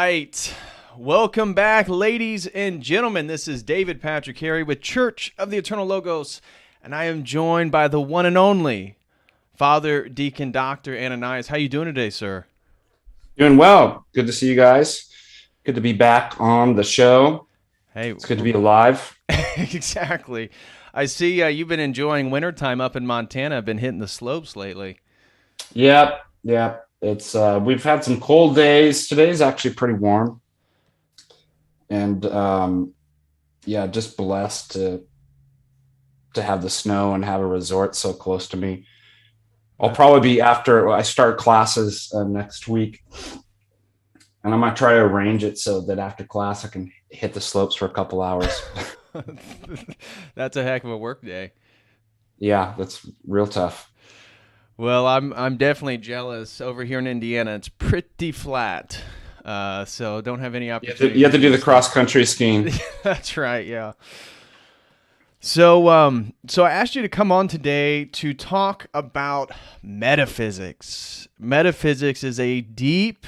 right. Welcome back, ladies and gentlemen. This is David Patrick Harry with Church of the Eternal Logos, and I am joined by the one and only Father Deacon Dr. Ananias. How you doing today, sir? Doing well. Good to see you guys. Good to be back on the show. Hey, It's good to be alive. exactly. I see you've been enjoying wintertime up in Montana. I've been hitting the slopes lately. Yep. It's we've had some cold days. Today's actually pretty warm, and just blessed to have the snow and have a resort so close to me. I'll probably be after I start classes next week, and I'm gonna try to arrange it so that after class I can hit the slopes for a couple hours. That's a heck of a work day. Yeah, that's real tough. Well, I'm definitely jealous. Over here in Indiana, it's pretty flat, so don't have any opportunity. You have to do the cross country skiing. That's right. Yeah. So I asked you to come on today to talk about metaphysics. Metaphysics is a deep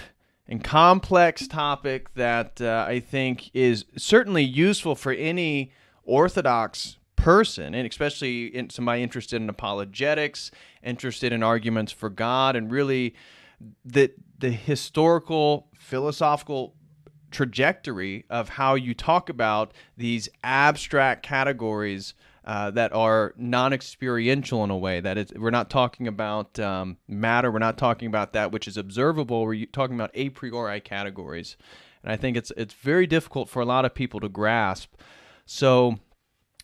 and complex topic that I think is certainly useful for any Orthodox person, and especially somebody interested in apologetics, interested in arguments for God, and really the historical, philosophical trajectory of how you talk about these abstract categories that are non-experiential in a way. We're not talking about matter. We're not talking about that which is observable. We're talking about a priori categories, and I think it's very difficult for a lot of people to grasp. So,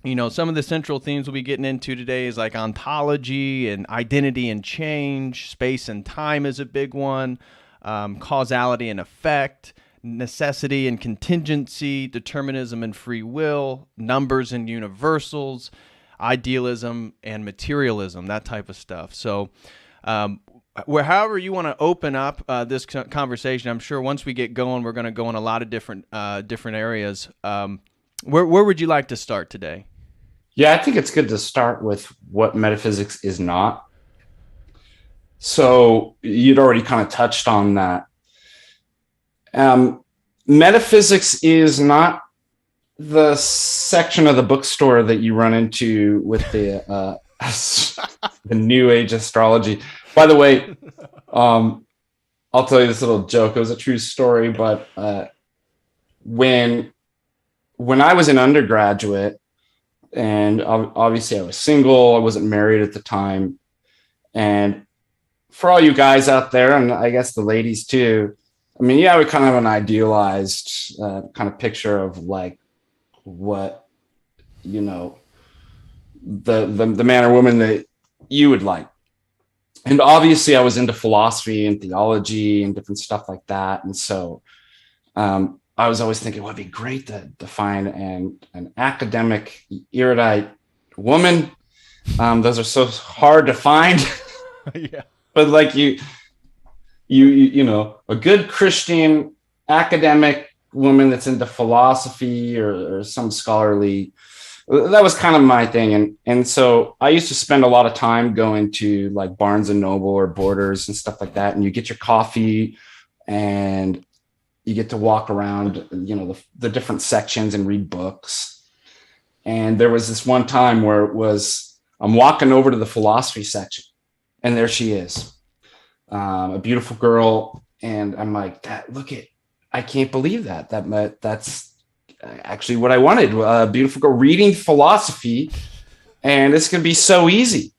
some of the central themes we'll be getting into today is like ontology and identity and change. Space and time is a big one. Causality and effect. Necessity and contingency, determinism and free will, numbers and universals, idealism and materialism, that type of stuff. So, however you want to open up this conversation, I'm sure once we get going, we're going to go in a lot of different areas. Where would you like to start today? Yeah, I think it's good to start with what metaphysics is not. So you'd already kind of touched on that. Metaphysics is not the section of the bookstore that you run into with the New Age astrology. By the way, I'll tell you this little joke. It was a true story, but when I was an undergraduate, and obviously I was single, I wasn't married at the time, and for all you guys out there, and I guess the ladies too, I mean, yeah, we kind of have an idealized kind of picture of like what, the man or woman that you would like. And obviously I was into philosophy and theology and different stuff like that. And so I was always thinking, well, it'd be great to find an academic, erudite woman. Those are so hard to find. Yeah. But like you a good Christian academic woman that's into philosophy or some scholarly, that was kind of my thing. And so I used to spend a lot of time going to like Barnes and Noble or Borders and stuff like that. And you get your coffee and you get to walk around, the different sections and read books. And there was this one time where I'm walking over to the philosophy section and there she is. A beautiful girl, and I'm like, I can't believe that's actually what I wanted. A beautiful girl reading philosophy, and it's gonna be so easy.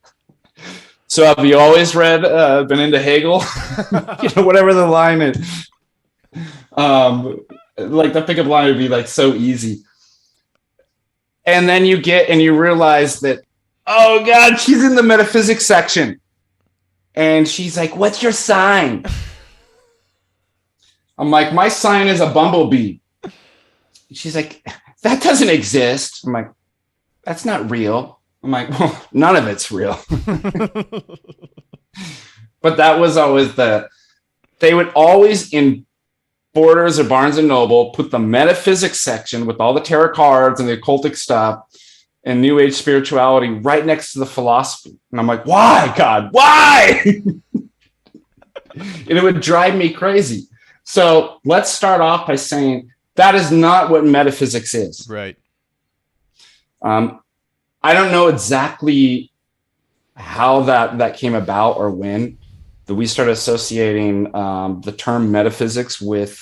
So have you always been into Hegel? Whatever the line is. Like the pickup line would be like so easy. And then you realize that, oh God, she's in the metaphysics section. And she's like, what's your sign? I'm like, my sign is a bumblebee. She's like, that doesn't exist. I'm like, that's not real. I'm like, well, none of it's real. But that was always they would always in Borders or Barnes and Noble put the metaphysics section with all the tarot cards and the occultic stuff and New Age spirituality right next to the philosophy. And I'm like, why, God? Why? And it would drive me crazy. So let's start off by saying that is not what metaphysics is. Right. I don't know exactly how that came about or when, that we started associating the term metaphysics with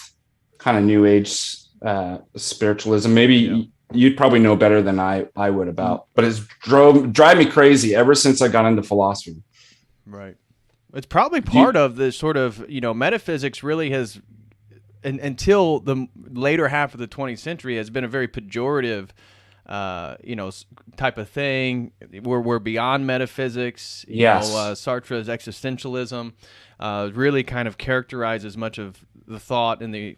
kind of New Age spiritualism. Maybe you'd probably know better than I would about, but it's drive me crazy ever since I got into philosophy. Right. It's probably part of the sort of, metaphysics really has, until the later half of the 20th century, has been a very pejorative type of thing. We're beyond metaphysics. Yes. Sartre's existentialism really kind of characterizes much of the thought in the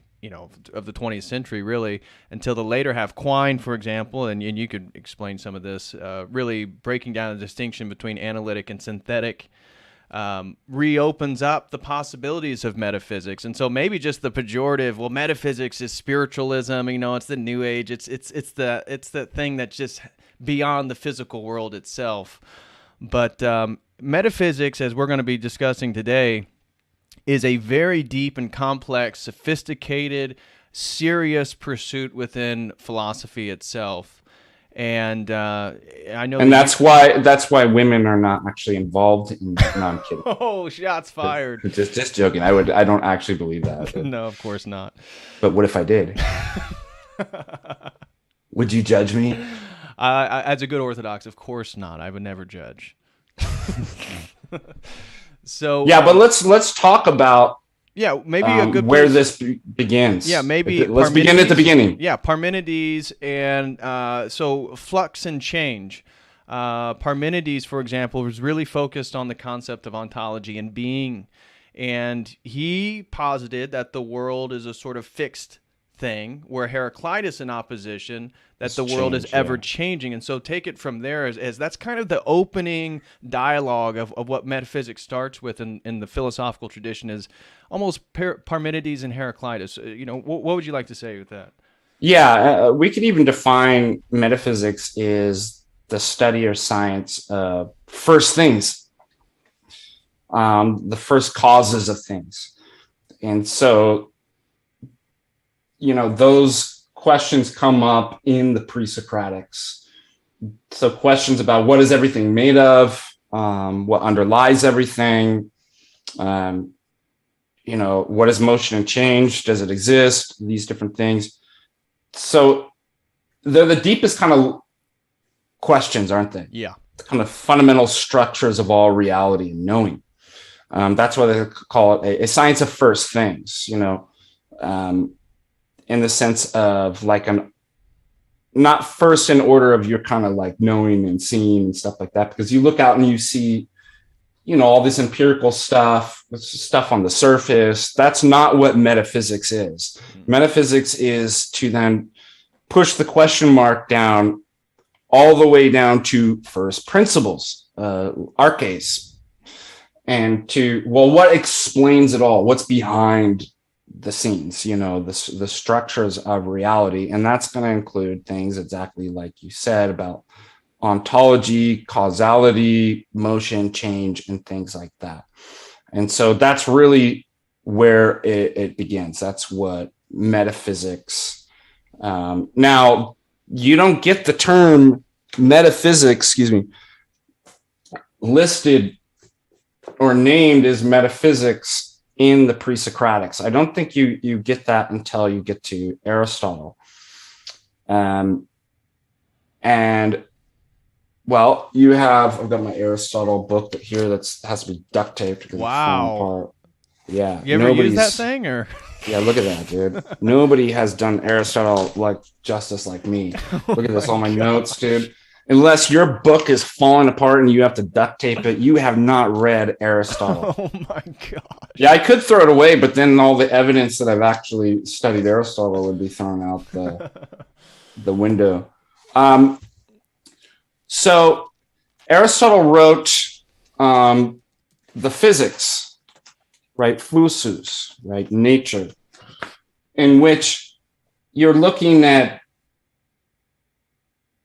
of the 20th century, really, until the later half. Quine, for example, and you could explain some of this, really breaking down the distinction between analytic and synthetic, reopens up the possibilities of metaphysics. And so maybe just the pejorative, well, metaphysics is spiritualism, it's the New Age, it's the thing that's just beyond the physical world itself. But metaphysics, as we're going to be discussing today, is a very deep and complex, sophisticated, serious pursuit within philosophy itself. And I know, and that's why women are not actually involved in. No, I'm kidding. Oh, shots fired! Just joking. I don't actually believe that. No, of course not. But what if I did? Would you judge me? As a good Orthodox, of course not. I would never judge. So yeah, but let's talk about maybe a good where place. This begins. Yeah, maybe let's begin at the beginning. Yeah, Parmenides and so flux and change. Parmenides, for example, was really focused on the concept of ontology and being, and he posited that the world is a sort of fixed thing, where Heraclitus, in opposition, that the world is ever changing. And so take it from there as that's kind of the opening dialogue of what metaphysics starts with in the philosophical tradition, is almost Parmenides and Heraclitus. What would you like to say with that? Yeah, we could even define metaphysics is the study or science of first things, the first causes of things. And so those questions come up in the pre-Socratics. So questions about what is everything made of, what underlies everything, what is motion and change? Does it exist? These different things. So they're the deepest kind of questions, aren't they? Yeah. The kind of fundamental structures of all reality and knowing. That's why they call it a science of first things, in the sense of like not first in order of your kind of like knowing and seeing and stuff like that, because you look out and you see, all this empirical stuff on the surface. That's not what metaphysics is. Metaphysics is to then push the question mark down all the way down to first principles, arches, and to, what explains it all? What's behind the scenes, the structures of reality. And that's going to include things exactly like you said about ontology, causality, motion, change, and things like that. And so that's really where it begins. That's what metaphysics. Now, you don't get the term metaphysics, listed or named as metaphysics in the pre-Socratics. I don't think you get that until you get to Aristotle. And you have, I've got my Aristotle book here has to be duct taped. Wow. Yeah. You ever use that thing or? Yeah, look at that, dude. Nobody has done Aristotle like justice like me. Look at this, all my notes, dude. Unless your book is falling apart and you have to duct tape it, you have not read Aristotle. Oh my God. Yeah, I could throw it away, but then all the evidence that I've actually studied Aristotle would be thrown out the window. So Aristotle wrote the physics, right? Physis, right? Nature, in which you're looking at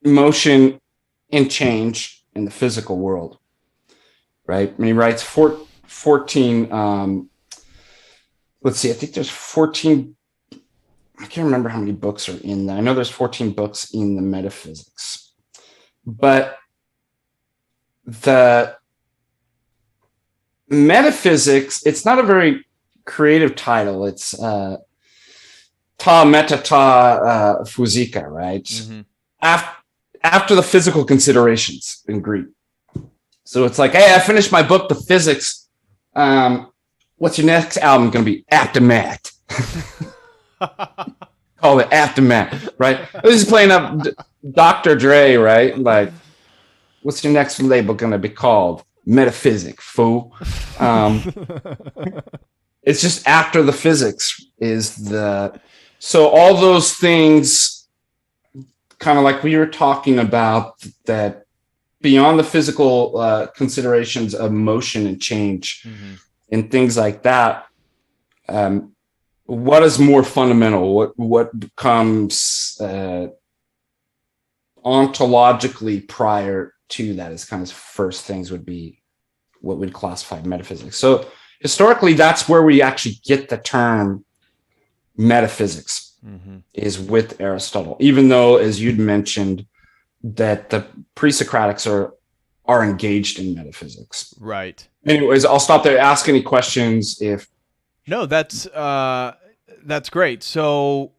motion and change in the physical world, right? And he writes 14, let's see, I think there's 14, I can't remember how many books are in there. I know there's 14 books in the metaphysics, but metaphysics, it's not a very creative title. It's ta meta ta physika, right? Mm-hmm. After the physical considerations in Greek. So it's like, hey, I finished my book, The Physics. What's your next album going to be? Aftermath. Call it Aftermath, right? This is playing up Dr. Dre, right? Like, what's your next label going to be called? Metaphysic, fool. It's just after the physics is the... So all those things, kind of like we were talking about, that beyond the physical considerations of motion and change and things like that, what is more fundamental? What becomes ontologically prior to that is kind of first things would be what we'd classify metaphysics. So historically, that's where we actually get the term metaphysics is with Aristotle, even though, as you'd mentioned, that the pre-Socratics are engaged in metaphysics. Right. Anyways, I'll stop there. Ask any questions if... No, that's great. So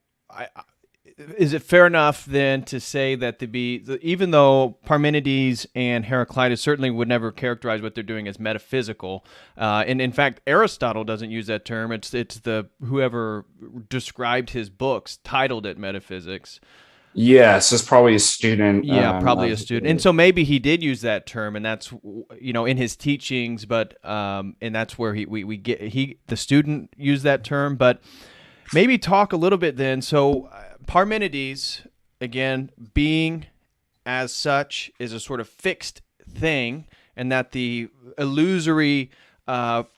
is it fair enough then to say that even though Parmenides and Heraclitus certainly would never characterize what they're doing as metaphysical, and in fact Aristotle doesn't use that term. It's the whoever described his books titled it metaphysics. Yes, it's probably a student. Yeah, probably a student. And so maybe he did use that term, and that's in his teachings, but and that's where the student used that term. But maybe talk a little bit then. So Parmenides, again, being as such is a sort of fixed thing, and that the illusory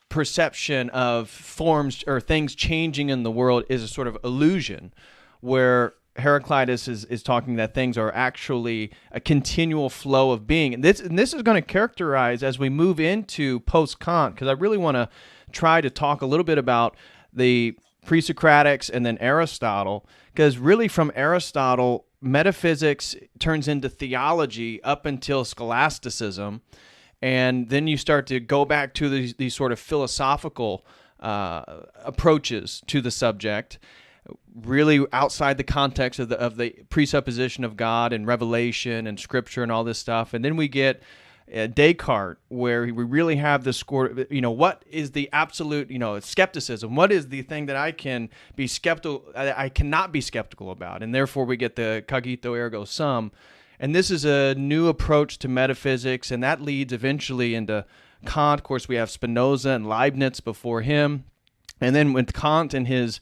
perception of forms or things changing in the world is a sort of illusion, where Heraclitus is talking that things are actually a continual flow of being. And this is going to characterize as we move into post-Kant, because I really want to try to talk a little bit about the pre-Socratics and then Aristotle, because really from Aristotle, metaphysics turns into theology up until Scholasticism, and then you start to go back to these sort of philosophical approaches to the subject, really outside the context of the presupposition of God and revelation and scripture and all this stuff. And then we get Descartes, where we really have this score, what is the absolute, skepticism? What is the thing that I cannot be skeptical about? And therefore we get the cogito ergo sum. And this is a new approach to metaphysics, and that leads eventually into Kant. Of course, we have Spinoza and Leibniz before him. And then with Kant and his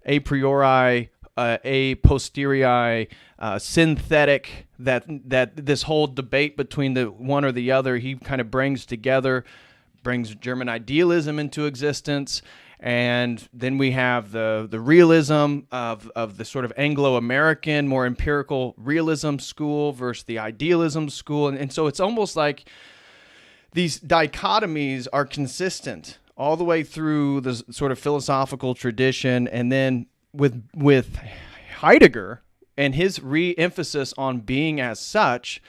a priori, a posteriori, synthetic, that this whole debate between the one or the other, he kind of brings German idealism into existence. And then we have the realism of the sort of Anglo-American, more empirical realism school versus the idealism school. And so it's almost like these dichotomies are consistent all the way through the sort of philosophical tradition. And then with Heidegger and his re-emphasis on being as such,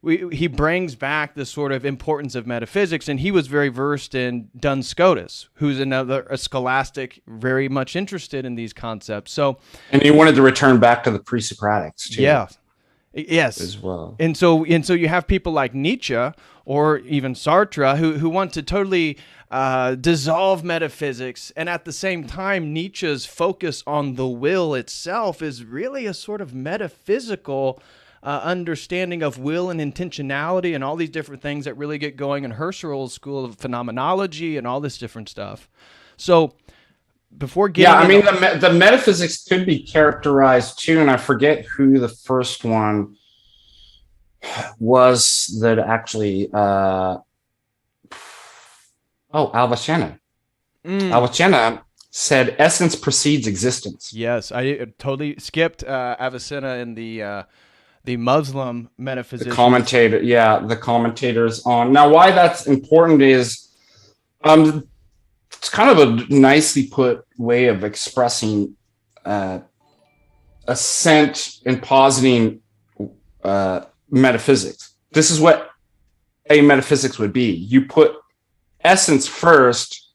he brings back the sort of importance of metaphysics. And he was very versed in Duns Scotus, who's a scholastic, very much interested in these concepts. So, and he wanted to return back to the pre-Socratics too. Yeah. Yes, as well. And so you have people like Nietzsche or even Sartre who want to totally dissolve metaphysics, and at the same time, Nietzsche's focus on the will itself is really a sort of metaphysical understanding of will and intentionality and all these different things that really get going in Husserl's school of phenomenology and all this different stuff. So before getting the metaphysics could be characterized too, and I forget who the first one was that actually Avicenna. Avicenna said essence precedes existence. Yes, I totally skipped Avicenna in the Muslim metaphysics. The commentators on. Now, why that's important is it's kind of a nicely put way of expressing assent and positing metaphysics. This is what a metaphysics would be. You put essence first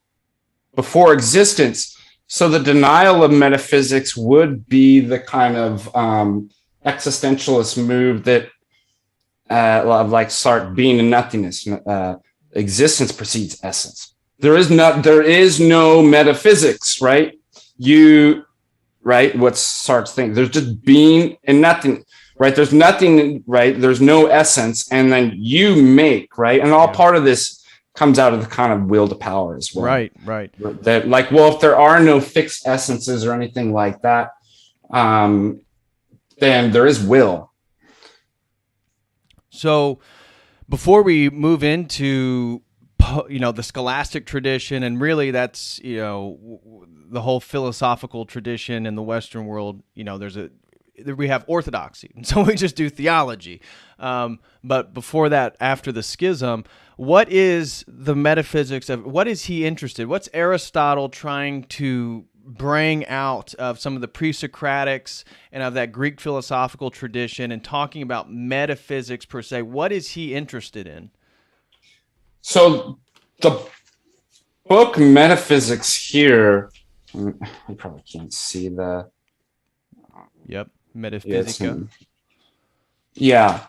before existence. So the denial of metaphysics would be the kind of existentialist move that like Sartre, being and nothingness, existence precedes essence. There is no metaphysics, right? What's Sartre's thing? There's just being and nothing, right? There's nothing, right? There's no essence, and then you make, right? And all part of this comes out of the kind of will to power as well. Right. That, like, well, if there are no fixed essences or anything like that, then there is will. So before we move into, the scholastic tradition, and really that's, the whole philosophical tradition in the Western world, we have orthodoxy, and so we just do theology. But before that, after the schism, what is the metaphysics of, what is he interested? What's Aristotle trying to bring out of some of the pre-Socratics and of that Greek philosophical tradition, and talking about metaphysics per se? What is he interested in? So the book Metaphysics here, you probably can't see the... Yep, Metaphysica. Yeah.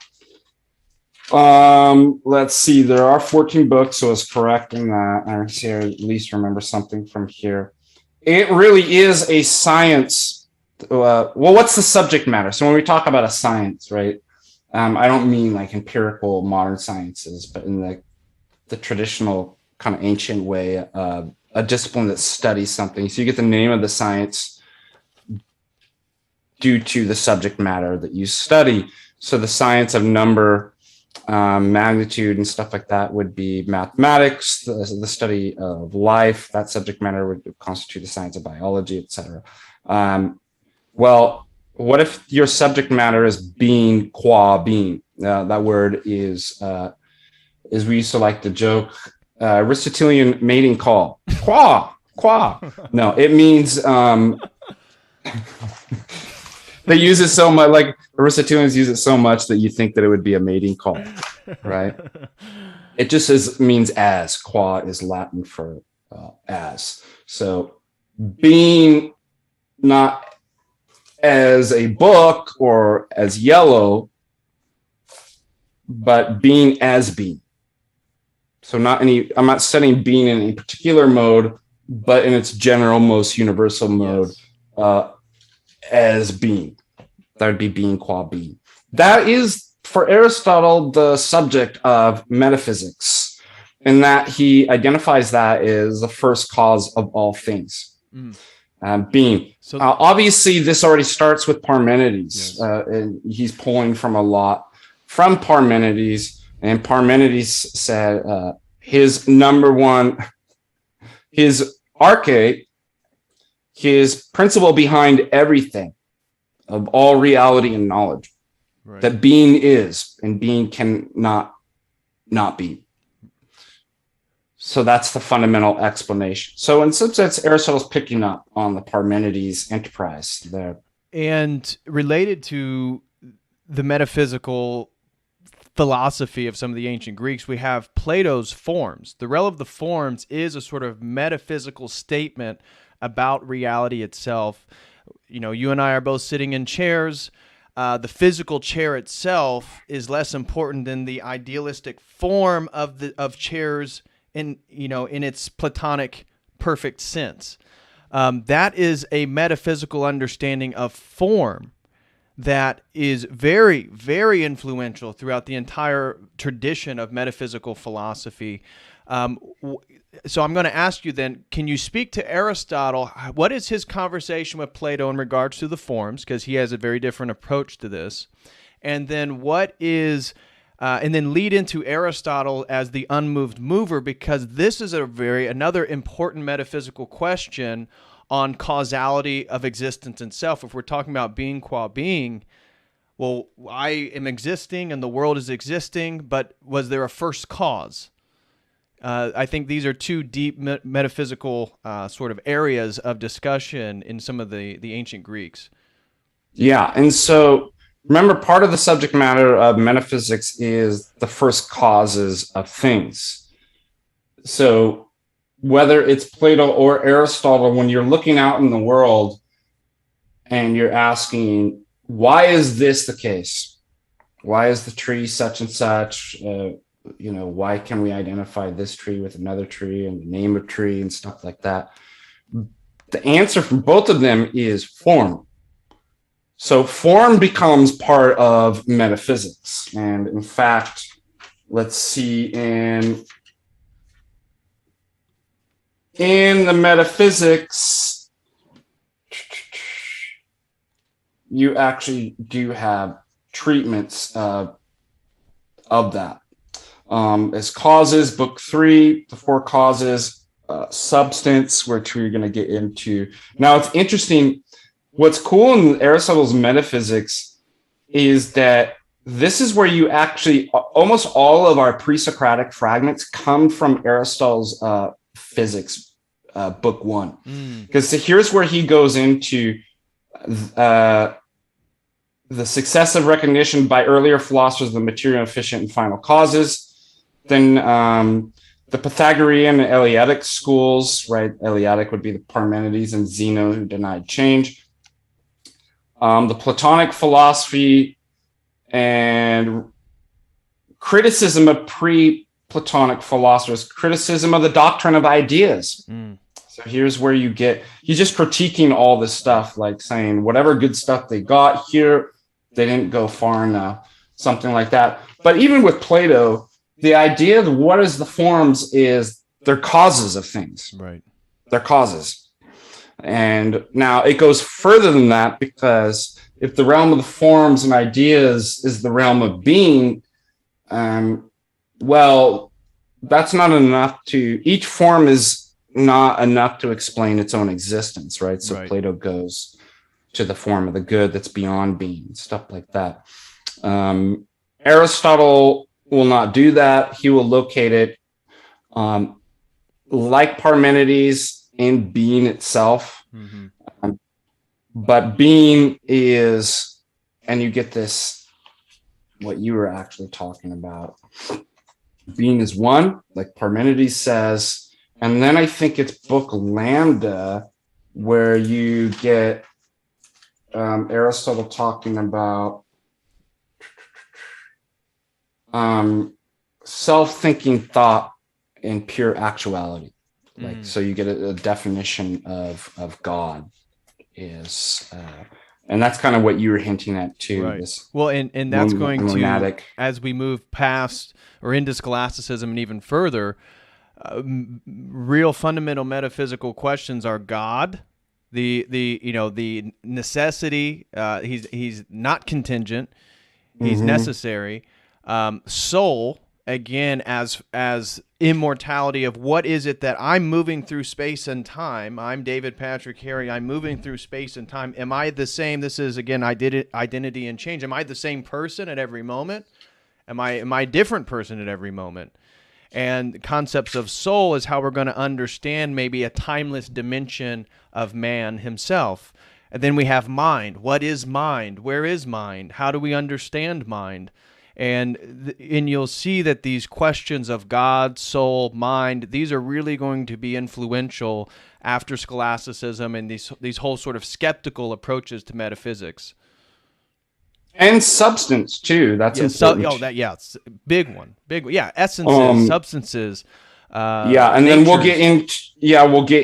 Let's see. There are 14 books, so it's correct in that. I see, I at least remember something from here. It really is a science. What's the subject matter? So when we talk about a science, right? I don't mean like empirical modern sciences, but in the traditional kind of ancient way, a discipline that studies something. So you get the name of the science due to the subject matter that you study. So the science of number, magnitude, and stuff like that would be mathematics. The study of life, that subject matter would constitute the science of biology, etc. Well, what if your subject matter is being qua being? That word is we used to like to joke, Aristotelian mating call. Qua. No, it means they use it so much, like Aristotelians use it so much that you think that it would be a mating call, right? It just means as. Qua is Latin for as. So being not as a book or as yellow, but being as being. So I'm not studying being in a particular mode, but in its general, most universal mode, as being. That would be being qua being. That is, for Aristotle, the subject of metaphysics, in that he identifies that as the first cause of all things, being. So, obviously, this already starts with Parmenides, and he's pulling from a lot from Parmenides, and Parmenides said his number one, his arche, his principle behind everything, of all reality and knowledge, that being is, and being cannot not be. So that's the fundamental explanation. So in some sense, Aristotle's picking up on the Parmenides enterprise there. And related to the metaphysical philosophy of some of the ancient Greeks, we have Plato's Forms. The realm of the Forms is a sort of metaphysical statement about reality itself. You and I are both sitting in chairs. The physical chair itself is less important than the idealistic form of chairs in its Platonic perfect sense. That is a metaphysical understanding of form that is very, very influential throughout the entire tradition of metaphysical philosophy. So I'm going to ask you then, can you speak to Aristotle? What is his conversation with Plato in regards to the forms? Because he has a very different approach to this. And then and then lead into Aristotle as the unmoved mover, because this is another important metaphysical question on causality of existence itself. If we're talking about being qua being, well, I am existing and the world is existing, but was there a first cause? I think these are two deep metaphysical sort of areas of discussion in some of the ancient Greeks. Yeah, and so remember, part of the subject matter of metaphysics is the first causes of things. So whether it's Plato or Aristotle, when you're looking out in the world and you're asking, why is this the case? Why is the tree such and such? Why can we identify this tree with another tree and the name of tree and stuff like that? The answer from both of them is form. So form becomes part of metaphysics. And in fact, let's see, in the metaphysics, you actually do have treatments of that. As causes, book 3, the 4 causes, substance, which we're going to get into. Now, it's interesting. What's cool in Aristotle's metaphysics is that this is where you actually, almost all of our pre-Socratic fragments come from Aristotle's physics, book 1. Because here's where he goes into the successive recognition by earlier philosophers of the material, efficient, and final causes. Then the Pythagorean and Eleatic schools, right? Eleatic would be the Parmenides and Zeno, who denied change. The Platonic philosophy and criticism of pre-Platonic philosophers, criticism of the doctrine of ideas. So here's where he's just critiquing all this stuff, like saying whatever good stuff they got here, they didn't go far enough, something like that. But even with Plato, the idea of what is the forms is they're causes of things. Right. They're causes. And now it goes further than that, because if the realm of the forms and ideas is the realm of being, well, that's not enough each form is not enough to explain its own existence, right? So right. Plato goes to the form of the good that's beyond being, stuff like that. Aristotle will not do that. He will locate it, like Parmenides, in being itself. But being is, and you get this, what you were actually talking about. Being is one, like Parmenides says. And then I think it's book Lambda, where you get Aristotle talking about self-thinking thought in pure actuality. Like, so you get a definition of God is, and that's kind of what you were hinting at too. Right. This and that's going monadic. To, as we move past or into scholasticism and even further, real fundamental metaphysical questions are God, the necessity. He's not contingent. He's necessary. Soul, again, as immortality of what is it that I'm moving through space and time. I'm David Patrick Harry. I'm moving through space and time. Am I the same? This is, again, identity and change. Am I the same person at every moment? Am I a different person at every moment? And concepts of soul is how we're going to understand maybe a timeless dimension of man himself. And then we have mind. What is mind? Where is mind? How do we understand mind? And you'll see that these questions of God, soul, mind, these are really going to be influential after scholasticism and these whole sort of skeptical approaches to metaphysics. And substance too. That's important. It's a big one. Yeah, essences, substances. And then we'll get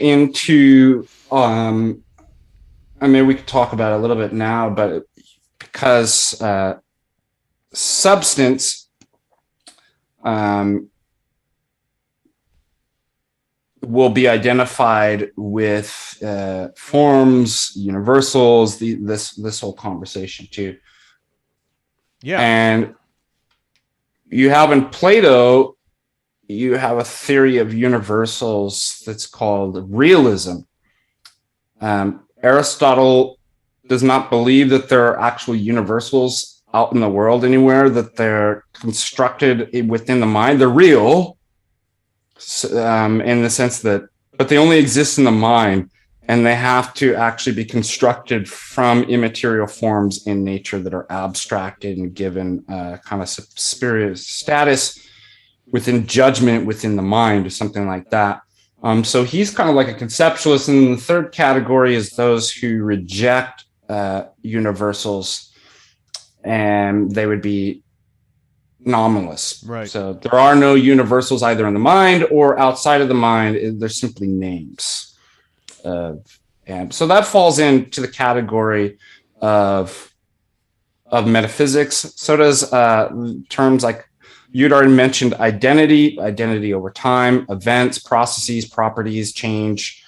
into. I mean, we could talk about it a little bit now, but because substance will be identified with forms, universals, this whole conversation too. Yeah. And you have in Plato, you have a theory of universals that's called realism. Aristotle does not believe that there are actual universals out in the world anywhere, that they're constructed within the mind. They're real in the sense that, but they only exist in the mind, and they have to actually be constructed from immaterial forms in nature that are abstracted and given kind of superior status within judgment, within the mind, or something like that. So he's kind of like a conceptualist. And the third category is those who reject universals, and they would be nominalists. Right. So there are no universals either in the mind or outside of the mind. They're simply names. And so that falls into the category of metaphysics. So does terms like you'd already mentioned identity over time, events, processes, properties, change,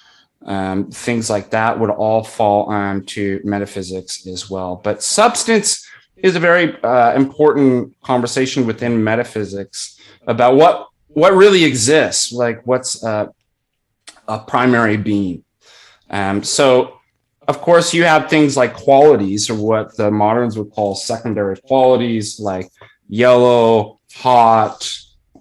things like that would all fall onto metaphysics as well. But substance is a very important conversation within metaphysics about what really exists, like what's a primary being. So, of course, you have things like qualities, or what the moderns would call secondary qualities, like yellow, hot,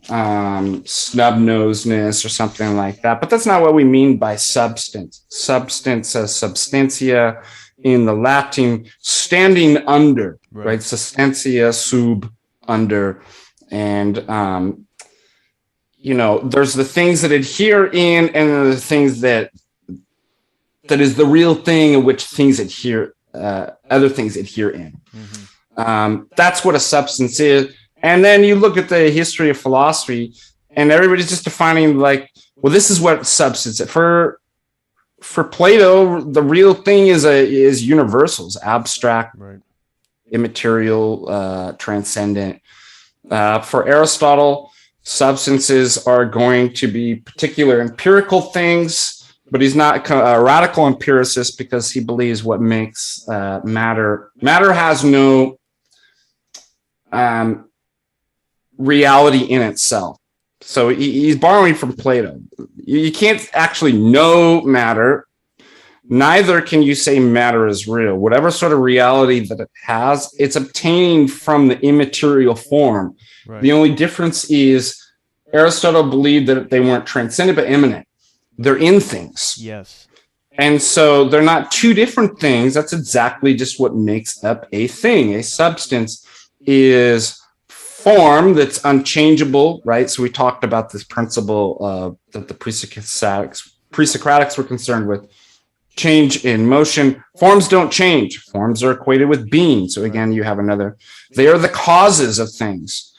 snub-nosedness, or something like that. But that's not what we mean by substance. Substance, substantia in the Latin, standing under, right? Substantia, sub, under. And, there's the things that adhere in, and there are the things that is the real thing in which things adhere, other things adhere in. That's what a substance is. And then you look at the history of philosophy, and everybody's just defining like, well, this is what substance is. For Plato, the real thing is universals, abstract, immaterial, transcendent. For Aristotle, substances are going to be particular empirical things, but he's not a radical empiricist because he believes what makes matter has no reality in itself. So he's borrowing from Plato. You can't actually know matter. Neither can you say matter is real. Whatever sort of reality that it has, it's obtained from the immaterial form. Right. The only difference is Aristotle believed that they weren't transcendent but immanent. They're in things. Yes. And so they're not two different things. That's exactly just what makes up a thing. A substance is form that's unchangeable, right? So we talked about this principle that the pre-Socratics were concerned with. Change in motion. Forms don't change. Forms are equated with being. So again, you have they are the causes of things.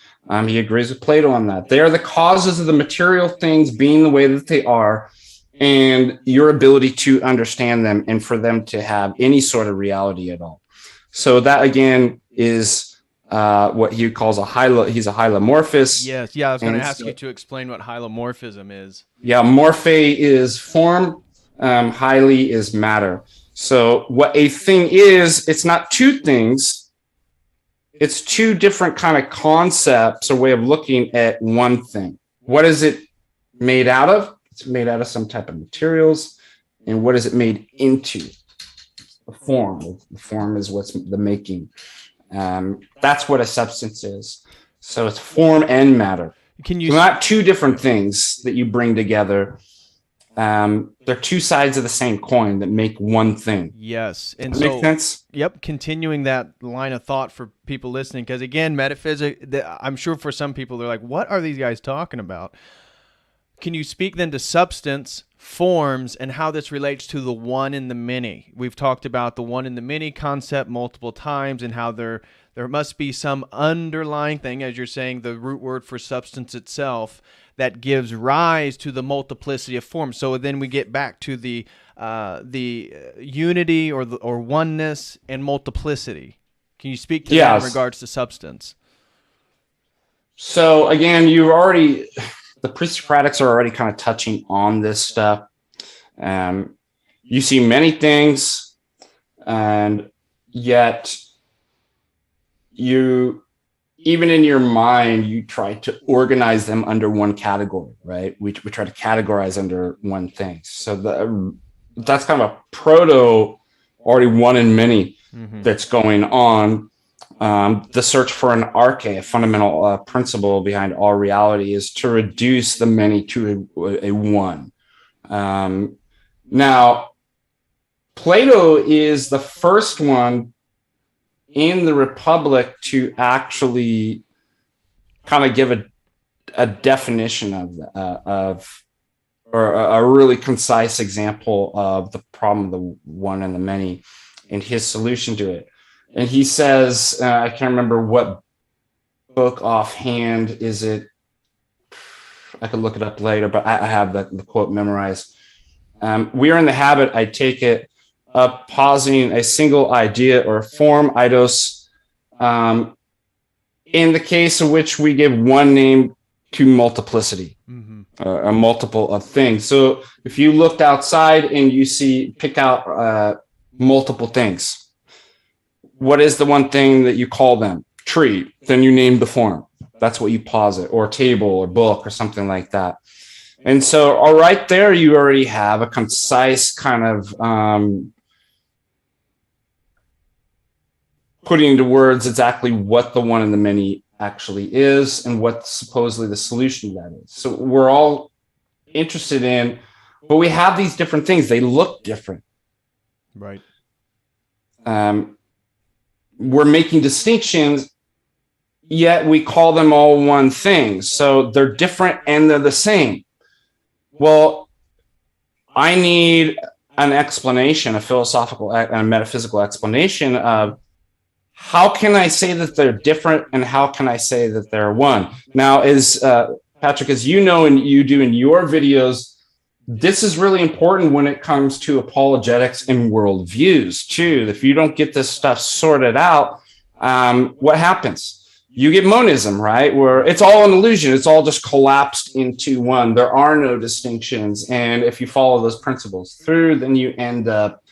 He agrees with Plato on that. They are the causes of the material things being the way that they are, and your ability to understand them and for them to have any sort of reality at all. So that again is what he calls he's a hylomorphist. Yes. Yeah. I was going to ask you to explain what hylomorphism is. Yeah. Morphe is form. Highly is matter. So what a thing is, it's not two things. It's two different kind of concepts or way of looking at one thing. What is it made out of? It's made out of some type of materials. And what is it made into? The form. The form is what's the making. That's what a substance is. So it's form and matter. So not two different things that you bring together. They're two sides of the same coin that make one thing. Yes. And that makes sense? Yep. Continuing that line of thought for people listening, because again, metaphysics, I'm sure for some people, they're like, what are these guys talking about? Can you speak then to substance, forms, and how this relates to the one and the many? We've talked about the one and the many concept multiple times, and how there must be some underlying thing, as you're saying, the root word for substance itself, that gives rise to the multiplicity of forms. So then we get back to the unity or oneness and multiplicity. Can you speak to that in regards to substance? So again, the pre-Socratics are already kind of touching on this stuff. You see many things, and yet even in your mind, you try to organize them under one category, right? We try to categorize under one thing. So that's kind of a already one in many that's going on. The search for an arche, a fundamental principle behind all reality, is to reduce the many to a one. Now, Plato is the first one in the Republic to actually kind of give a definition of or a really concise example of the problem of the one and the many and his solution to it. And he says, I can't remember what book offhand is it. I could look it up later, but I have the quote memorized. We are in the habit, I take it, of positing a single idea or form, eidos, in the case of which we give one name to multiplicity, a multiple of things. So if you looked outside and you pick out multiple things, what is the one thing that you call them? Tree. Then you name the form. That's what you posit, or table or book or something like that. And so right there, you already have a concise kind of putting into words exactly what the one and the many actually is and what supposedly the solution to that is. So we're all interested in, but we have these different things. They look different. Right. We're making distinctions, yet we call them all one thing. So they're different and they're the same. Well, I need an explanation, a philosophical and metaphysical explanation of how can I say that they're different and how can I say that they're one? Now, as Patrick, as you know, and you do in your videos, this is really important when it comes to apologetics and worldviews too. If you don't get this stuff sorted out, what happens? You get monism, right? Where it's all an illusion. It's all just collapsed into one. There are no distinctions. And if you follow those principles through, then you end up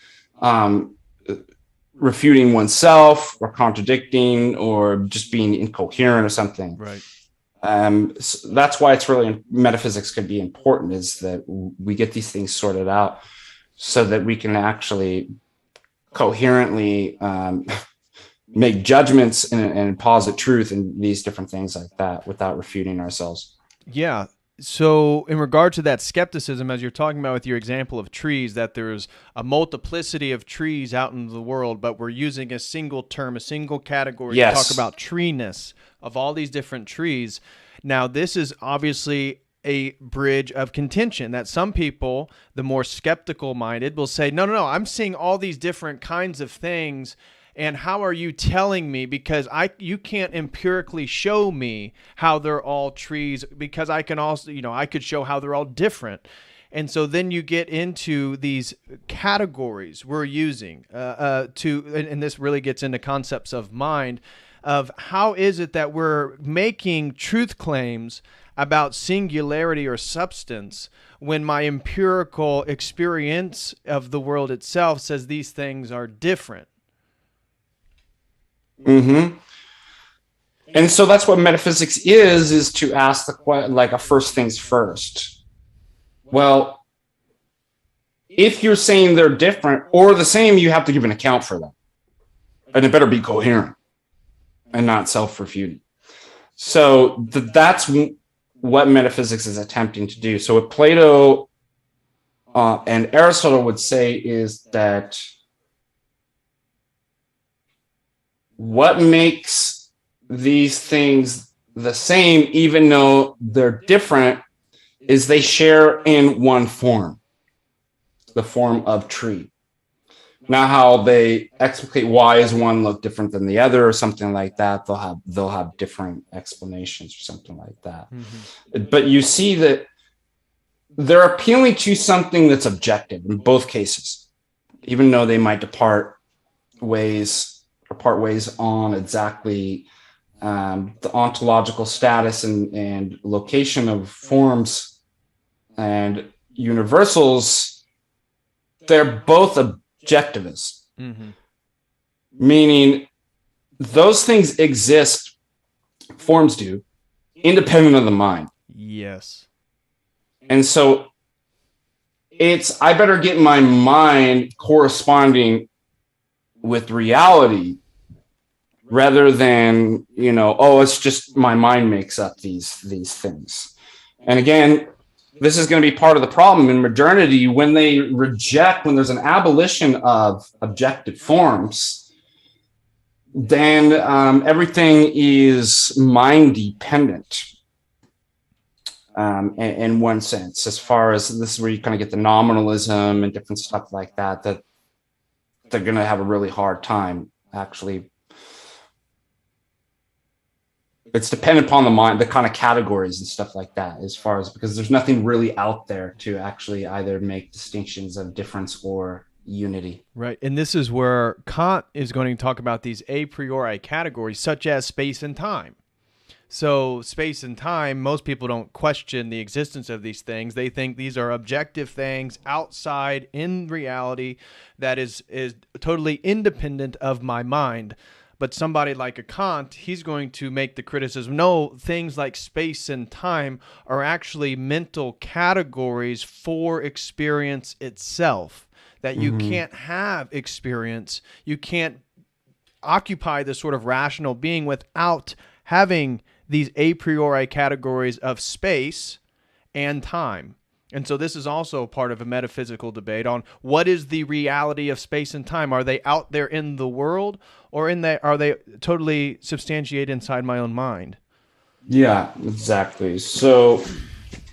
refuting oneself or contradicting or just being incoherent or something. Right. So that's why it's really, metaphysics can be important, is that we get these things sorted out so that we can actually coherently make judgments and posit truth and these different things like that without refuting ourselves. Yeah. So in regard to that skepticism, as you're talking about with your example of trees, that there's a multiplicity of trees out in the world, but we're using a single term, a single category to talk about treeness of all these different trees. Now, this is obviously a bridge of contention that some people, the more skeptical minded, will say, no, I'm seeing all these different kinds of things. And how are you telling me? Because you can't empirically show me how they're all trees, because I can also, I could show how they're all different. And so then you get into these categories we're using and this really gets into concepts of mind, of how is it that we're making truth claims about singularity or substance when my empirical experience of the world itself says these things are different. Mm-hmm. And so that's what metaphysics is to ask a first things first. Well, if you're saying they're different or the same, you have to give an account for them. And it better be coherent and not self-refuting. So that's what metaphysics is attempting to do. So what Plato and Aristotle would say is that what makes these things the same, even though they're different, is they share in one form, the form of tree. Now, how they explicate why is one look different than the other or something like that, they'll have different explanations or something like that. Mm-hmm. But you see that they're appealing to something that's objective in both cases, even though they might part ways on exactly the ontological status and location of forms and universals. They're both objectivist, meaning those things exist, forms do, independent of the mind. Yes. And so I better get my mind corresponding with reality rather than, it's just my mind makes up these things. And again, this is going to be part of the problem in modernity when there's an abolition of objective forms, then everything is mind dependent. in one sense, as far as this is where you kind of get the nominalism and different stuff like that, that they're going to have a really hard time actually. It's dependent upon the mind, the kind of categories and stuff like that, as far as, because there's nothing really out there to actually either make distinctions of difference or unity. Right. And this is where Kant is going to talk about these a priori categories, such as space and time. So space and time, most people don't question the existence of these things. They think these are objective things outside in reality that is totally independent of my mind. But somebody like a Kant, he's going to make the criticism, no, things like space and time are actually mental categories for experience itself, that you can't have experience, you can't occupy this sort of rational being without having these a priori categories of space and time. And so this is also part of a metaphysical debate on what is the reality of space and time. Are they out there in the world, or are they totally substantiated inside my own mind? Yeah, exactly. So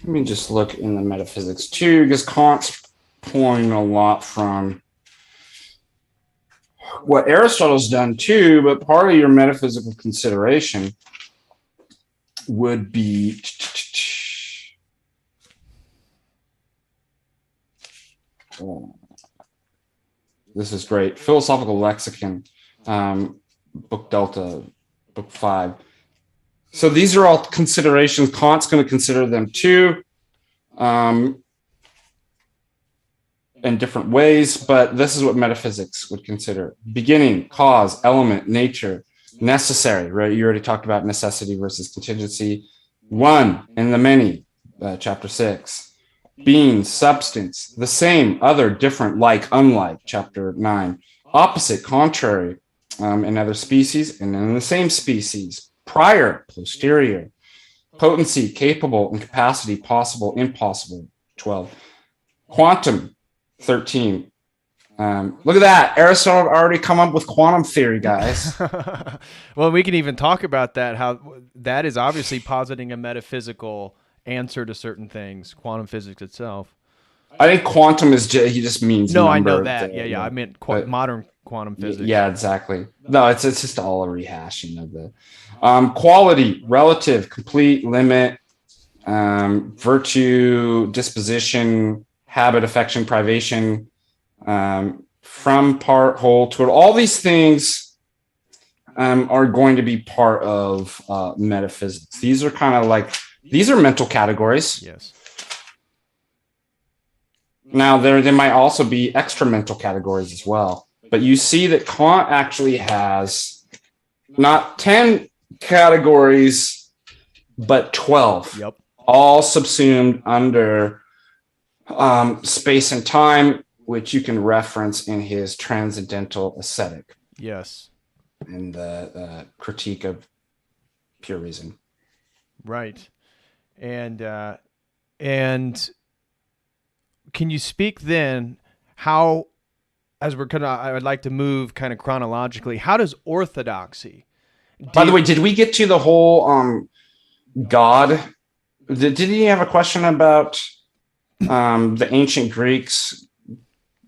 let me just look in the metaphysics too, because Kant's pulling a lot from what Aristotle's done too, but part of your metaphysical consideration would be this is great. Philosophical Lexicon, book Delta, book 5. So these are all considerations. Kant's going to consider them too, in different ways, but this is what metaphysics would consider: beginning, cause, element, nature, necessary, right? You already talked about necessity versus contingency. One and the many, chapter 6. Being, substance, the same, other, different, like, unlike, chapter 9. Opposite, contrary, in other species and in the same species. Prior, posterior. Potency, capable, incapacity, possible, impossible, 12. Quantum, 13. Look at that. Aristotle already come up with quantum theory, guys. Well, we can even talk about that, how that is obviously positing a metaphysical answer to certain things, quantum physics itself. I think quantum is he just means no, I know that. I meant modern quantum physics. Yeah, exactly. No, it's just all a rehashing of the quality, relative, complete, limit, virtue, disposition, habit, affection, privation, from, part, whole, total. All these things are going to be part of metaphysics. These are kind of like, these are mental categories. Yes. Now, there might also be extra mental categories as well. But you see that Kant actually has not 10 categories, but 12. Yep. All subsumed under space and time, which you can reference in his Transcendental Aesthetic. Yes. And the critique of pure reason. Right. And can you speak then how, as we're kind of, I would like to move kind of chronologically, how does orthodoxy? By the way, did we get to the whole God? Did you have a question about the ancient Greeks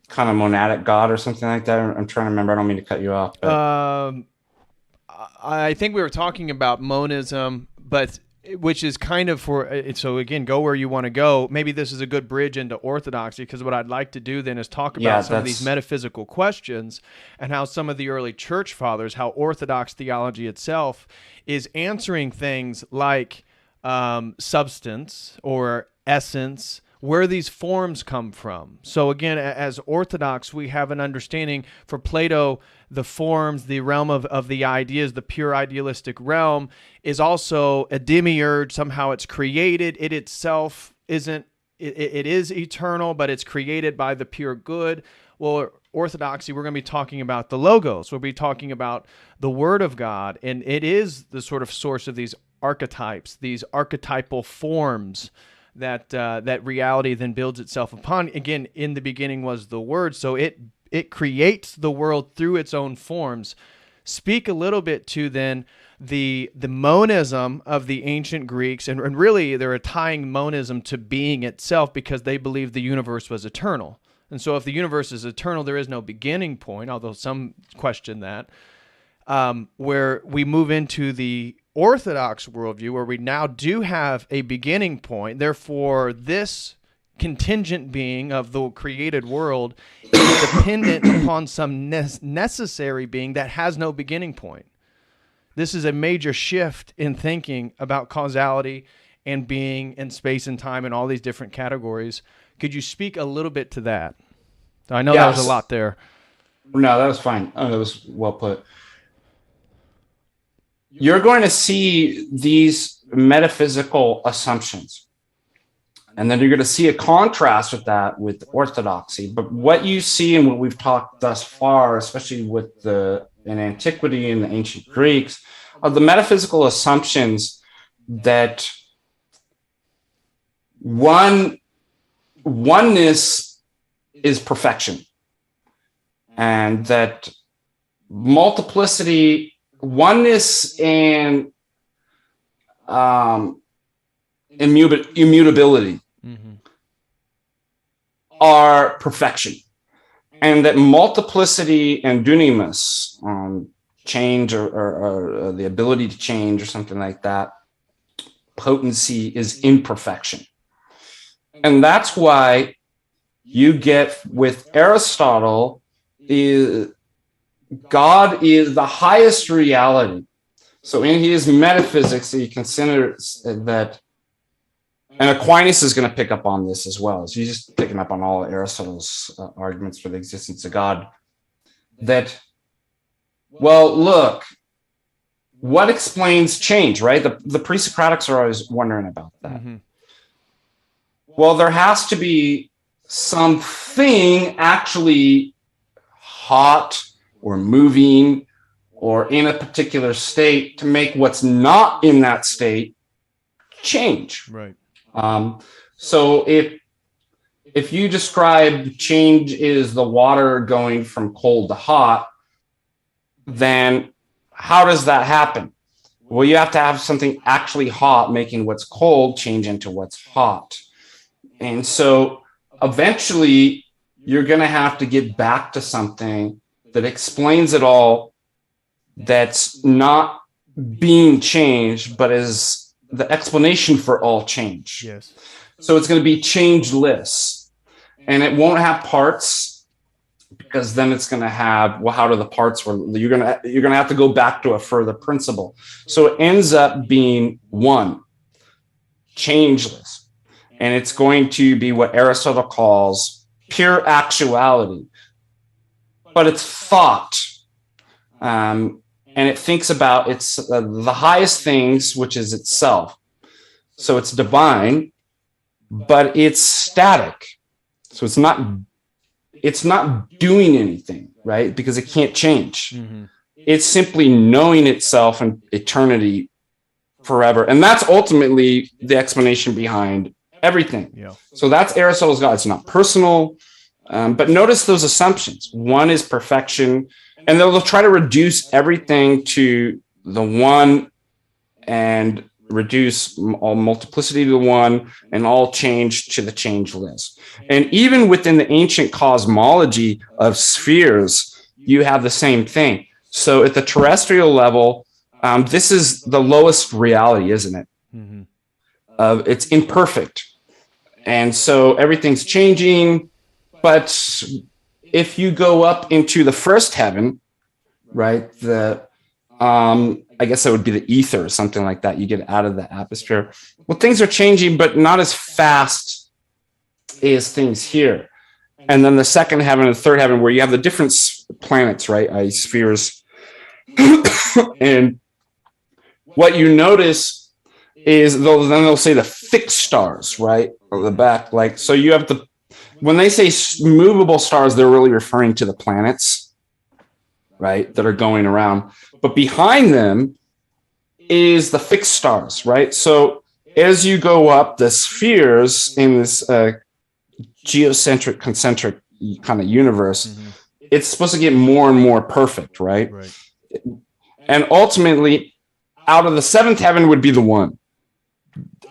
kind of monadic God or something like that? I'm trying to remember. I don't mean to cut you off. But. I think we were talking about monism, but which is kind of so again, go where you want to go. Maybe this is a good bridge into orthodoxy, because what I'd like to do then is talk about some of these metaphysical questions and how some of the early church fathers, how orthodox theology itself is answering things like substance or essence, where these forms come from. So again, as Orthodox, we have an understanding for Plato, the forms, the realm of the ideas, the pure idealistic realm is also a demiurge. Somehow it's created. It itself isn't, it is eternal, but it's created by the pure good. Well, Orthodoxy, we're going to be talking about the Logos. We'll be talking about the Word of God, and it is the sort of source of these archetypes, these archetypal forms that reality then builds itself upon. Again, in the beginning was the Word, so it creates the world through its own forms. speak a little bit to then the monism of the ancient Greeks, and really they're tying monism to being itself because they believed the universe was eternal. And so if the universe is eternal, there is no beginning point, although some question that, where we move into the Orthodox worldview, where we now do have a beginning point. Therefore, this contingent being of the created world is dependent upon some necessary being that has no beginning point. This is a major shift in thinking about causality and being and space and time and all these different categories. Could you speak a little bit to that? I know that was a lot there. No, that was fine. That was well put. You're going to see these metaphysical assumptions. And then you're going to see a contrast with that with orthodoxy. But what you see and what we've talked thus far, especially with in antiquity and the ancient Greeks, are the metaphysical assumptions that oneness is perfection, and that multiplicity, oneness, and immutability are perfection, and that multiplicity and dunamis, change or the ability to change or something like that, potency, is imperfection. And that's why you get with Aristotle, God is the highest reality. So in his metaphysics, he considers that, and Aquinas is going to pick up on this as well. So he's just picking up on all Aristotle's arguments for the existence of God. That, well, look, what explains change, right? The pre-Socratics are always wondering about that. Mm-hmm. Well, there has to be something actually hot or moving or in a particular state to make what's not in that state change. Right. So if you describe change is the water going from cold to hot, then how does that happen? Well, you have to have something actually hot making what's cold change into what's hot. And so eventually you're going to have to get back to something that explains it all, that's not being changed, but is the explanation for all change. Yes. So it's going to be changeless, and it won't have parts, because then it's going to have, well, how do the parts work? You're going to have to go back to a further principle. So it ends up being one, changeless, and it's going to be what Aristotle calls pure actuality, but it's thought. And it thinks about its the highest things, which is itself. So it's divine, but it's static. So it's not doing anything, right? Because it can't change. Mm-hmm. It's simply knowing itself in eternity forever. And that's ultimately the explanation behind everything. Yeah. So that's Aristotle's God. It's not personal. But notice those assumptions. One is perfection. And they'll try to reduce everything to the one and reduce all multiplicity to the one and all change to the changeless. And even within the ancient cosmology of spheres, you have the same thing. So at the terrestrial level, this is the lowest reality, isn't it? Mm-hmm. It's imperfect. And so everything's changing. But if you go up into the first heaven, right, I guess that would be the ether or something like that. You get out of the atmosphere. Well, things are changing, but not as fast as things here. And then the second heaven and the third heaven, where you have the different planets, right, spheres. And what you notice is they'll say the fixed stars, right, on the back. Like, so you have when they say movable stars, they're really referring to the planets, right, that are going around. But behind them is the fixed stars, right? So as you go up the spheres in this geocentric, concentric kind of universe, mm-hmm. it's supposed to get more and more perfect, right? And ultimately, out of the seventh heaven would be the one.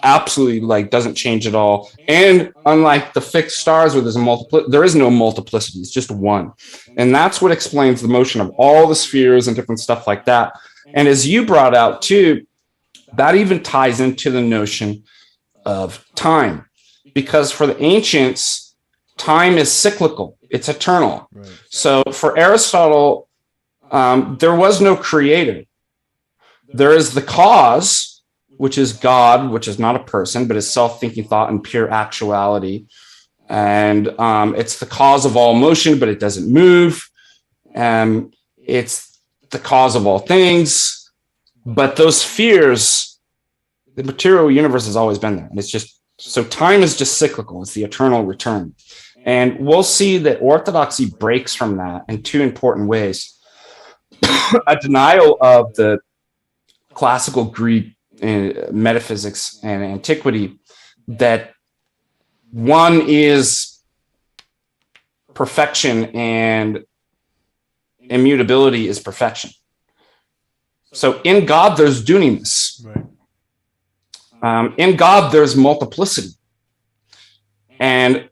Absolutely, like, doesn't change at all. And unlike the fixed stars where there is no multiplicity, it's just one. And that's what explains the motion of all the spheres and different stuff like that. And as you brought out too, that even ties into the notion of time, because for the ancients, time is cyclical, it's eternal. Right. So for Aristotle, there was no creator. There is the cause, which is God, which is not a person, but is self-thinking thought and pure actuality. And it's the cause of all motion, but it doesn't move. It's the cause of all things. But those spheres, the material universe has always been there. And it's just, so time is just cyclical. It's the eternal return. And we'll see that orthodoxy breaks from that in two important ways. A denial of the classical Greek metaphysics and antiquity, that one is perfection and immutability is perfection. So in God, there's dunamis. Right. In God, there's multiplicity. And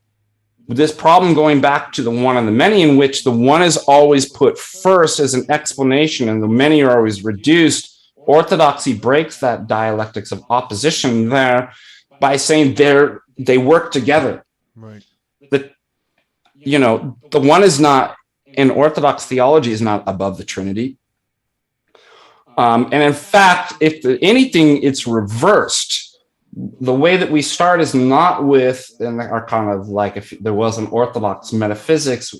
this problem going back to the one and the many, in which the one is always put first as an explanation and the many are always reduced, orthodoxy breaks that dialectics of opposition there by saying they work together. Right. The one is not, in Orthodox theology, is not above the Trinity. And in fact, if anything, it's reversed. The way that we start is not with, and are kind of like if there was an Orthodox metaphysics,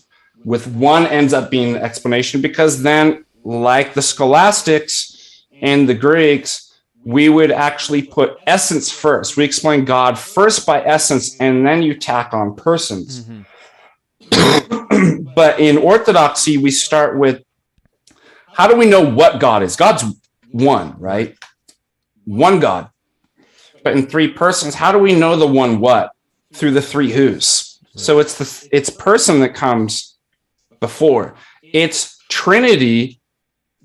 with one ends up being the explanation, because then, like the scholastics and the Greeks, we would actually put essence first. We explain God first by essence, and then you tack on persons. Mm-hmm. But in Orthodoxy, we start with, how do we know what God is? God's one, right? One God. But in three persons, how do we know the one what? Through the three who's. Right. So it's person that comes before. It's Trinity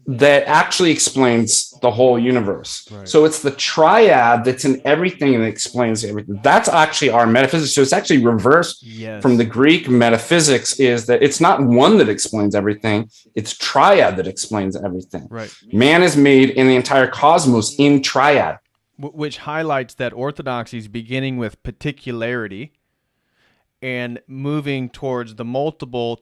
that actually explains the whole universe. Right. So it's the triad that's in everything and explains everything. That's actually our metaphysics. So it's actually reversed from the Greek metaphysics, is that it's not one that explains everything. It's triad that explains everything. Right. Man is made in the entire cosmos in triad. Which highlights that orthodoxy is beginning with particularity and moving towards the multiple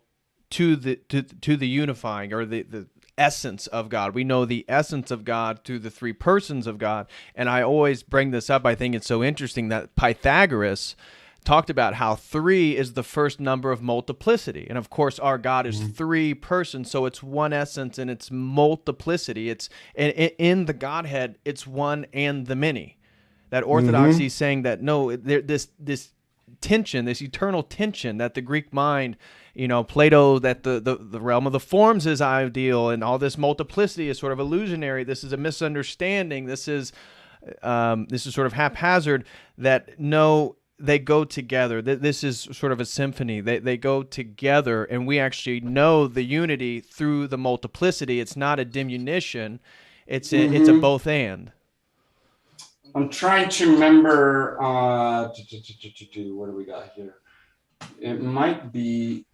to the unifying, or the essence of God. We know the essence of God through the three persons of God. And I always bring this up. I think it's so interesting that Pythagoras talked about how 3 is the first number of multiplicity. And of course, our God is 3 persons, so it's one essence and it's multiplicity. It's in the Godhead, it's one and the many. That orthodoxy is saying that no, this tension, this eternal tension that the Greek mind, Plato, that the realm of the forms is ideal, and all this multiplicity is sort of illusionary. This is a misunderstanding. This is sort of haphazard. That no, they go together. This is sort of a symphony. They go together, and we actually know the unity through the multiplicity. It's not a diminution. It's a both and. I'm trying to remember. What do we got here? It might be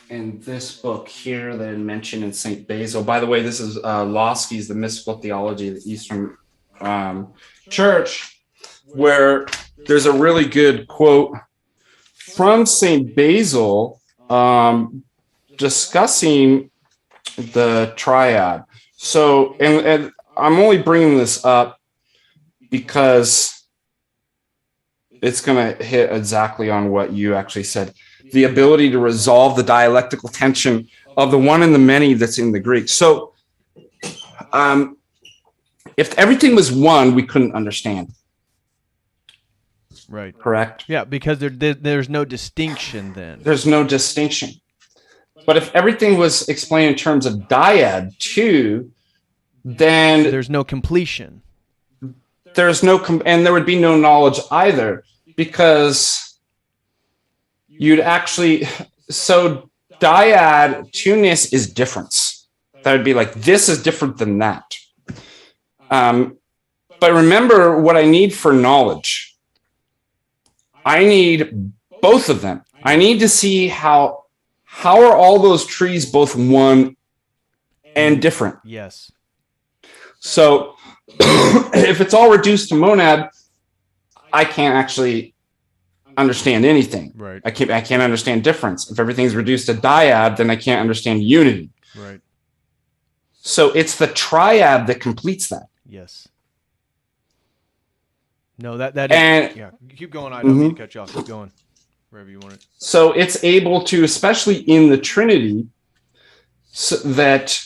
in this book here that I mentioned in St. Basil. By the way, this is Losky's The Mystical Theology of the Eastern Church, where there's a really good quote from St. Basil discussing the triad. So, and I'm only bringing this up because it's going to hit exactly on what you actually said. The ability to resolve the dialectical tension of the one and the many that's in the Greek. So, if everything was one, we couldn't understand. Right. Correct? Yeah, because there's no distinction then. There's no distinction. But if everything was explained in terms of dyad too, then there's no completion. There's no and there would be no knowledge either, because you'd actually, so dyad, two-ness is difference. that would be like, this is different than that. But remember what I need for knowledge. I need both of them. I need to see how are all those trees both one and different. Yes. So if it's all reduced to monad, I can't actually understand anything. Right. I can't understand difference. If everything's reduced to dyad, then I can't understand unity. Right. So it's the triad that completes that. Yes. No, that is, yeah. Keep going. I don't mean to cut you off. Keep going. Wherever you want it. So it's able to, especially in the Trinity, so that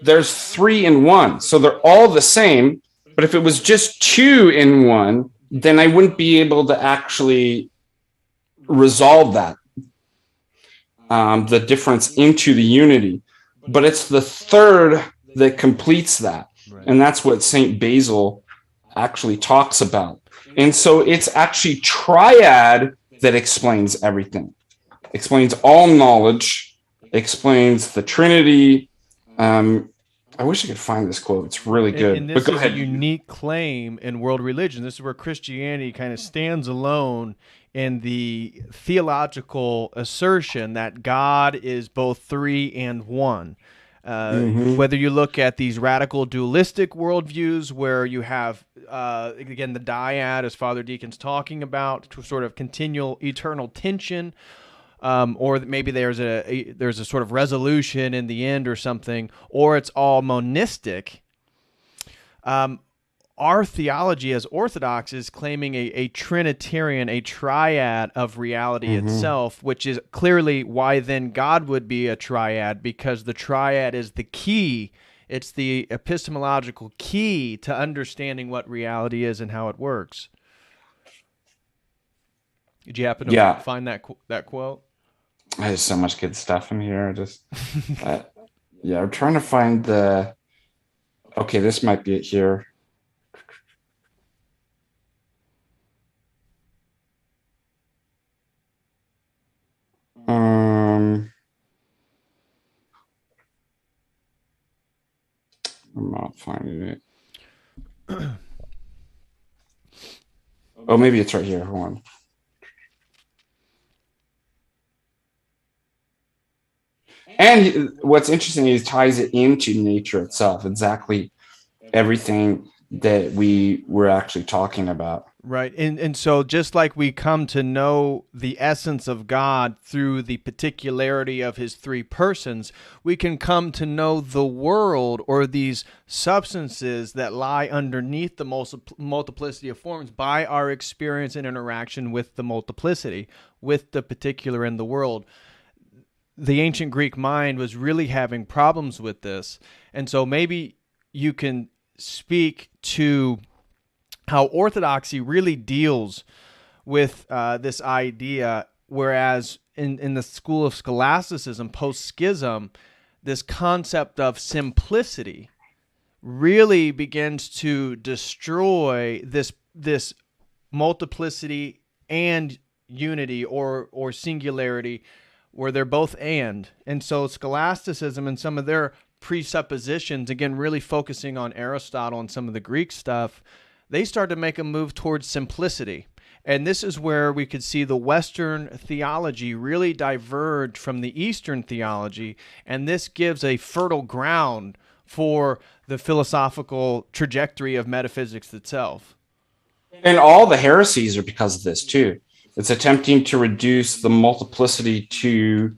there's 3 in 1. So they're all the same. But if it was just 2 in 1, then I wouldn't be able to actually resolve that, the difference into the unity. But it's the third that completes that. Right. And that's what St. Basil actually talks about. And so it's actually triad that explains everything, explains all knowledge, explains the Trinity. I wish I could find this quote. It's really good. And this is a unique claim in world religion. This is where Christianity kind of stands alone in the theological assertion that God is both 3 and 1. Whether you look at these radical dualistic worldviews where you have, again, the dyad, as Father Deacon's talking about, to sort of continual eternal tension, or maybe there's a sort of resolution in the end or something, or it's all monistic. Our theology as Orthodox is claiming a Trinitarian, a triad of reality itself, which is clearly why then God would be a triad, because the triad is the key. It's the epistemological key to understanding what reality is and how it works. Did you happen to find that quote? There's so much good stuff in here. I'm trying to find the... Okay, this might be it here. I'm not finding it. Oh, maybe it's right here. Hold on. And what's interesting is he ties it into nature itself, exactly everything that we were actually talking about. Right. And so just like we come to know the essence of God through the particularity of his 3 persons, we can come to know the world, or these substances that lie underneath the multiplicity of forms, by our experience and interaction with the multiplicity, with the particular in the world. The ancient Greek mind was really having problems with this. And so maybe you can speak to how orthodoxy really deals with this idea, whereas in the school of scholasticism, post-schism, this concept of simplicity really begins to destroy this multiplicity and unity or singularity, where they're both and so scholasticism and some of their presuppositions, again, really focusing on Aristotle and some of the Greek stuff, they start to make a move towards simplicity. And this is where we could see the Western theology really diverge from the Eastern theology, and this gives a fertile ground for the philosophical trajectory of metaphysics itself. And all the heresies are because of this too. It's attempting to reduce the multiplicity to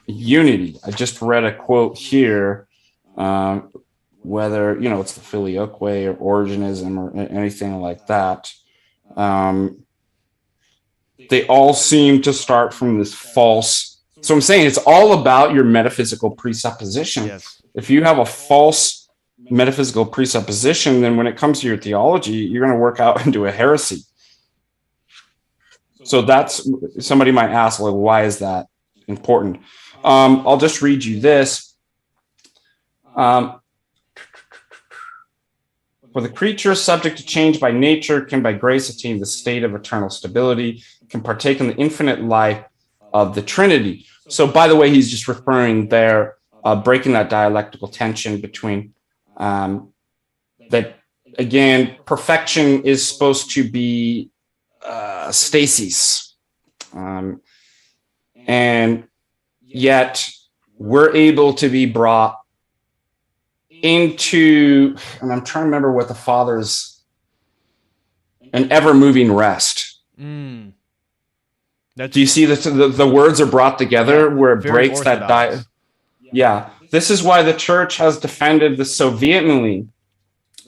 unity. I just read a quote here, whether, it's the Filioque or Origenism or anything like that. They all seem to start from this false. So I'm saying it's all about your metaphysical presupposition. Yes. If you have a false metaphysical presupposition, then when it comes to your theology, you're going to work out into a heresy. So that's, somebody might ask, like, why is that important? I'll just read you this. For the creature, subject to change by nature, can by grace attain the state of eternal stability, can partake in the infinite life of the Trinity. So by the way, he's just referring there, breaking that dialectical tension between that, again, perfection is supposed to be stasis. And yet we're able to be brought into, and I'm trying to remember what the Father's, an ever-moving rest. Do you see that the words are brought together where it breaks Orthodox. Yeah. This is why the church has defended this so vehemently,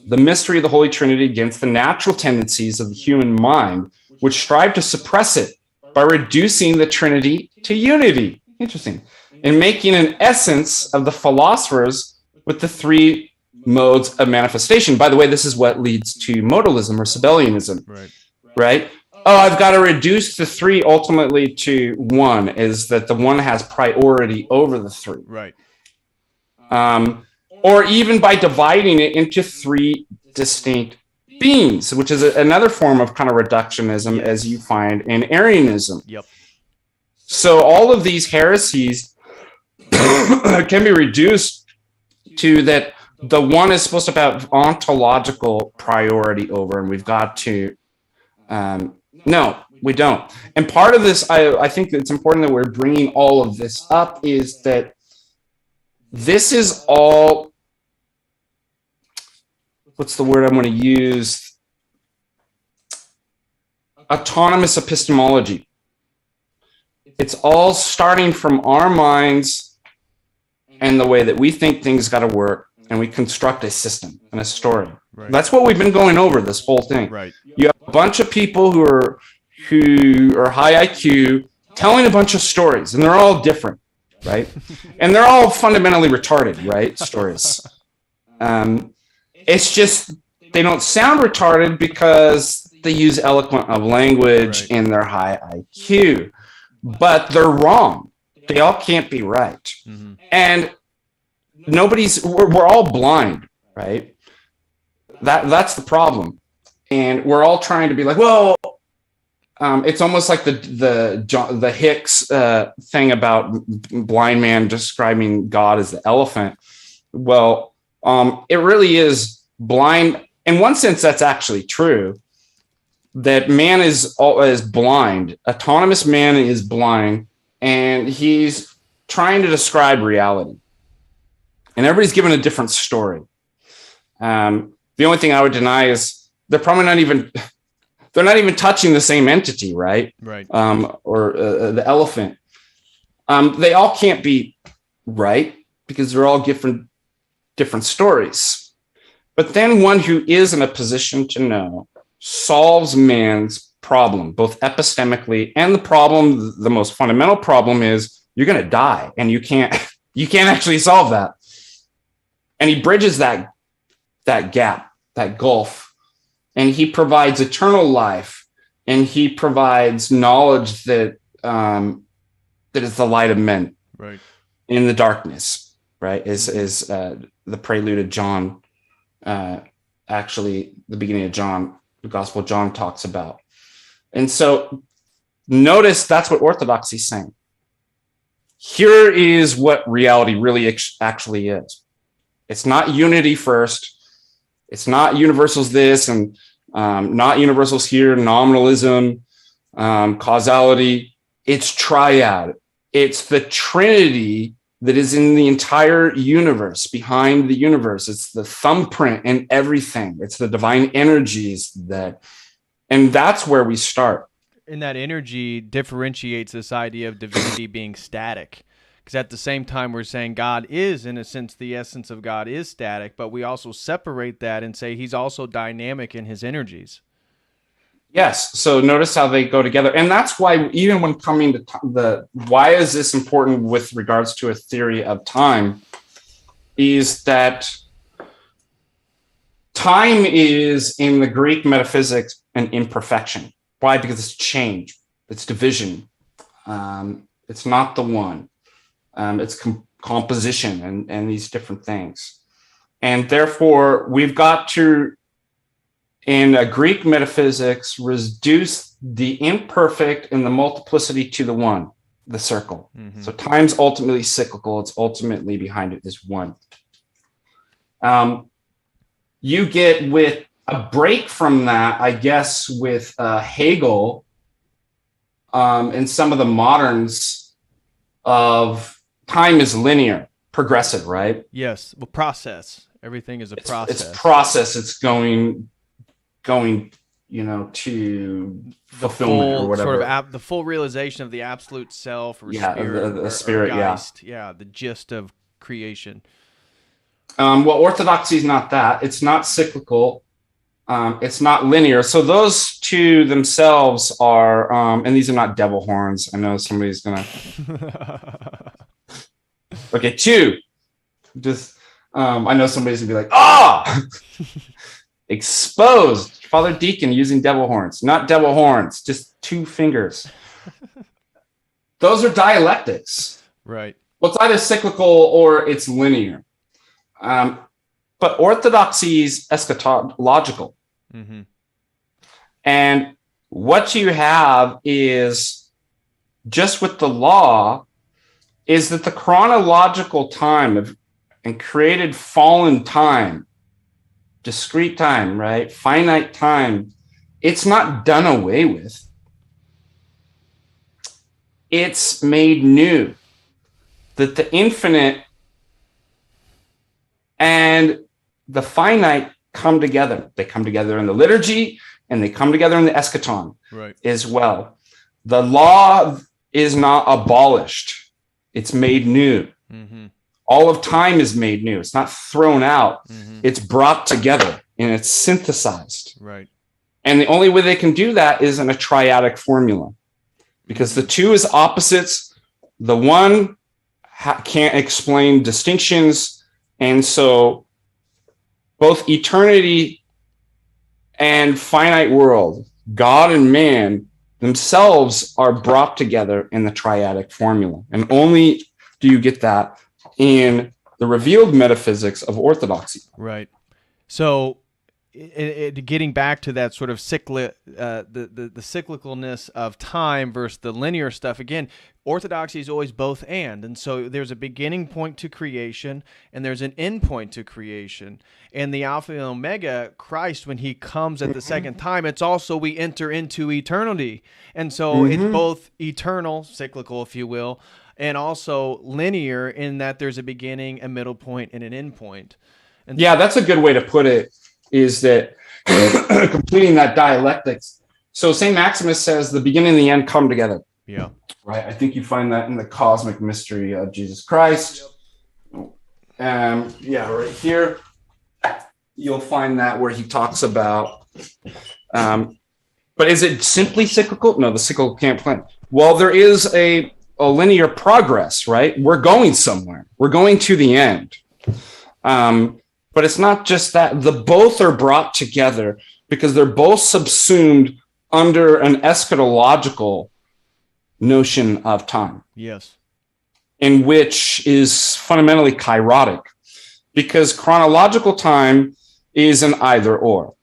the mystery of the Holy Trinity against the natural tendencies of the human mind, which strive to suppress it by reducing the Trinity to unity. Interesting. And making an essence of the philosophers with the three modes of manifestation. By the way, this is what leads to modalism or Sabellianism. Right? Oh, I've got to reduce the three ultimately to one, is that the one has priority over the three. Right. Or even by dividing it into three distinct beings, which is another form of kind of reductionism, as you find in Arianism. Yep. So all of these heresies can be reduced to that the one is supposed to have ontological priority over, and we've got to, no, we don't. And part of this, I think it's important that we're bringing all of this up, is that this is all, what's the word I'm going to use? Autonomous epistemology. It's all starting from our minds and the way that we think things got to work, and we construct a system and a story. Right. That's what we've been going over this whole thing. Right. You have a bunch of people who are high IQ telling a bunch of stories, and they're all different, right? And they're all fundamentally retarded, right? Stories. It's just they don't sound retarded because they use eloquent of language in their high IQ, but they're wrong. They all can't be right. Mm-hmm. And we're all blind, right? That's the problem. And we're all trying to be like, well, it's almost like the Hicks thing about blind man describing God as the elephant. Well, it really is blind. In one sense, that's actually true. That man is blind. Autonomous man is blind, and he's trying to describe reality. And everybody's given a different story. The only thing I would deny is they're probably not even touching the same entity, right? Right. Or the elephant. They all can't be right because they're all different stories. But then one who is in a position to know solves man's problem, both epistemically and the most fundamental problem is you're going to die, and you can't actually solve that. And he bridges that gap, that gulf, and he provides eternal life, and he provides knowledge that is the light of men, right, in the darkness, right? Is the prelude of John, actually the beginning of John, the Gospel of John talks about. And so notice that's what Orthodoxy is saying. Here is what reality really actually is. It's not unity first. It's not universals this and not universals here, nominalism, causality. It's triad. It's the Trinity that is in the entire universe, behind the universe. It's the thumbprint in everything. It's the divine energies and that's where we start. And that energy differentiates this idea of divinity being static. Because at the same time, we're saying God is, in a sense, the essence of God is static, but we also separate that and say he's also dynamic in his energies. Yes. So notice how they go together. And that's why even when coming to why is this important with regards to a theory of time, is that time is, in the Greek metaphysics, an imperfection. Why? Because it's change. It's division. It's not the one. It's composition and these different things. And therefore, we've got to, in a Greek metaphysics, reduce the imperfect and the multiplicity to the one. the circle. So time's ultimately cyclical. It's ultimately behind it is one. You get with a break from that, I guess, with Hegel and some of the moderns of time is linear, progressive, right? Yes. Well, process. Everything is a process. It's process. It's going, to fulfillment or whatever. Sort of the full realization of the absolute self or spirit. The spirit, or Geist. Yeah, the gist of creation. Well, orthodoxy is not that. It's not cyclical. It's not linear. So those two themselves are, and these are not devil horns. I know somebody's going to. Okay, two. Just, I know somebody's going to be like, exposed. Father Deacon using devil horns. Not devil horns, just two fingers. Those are dialectics. Right. Well, it's either cyclical or it's linear. But orthodoxy is eschatological. And what you have is, just with the law, is that the chronological time and created fallen time, discrete time, right? Finite time, it's not done away with. It's made new. That the infinite and the finite come together. They come together in the liturgy and they come together in the eschaton as well. The law is not abolished. It's made new. All of time is made new. It's not thrown out. It's brought together and it's synthesized. Right. And the only way they can do that is in a triadic formula, because the two is opposites. The one can't explain distinctions. And so both eternity and finite world, God and man themselves, are brought together in the triadic formula. And only do you get that in the revealed metaphysics of orthodoxy. Right. So getting back to that sort of the cyclicalness of time versus the linear stuff, again, orthodoxy is always both and so there's a beginning point to creation and there's an end point to creation. And the Alpha and Omega, Christ, when he comes at the second time, it's also we enter into eternity. And so it's both eternal, cyclical, if you will, and also linear in that there's a beginning, a middle point, and an end point. And that's a good way to put it, is that completing that dialectics. So St. Maximus says the beginning and the end come together. Yeah. Right. I think you find that in the cosmic mystery of Jesus Christ. Right here. You'll find that where he talks about, but is it simply cyclical? No, the cyclical can't plan. Well, there is a linear progress, right? We're going somewhere. We're going to the end. But it's not just that. The both are brought together because they're both subsumed under an eschatological notion of time. Yes. In which is fundamentally kairotic, because chronological time is an either or.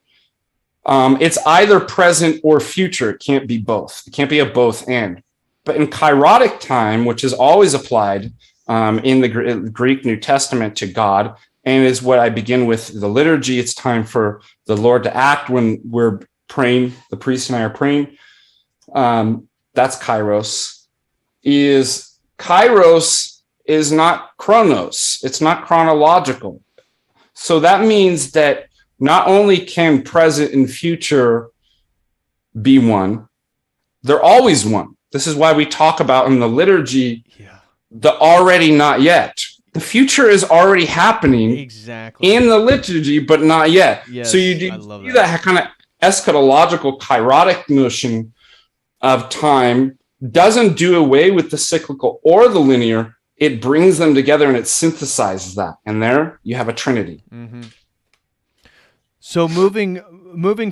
It's either present or future. It can't be both. It can't be a both and. But in kairotic time, which is always applied in the Greek New Testament to God, and is what I begin with the liturgy, it's time for the Lord to act when we're praying, the priest and I are praying. That's kairos. Kairos is not chronos. It's not chronological. So that means that not only can present and future be one, they're always one. This is why we talk about in the liturgy, the already not yet. The future is already happening in the liturgy, but not yet. Yes, so you do that kind of eschatological kairotic notion of time doesn't do away with the cyclical or the linear. It brings them together and it synthesizes that. And there you have a trinity. So moving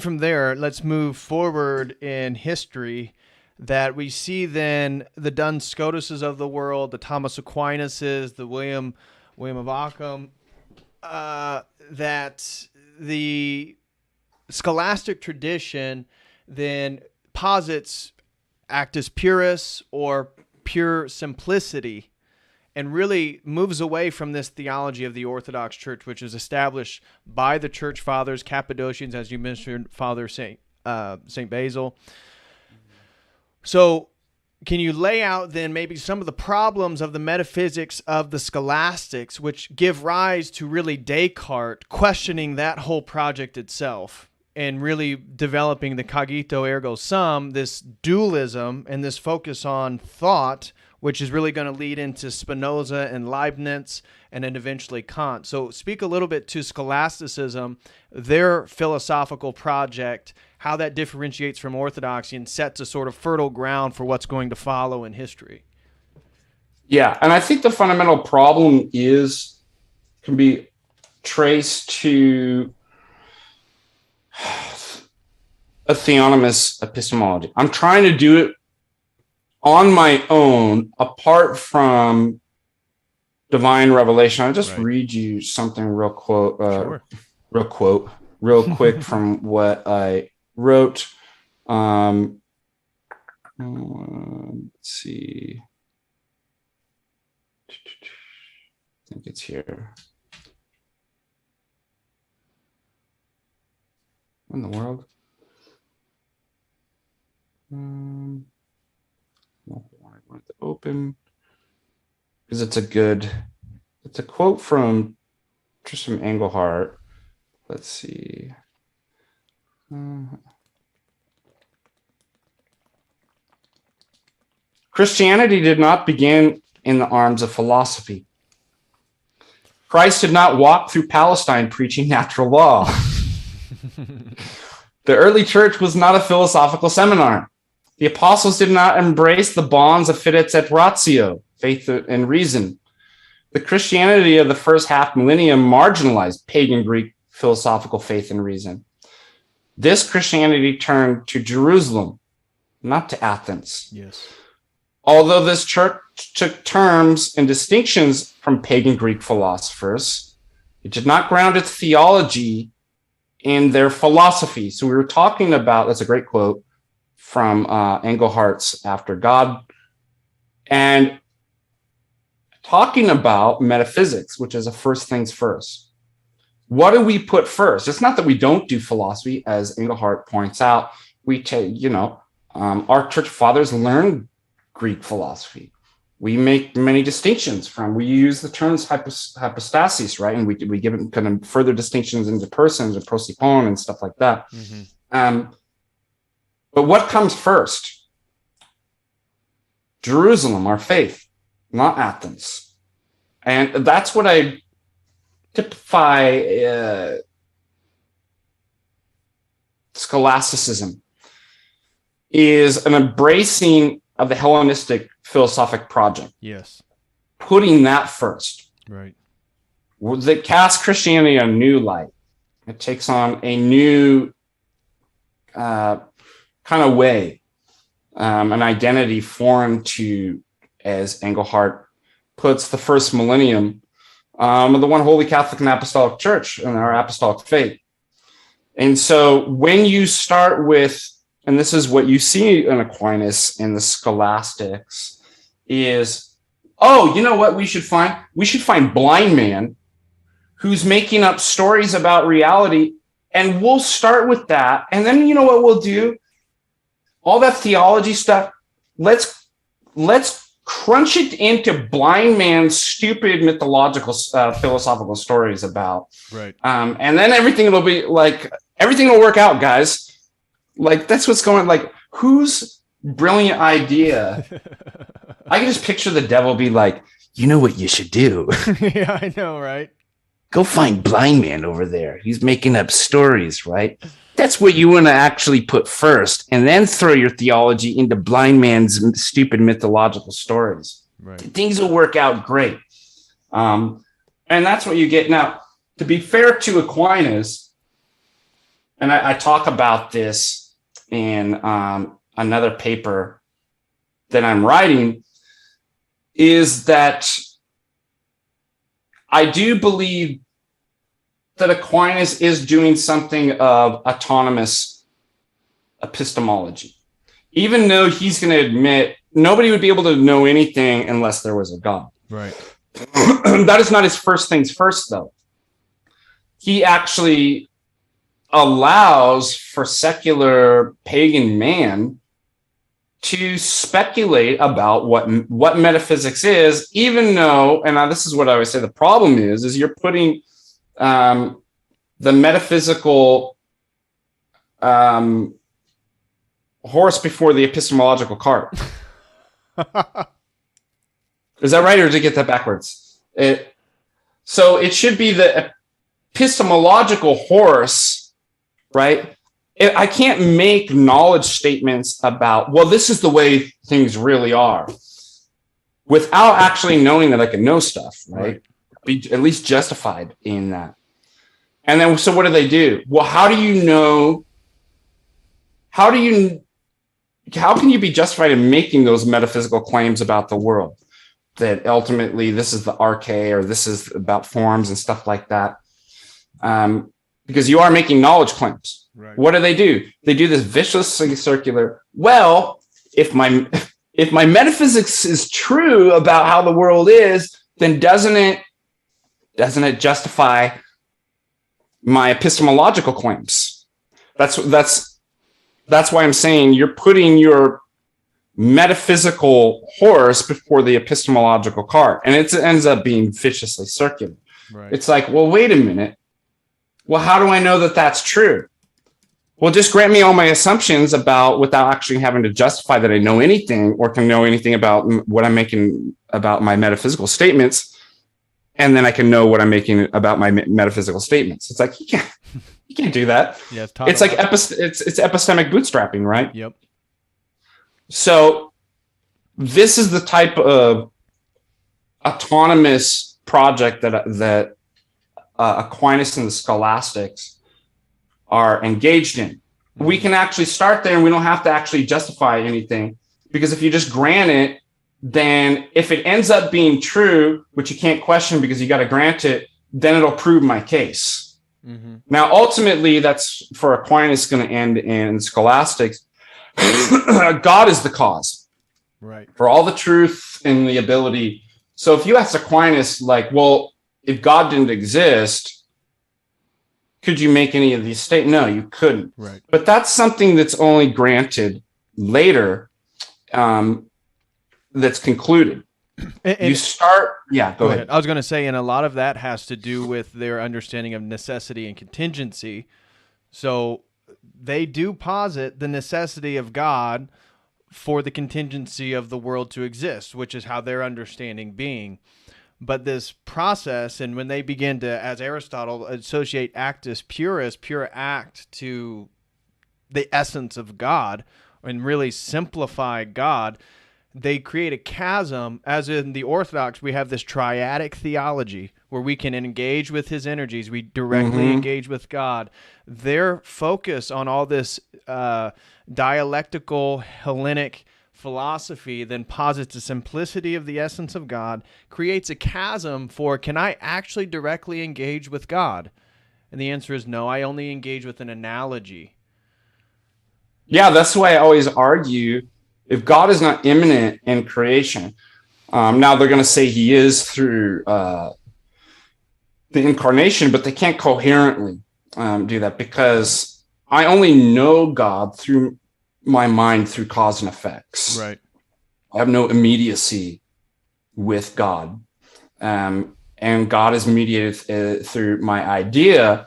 from there, let's move forward in history, that we see then the Duns Scotuses of the world, the Thomas Aquinas, the William of Ockham, that the scholastic tradition then posits actus purus or pure simplicity and really moves away from this theology of the Orthodox Church, which was established by the Church Fathers, Cappadocians, as you mentioned, Father Saint Basil. So can you lay out then maybe some of the problems of the metaphysics of the scholastics, which give rise to really Descartes questioning that whole project itself and really developing the cogito ergo sum, this dualism and this focus on thought, which is really going to lead into Spinoza and Leibniz and then eventually Kant. So speak a little bit to scholasticism, their philosophical project, how that differentiates from orthodoxy and sets a sort of fertile ground for what's going to follow in history. Yeah, and I think the fundamental problem can be traced to a theonomous epistemology. I'm trying to do it on my own, apart from divine revelation. I'll just read you something real quick from what I wrote. Let's see. I think it's here. What in the world? I want it to open because it's a quote from Tristan Engelhardt. Let's see. Christianity did not begin in the arms of philosophy. Christ did not walk through Palestine preaching natural law. The early church was not a philosophical seminar. The apostles did not embrace the bonds of fides et ratio, faith and reason. The Christianity of the first half millennium marginalized pagan Greek philosophical faith and reason. This Christianity turned to Jerusalem, not to Athens. Yes. Although this church took terms and distinctions from pagan Greek philosophers, it did not ground its theology in their philosophy. So we were talking about, that's a great quote from Engelhardt's After God, and talking about metaphysics, which is a first things first. What do we put first? It's not that we don't do philosophy, as Engelhardt points out. We take, our church fathers learned Greek philosophy. We make many distinctions we use the terms hypostasis, right? And we give it kind of further distinctions into persons and prosopon and stuff like that. Mm-hmm. But what comes first? Jerusalem, our faith, not Athens. And that's what I typify scholasticism, is an embracing of the Hellenistic philosophic project. Yes. Putting that first. Right. That casts Christianity a new light. It takes on a new kind of way, an identity foreign to, as Engelhardt puts, the first millennium of the one holy Catholic and Apostolic Church and our apostolic faith. And so when you start with, and this is what you see in Aquinas in the scholastics, is, oh, you know what we should find? We should find blind man who's making up stories about reality, and we'll start with that. And then you know what we'll do? All that theology stuff, let's crunch it into blind man's stupid mythological philosophical stories about. Right. And then everything will work out, guys. Like, that's what's going, like, whose brilliant idea? I can just picture the devil be like, you know what you should do? Yeah, I know, right? Go find blind man over there. He's making up stories, right? That's what you want to actually put first, and then throw your theology into blind man's stupid mythological stories. Right. Things will work out great. And that's what you get. Now, to be fair to Aquinas, and I talk about this in another paper that I'm writing, is that I do believe that Aquinas is doing something of autonomous epistemology, even though he's going to admit nobody would be able to know anything unless there was a God. Right. That is not his first things first, though. He actually allows for secular pagan man to speculate about what metaphysics is, even though, and this is what I always say, the problem is you're putting the metaphysical horse before the epistemological cart. Is that right, or did I get that backwards? So it should be the epistemological horse, right? I can't make knowledge statements about, well, this is the way things really are, without actually knowing that I can know stuff, right? Be at least justified in that. And then, so what do? Well, how do you know? How can you be justified in making those metaphysical claims about the world? That ultimately this is the arche, or this is about forms and stuff like that. Because you are making knowledge claims. Right. What do? They do this viciously circular. Well, if my metaphysics is true about how the world is, then doesn't it justify my epistemological claims? That's why I'm saying you're putting your metaphysical horse before the epistemological cart, and it ends up being viciously circular. Right. It's like, well, wait a minute. Well, how do I know that that's true? Well, just grant me all my assumptions without actually having to justify that I know anything or can know anything about what I'm making about my metaphysical statements, and then I can know what I'm making about my metaphysical statements. It's like you can't do that. Yeah, it's like it's epistemic bootstrapping, right? Yep. So this is the type of autonomous project that Aquinas and the Scholastics are engaged in. We can actually start there, and we don't have to actually justify anything, because if you just grant it, then if it ends up being true, which you can't question because you got to grant it, then it'll prove my case. Mm-hmm. Now, ultimately, that's for Aquinas going to end in Scholastics. God is the cause, right, for all the truth and the ability. So if you ask Aquinas, like, well, if God didn't exist, could you make any of these statements? No, you couldn't. Right. But that's something that's only granted later, that's concluded. And you start, go ahead. I was going to say, and a lot of that has to do with their understanding of necessity and contingency. So they do posit the necessity of God for the contingency of the world to exist, which is how their understanding being. But this process, and when they begin to, as Aristotle, associate actus purus, pure act, to the essence of God, and really simplify God, they create a chasm. As in the Orthodox, we have this triadic theology where we can engage with his energies. We directly engage with God. Their focus on all this dialectical Hellenic philosophy then posits the simplicity of the essence of God, creates a chasm for, can I actually directly engage with God? And the answer is no, I only engage with an analogy. Yeah, that's why I always argue, if God is not immanent in creation, now they're going to say he is through the incarnation, but they can't coherently do that, because I only know God through my mind, through cause and effects. Right. I have no immediacy with God. And God is mediated through my idea.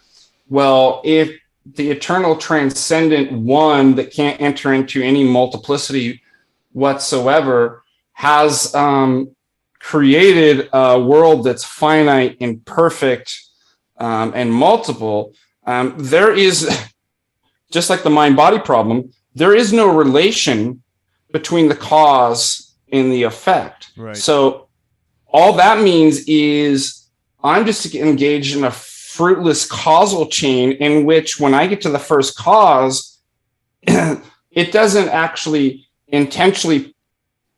Well, if the eternal transcendent one that can't enter into any multiplicity whatsoever has created a world that's finite and perfect and multiple, there is, just like the mind-body problem, there is no relation between the cause and the effect. Right. So all that means is I'm just engaged in a fruitless causal chain in which, when I get to the first cause, it doesn't actually intentionally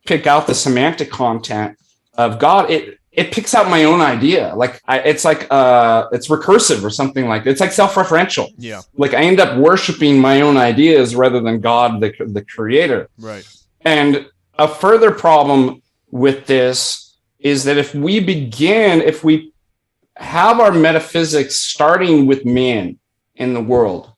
pick out the semantic content of God. It picks out my own idea. Like it's recursive or something like that. It's like self-referential. Yeah. Like I end up worshiping my own ideas rather than God, the creator. Right. And a further problem with this is that if we have our metaphysics starting with man in the world,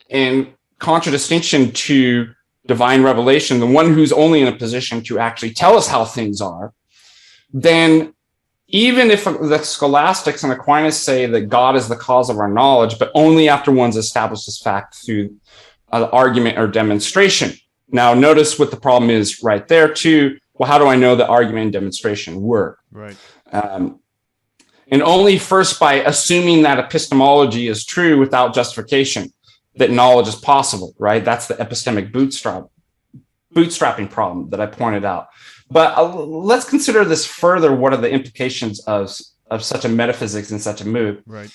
in contradistinction to divine revelation, the one who's only in a position to actually tell us how things are, then even if the scholastics and Aquinas say that God is the cause of our knowledge, but only after one's established this fact through argument or demonstration. Now, notice what the problem is right there too. Well, how do I know that argument and demonstration work? Right. And only first by assuming that epistemology is true without justification, that knowledge is possible, right? That's the epistemic bootstrapping problem that I pointed out. But let's consider this further. What are the implications of such a metaphysics and such a move? Right.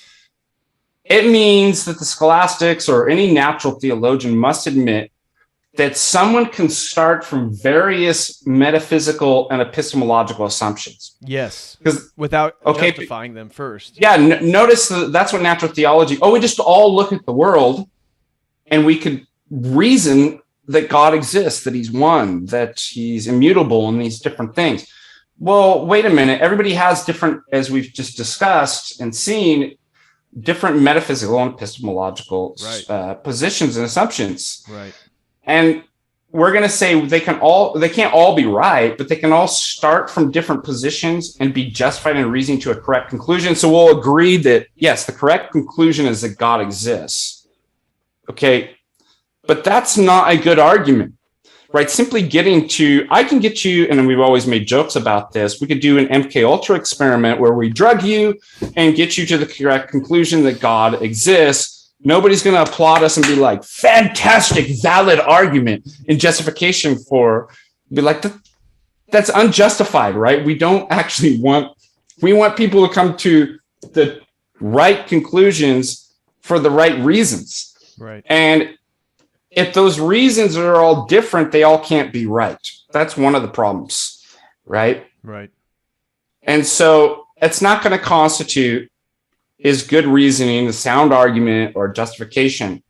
It means that the scholastics or any natural theologian must admit that someone can start from various metaphysical and epistemological assumptions. Yes, without justifying them first. Yeah, notice that's what natural theology, we just all look at the world and we could reason that God exists, that he's one, that he's immutable, and these different things. Well, wait a minute. Everybody has different, as we've just discussed and seen, different metaphysical and epistemological positions and assumptions. Right. And we're going to say they can't all be right, but they can all start from different positions and be justified in reasoning to a correct conclusion. So we'll agree that, yes, the correct conclusion is that God exists. Okay. But that's not a good argument, right? Simply I can get you, and we've always made jokes about this. We could do an MK Ultra experiment where we drug you and get you to the correct conclusion that God exists. Nobody's going to applaud us and be like, fantastic, valid argument in justification for, be like, that's unjustified, right? We don't actually we want people to come to the right conclusions for the right reasons. Right. And if those reasons are all different, they all can't be right. That's one of the problems, right? Right. And so it's not going to constitute is good reasoning, a sound argument, or justification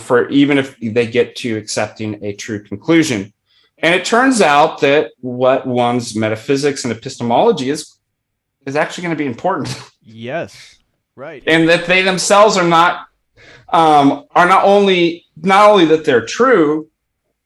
for even if they get to accepting a true conclusion. And it turns out that what one's metaphysics and epistemology is actually going to be important. Yes. Right. And that they themselves are not only that they're true,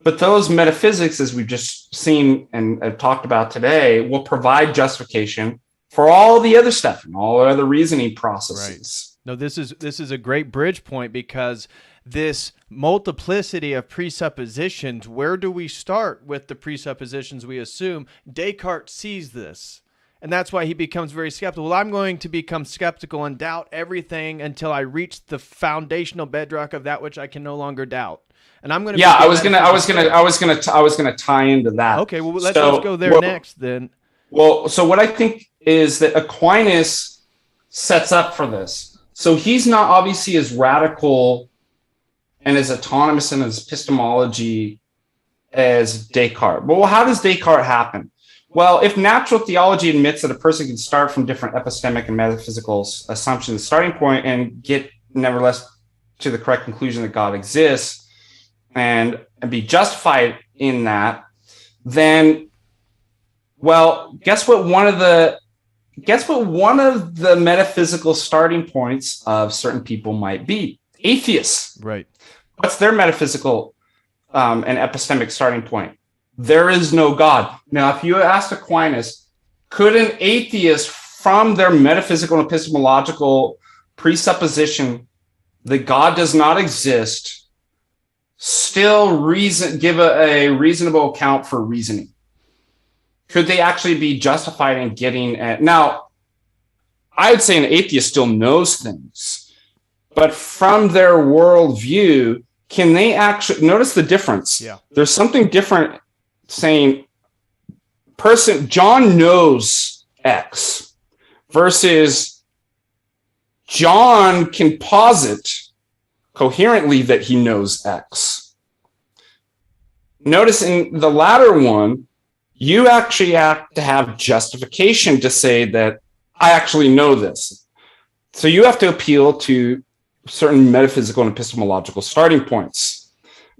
but those metaphysics, as we've just seen and have talked about today, will provide justification for all the other stuff and all other reasoning processes. Right. No, this is a great bridge point, because this multiplicity of presuppositions, where do we start with the presuppositions we assume? Descartes sees this. And that's why he becomes very skeptical. Well, I'm going to become skeptical and doubt everything until I reach the foundational bedrock of that which I can no longer doubt. And I'm going to. Yeah, I was gonna tie into that. Okay, well let's go there next then. Well, so what I think is that Aquinas sets up for this. So he's not obviously as radical and as autonomous in his epistemology as Descartes. Well, how does Descartes happen? Well, if natural theology admits that a person can start from different epistemic and metaphysical assumptions, starting point, and get nevertheless to the correct conclusion that God exists and be justified in that, then, well, guess what one of the metaphysical starting points of certain people might be? Atheists. Right. What's their metaphysical and epistemic starting point? There is no God. Now, if you asked Aquinas, could an atheist, from their metaphysical and epistemological presupposition that God does not exist, still give a reasonable account for reasoning? Could they actually be justified in getting at? Now, I would say an atheist still knows things, but from their worldview, can they actually notice the difference? Yeah. There's something different saying John knows X versus John can posit coherently that he knows X. Notice in the latter one, you actually have to have justification to say that I actually know this. So you have to appeal to certain metaphysical and epistemological starting points.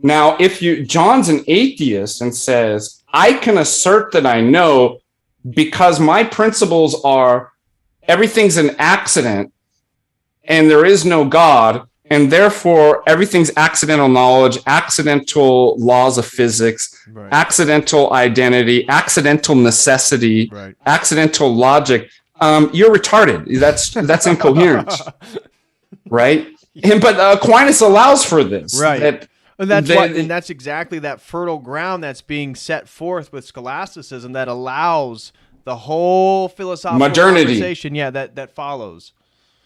Now, if John's an atheist and says, I can assert that I know because my principles are everything's an accident and there is no God, and therefore everything's accidental knowledge, accidental laws of physics, right, accidental identity, accidental necessity, right, accidental logic, you're retarded. That's incoherence, right? But Aquinas allows for this, right? And that's exactly that fertile ground that's being set forth with scholasticism that allows the whole philosophical modernity conversation, that follows.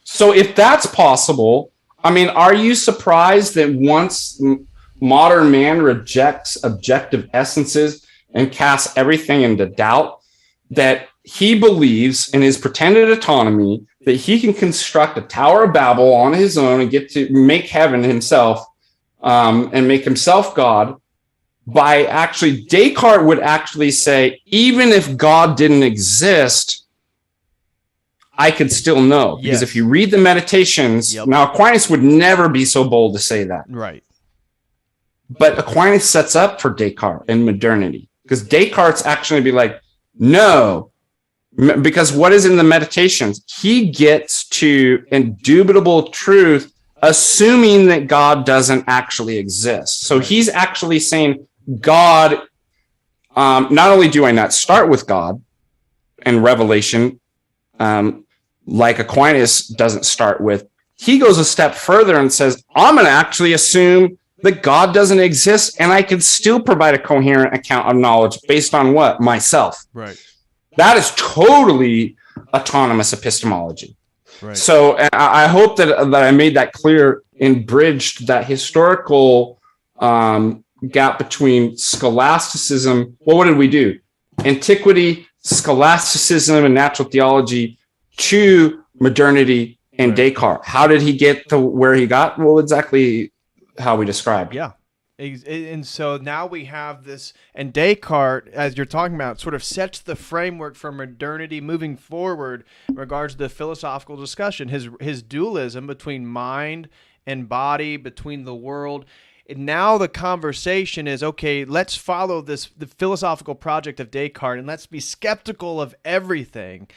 So if that's possible, I mean, are you surprised that once modern man rejects objective essences and casts everything into doubt, that he believes in his pretended autonomy, that he can construct a Tower of Babel on his own and get to make heaven himself, and make himself God? By actually, Descartes would actually say, even if God didn't exist, I could still know. Because if you read the Meditations, now Aquinas would never be so bold to say that. Right. But Aquinas sets up for Descartes in modernity. Because Descartes actually be like, no. Because what is in the Meditations? He gets to indubitable truth, assuming that God doesn't actually exist. So he's actually saying, God, not only do I not start with God and revelation, like Aquinas doesn't start with, he goes a step further and says, I'm going to actually assume that God doesn't exist, and I can still provide a coherent account of knowledge based on what? Myself. Right. That is totally autonomous epistemology. Right. So I hope that I made that clear and bridged that historical gap between scholasticism. Well, what did we do? Antiquity, scholasticism, and natural theology to modernity and Descartes. How did he get to where he got? Well, exactly how we described. Yeah. And so now we have this, and Descartes, as you're talking about, sort of sets the framework for modernity moving forward in regards to the philosophical discussion. His dualism between mind and body, between the world. And now the conversation is, okay, let's follow the philosophical project of Descartes, and let's be skeptical of everything.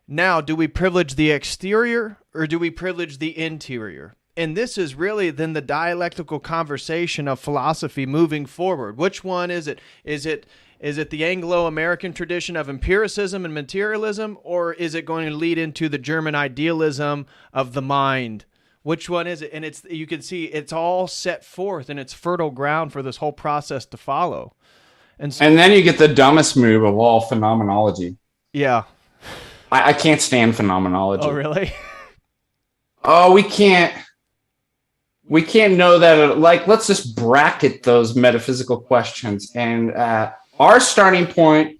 Now, do we privilege the exterior or do we privilege the interior? And this is really then the dialectical conversation of philosophy moving forward. Which one is it? Is it the Anglo-American tradition of empiricism and materialism, or is it going to lead into the German idealism of the mind? Which one is it? And you can see it's all set forth, and it's fertile ground for this whole process to follow. And then you get the dumbest move of all, phenomenology. Yeah. I can't stand phenomenology. Oh, really? Oh, we can't know that. Like, let's just bracket those metaphysical questions. And our starting point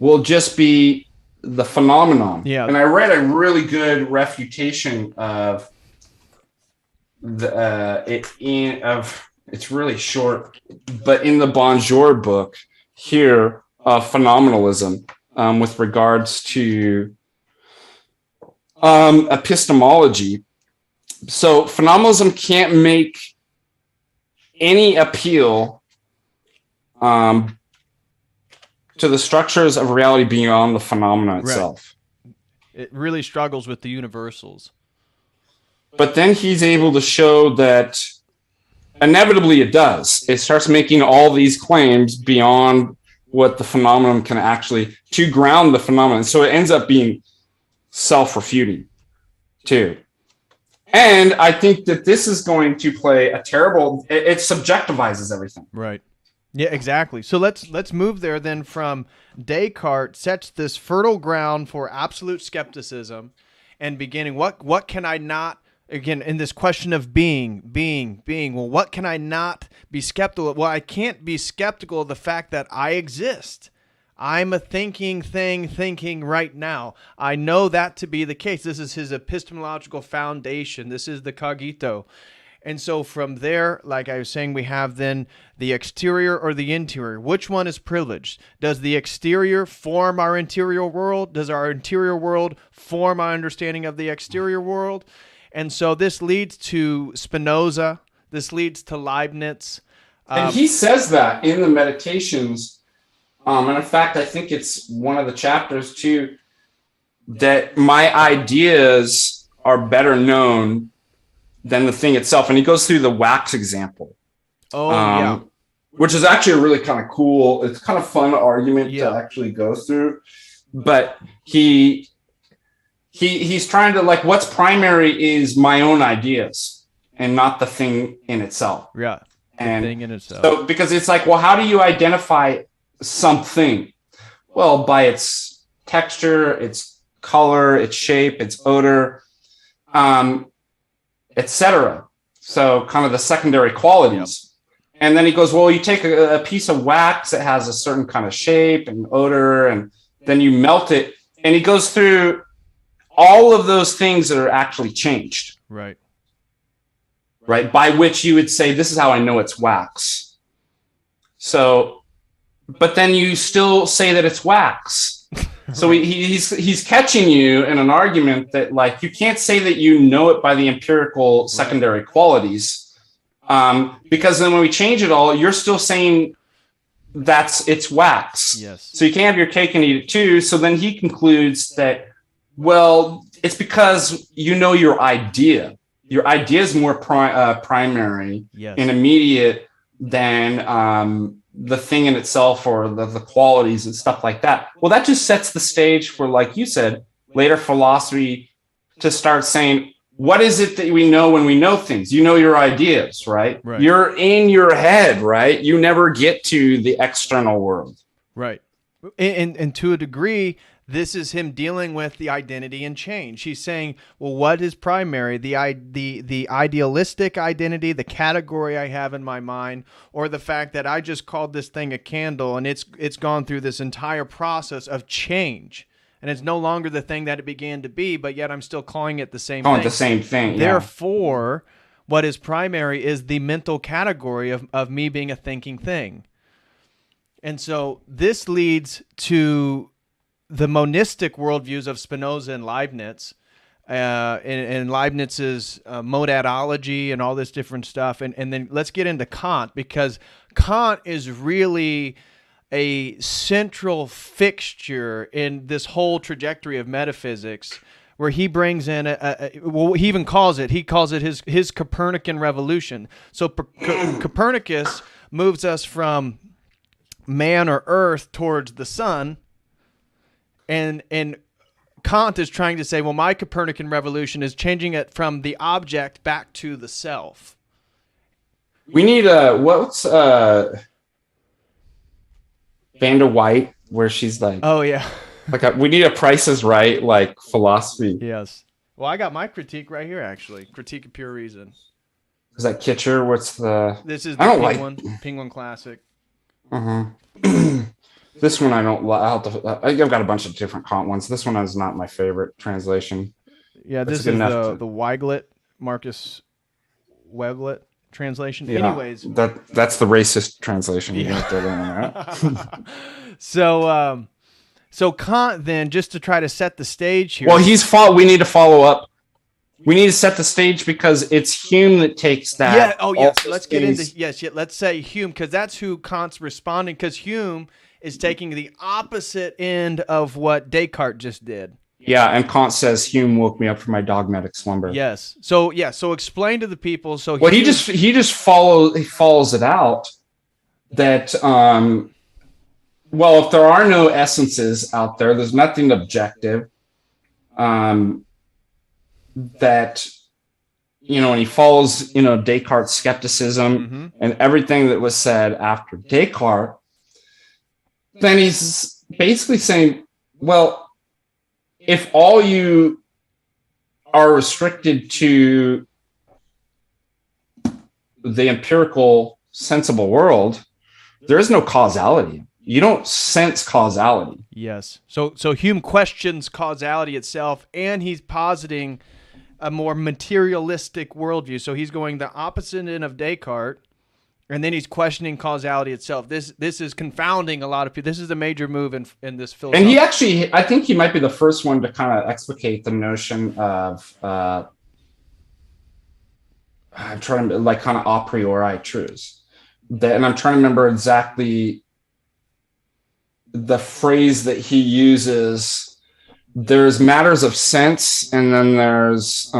will just be the phenomenon. Yeah. And I read a really good refutation of it's really short, but in the Bonjour book here of phenomenalism, with regards to epistemology. So phenomenalism can't make any appeal to the structures of reality beyond the phenomena itself. Right. It really struggles with the universals. But then he's able to show that inevitably it does. It starts making all these claims beyond what the phenomenon can actually, to ground the phenomenon. So it ends up being self-refuting too. And I think that this is going to play a terrible, it subjectivizes everything. Right. Yeah, exactly. So let's move there then from Descartes sets this fertile ground for absolute skepticism and beginning, what can I not, again, in this question of being, well, what can I not be skeptical of? Well, I can't be skeptical of the fact that I exist. I'm a thinking thing thinking right now. I know that to be the case. This is his epistemological foundation. This is the cogito. And so from there, like I was saying, we have then the exterior or the interior. Which one is privileged? Does the exterior form our interior world? Does our interior world form our understanding of the exterior world? And so this leads to Spinoza, This leads to Leibniz. And he says that in the Meditations. And in fact, I think it's one of the chapters too, that my ideas are better known than the thing itself. And he goes through the wax example. Oh, yeah. Which is actually a really kind of cool, it's kind of fun argument to actually go through. But he's trying to, like, what's primary is my own ideas and not the thing in itself. Yeah. And thing in itself. So, because it's like, well, how do you identify something? Well, by its texture, its color, its shape, its odor, etc. So kind of the secondary qualities. Yep. And then he goes, well, you take a piece of wax that has a certain kind of shape and odor, and then you melt it. And he goes through all of those things that are actually changed. Right. Right. By which you would say, this is how I know it's wax. So, but then you still say that it's wax. So he's catching you in an argument that, like, you can't say that you know it by the empirical secondary qualities. Because then when we change it all, you're still saying it's wax. Yes. So you can't have your cake and eat it too. So then he concludes that, well, it's because you know your idea. Your idea is more primary and immediate than the thing in itself or the qualities and stuff like that. Well, that just sets the stage for, like you said, later philosophy to start saying, what is it that we know when we know things? You know your ideas, right? You're in your head, right? You never get to the external world. Right. And to a degree, this is him dealing with the identity and change. He's saying, well, what is primary? The idealistic identity, the category I have in my mind, or the fact that I just called this thing a candle and it's gone through this entire process of change. And it's no longer the thing that it began to be, but yet I'm still calling it the same thing. The same thing, Therefore, what is primary is the mental category of me being a thinking thing. And so this leads to the monistic worldviews of Spinoza and Leibniz, and Leibniz's monadology and all this different stuff. And then let's get into Kant, because Kant is really a central fixture in this whole trajectory of metaphysics, where he brings in he calls it his Copernican revolution. So Copernicus moves us from man or earth towards the sun, and Kant is trying to say, well, my Copernican revolution is changing it from the object back to the self. We need what's Vanna White, where she's like, oh yeah, like we need a Price is Right, like, philosophy. Yes. Well, I got my critique right here, actually. Critique of Pure Reason. Is that Kitcher? What's the? This is the Penguin Classic. This one I don't like. I've got a bunch of different Kant ones. This one is not my favorite translation. Yeah, this is the Weiglet, Marcus Weiglet translation. Yeah, anyways, that's the racist translation. Yeah. So Kant, then, just to try to set the stage here. Well, we need to follow up. We need to set the stage because it's Hume that takes that. Yeah. Oh, yes. Let's get into let's say Hume, because that's who Kant's responding. Because Hume is taking the opposite end of what Descartes just did. Yeah, and Kant says Hume woke me up from my dogmatic slumber. Yes. So explain to the people. So well, he just follows it out that well, if there are no essences out there, there's nothing objective. That, and he follows, Descartes' skepticism and everything that was said after Descartes. Then he's basically saying, well, if all you are restricted to the empirical sensible world, there is no causality. You don't sense causality. Yes. So Hume questions causality itself, and he's positing a more materialistic worldview. So he's going the opposite end of Descartes, and then he's questioning causality itself. This is confounding a lot of people. This is a major move in this philosophy. And I think he might be the first one to kind of explicate the notion of I'm trying to like kind of a priori truths. And I'm trying to remember exactly the phrase that he uses. There's matters of sense, and then there's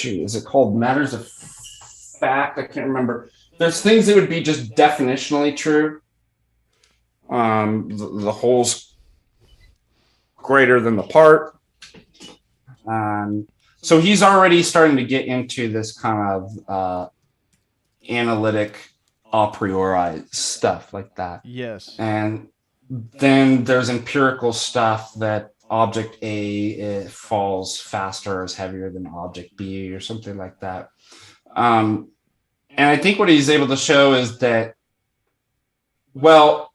is it called matters of fact? I can't remember. There's things that would be just definitionally true. The whole's greater than the part. So he's already starting to get into this kind of analytic a priori stuff like that. Yes. And then there's empirical stuff that object A it falls faster or is heavier than object B or something like that. And I think what he's able to show is that, well,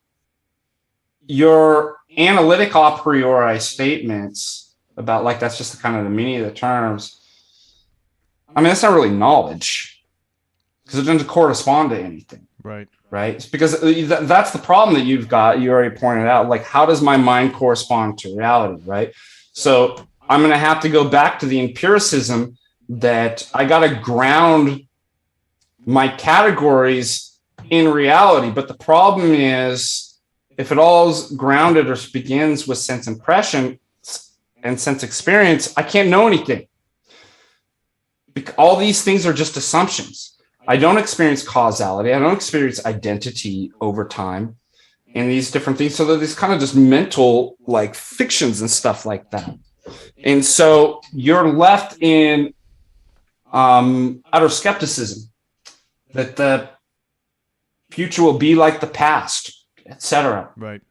your analytic a priori statements about like that's just kind of the meaning of the terms. I mean, that's not really knowledge because it doesn't correspond to anything. Right. Right. It's because that's the problem that you've got. You already pointed out, like, how does my mind correspond to reality? Right. So I'm going to have to go back to the empiricism that I got to ground my categories in reality. But the problem is, if it all is grounded or begins with sense impression and sense experience, I can't know anything. All these things are just assumptions. I don't experience causality. I don't experience identity over time and these different things. So they're these kind of just mental like fictions and stuff like that. And so you're left in utter skepticism that the future will be like the past, etc. Right.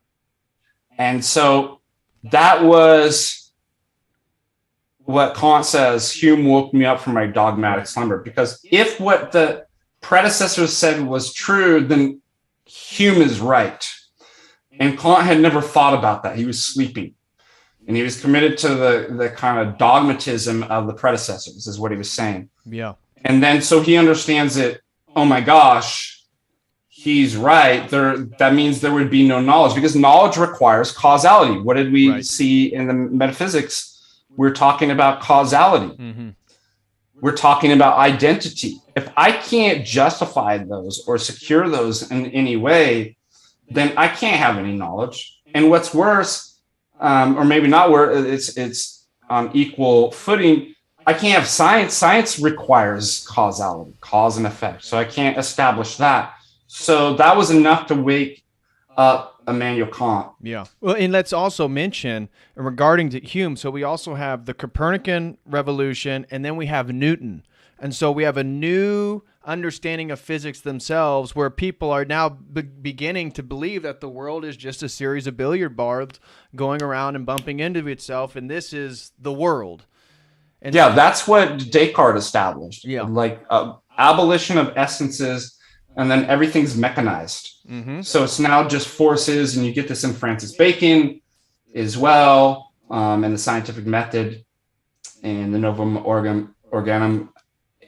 And so that was what Kant says, Hume woke me up from my dogmatic slumber. Because if what the predecessors said was true, then Hume is right. And Kant had never thought about that. He was sleeping. And he was committed to the kind of dogmatism of the predecessors, is what he was saying. Yeah. And then so he understands that, oh my gosh, he's right. That means there would be no knowledge, because knowledge requires causality. What did we see in the metaphysics? We're talking about causality. Mm-hmm. We're talking about identity. If I can't justify those or secure those in any way, then I can't have any knowledge. And what's worse, or maybe not worse, it's on equal footing, I can't have science. Science requires causality, cause and effect. So I can't establish that. So that was enough to wake up Immanuel Kant. Yeah. Well, and let's also mention regarding to Hume, so we also have the Copernican revolution, and then we have Newton. And so we have a new understanding of physics themselves, where people are now beginning to believe that the world is just a series of billiard balls going around and bumping into itself, and this is the world. And yeah, that's what Descartes established. Yeah. Like abolition of essences, and then everything's mechanized. Mm-hmm. So it's now just forces, and you get this in Francis Bacon as well, and the scientific method and the Novum Organum,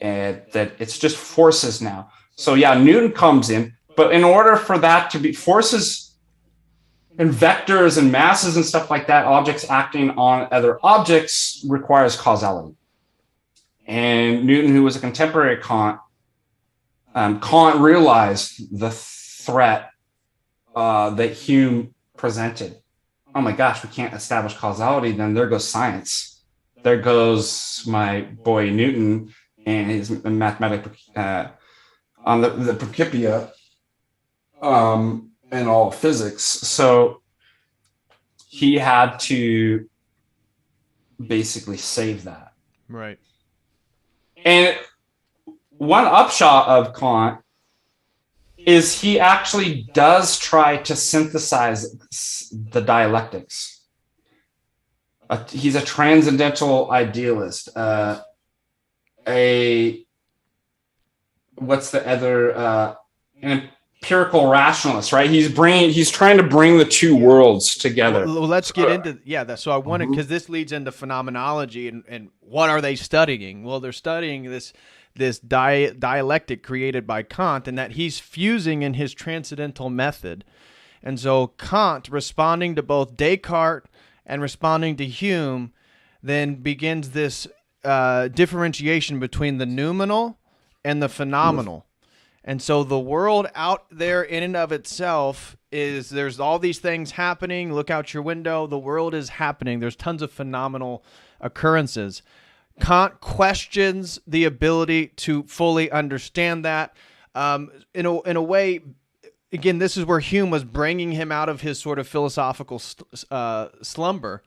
that it's just forces now. So yeah, Newton comes in, but in order for that to be forces and vectors and masses and stuff like that, objects acting on other objects requires causality. And Newton, who was a contemporary Kant, Kant realized the threat that Hume presented. Oh my gosh, we can't establish causality, then there goes science. There goes my boy Newton and his mathematical on the Principia and all physics. So he had to basically save that. Right. And one upshot of Kant is he actually does try to synthesize the dialectics. He's a transcendental idealist. What's the other? An empirical rationalist, right? He's trying to bring the two worlds together. Well, let's get into that. So I wanted, because this leads into phenomenology, and what are they studying? Well, they're studying this dialectic created by Kant, and that he's fusing in his transcendental method. And so Kant, responding to both Descartes and responding to Hume, then begins this differentiation between the noumenal and the phenomenal. And so the world out there in and of itself is, there's all these things happening. Look out your window. The world is happening. There's tons of phenomenal occurrences. Kant questions the ability to fully understand that. In a way, again, this is where Hume was bringing him out of his sort of philosophical slumber.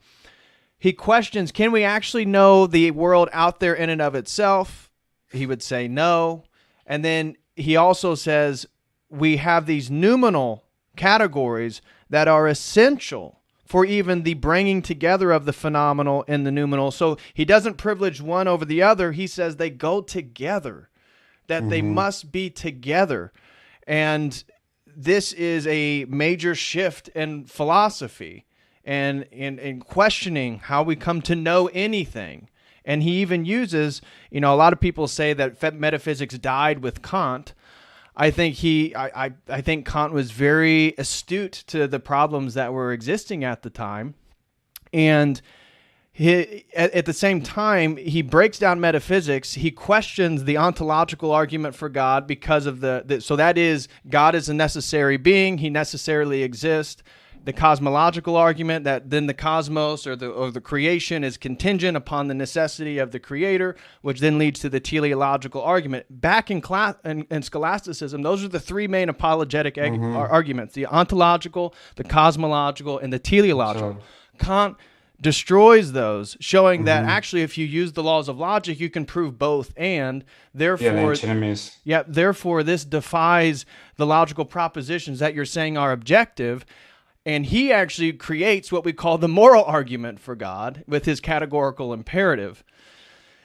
He questions, can we actually know the world out there in and of itself? He would say no. And then he also says we have these noumenal categories that are essential for even the bringing together of the phenomenal and the noumenal. So he doesn't privilege one over the other. He says they go together, that they must be together. And this is a major shift in philosophy and in questioning how we come to know anything. And he even uses, a lot of people say that metaphysics died with Kant. I think I think Kant was very astute to the problems that were existing at the time. And at the same time, he breaks down metaphysics. He questions the ontological argument for God because of so that is, God is a necessary being. He necessarily exists. The cosmological argument that then the cosmos or the creation is contingent upon the necessity of the creator, which then leads to the teleological argument. Back in scholasticism, those are the three main apologetic arguments: the ontological, the cosmological, and the teleological. Kant destroys those, showing that actually if you use the laws of logic, you can prove both, and therefore, therefore this defies the logical propositions that you're saying are objective. And he actually creates what we call the moral argument for God with his categorical imperative.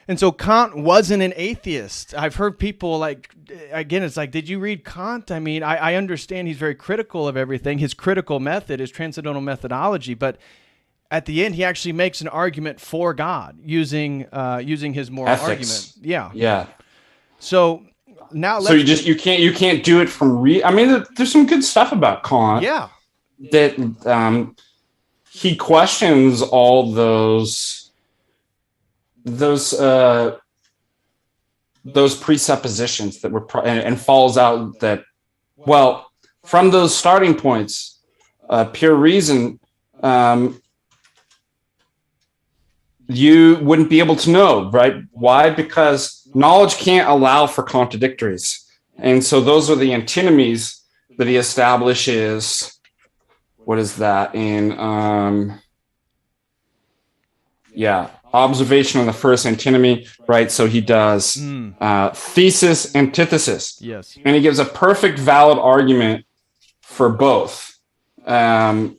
And so Kant wasn't an atheist. I've heard people it's like, did you read Kant? I mean, I understand he's very critical of everything. His critical method is transcendental methodology, but at the end, he actually makes an argument for God using his moral argument. Yeah. Yeah. So now you can't do it from there's some good stuff about Kant. Yeah. That he questions all those presuppositions that were and falls out that, well, from those starting points, pure reason, you wouldn't be able to know, right? Why? Because knowledge can't allow for contradictories, and so those are the antinomies that he establishes. What is that in observation on the first antinomy, right? So he does thesis, antithesis. Yes. And he gives a perfect valid argument for both. And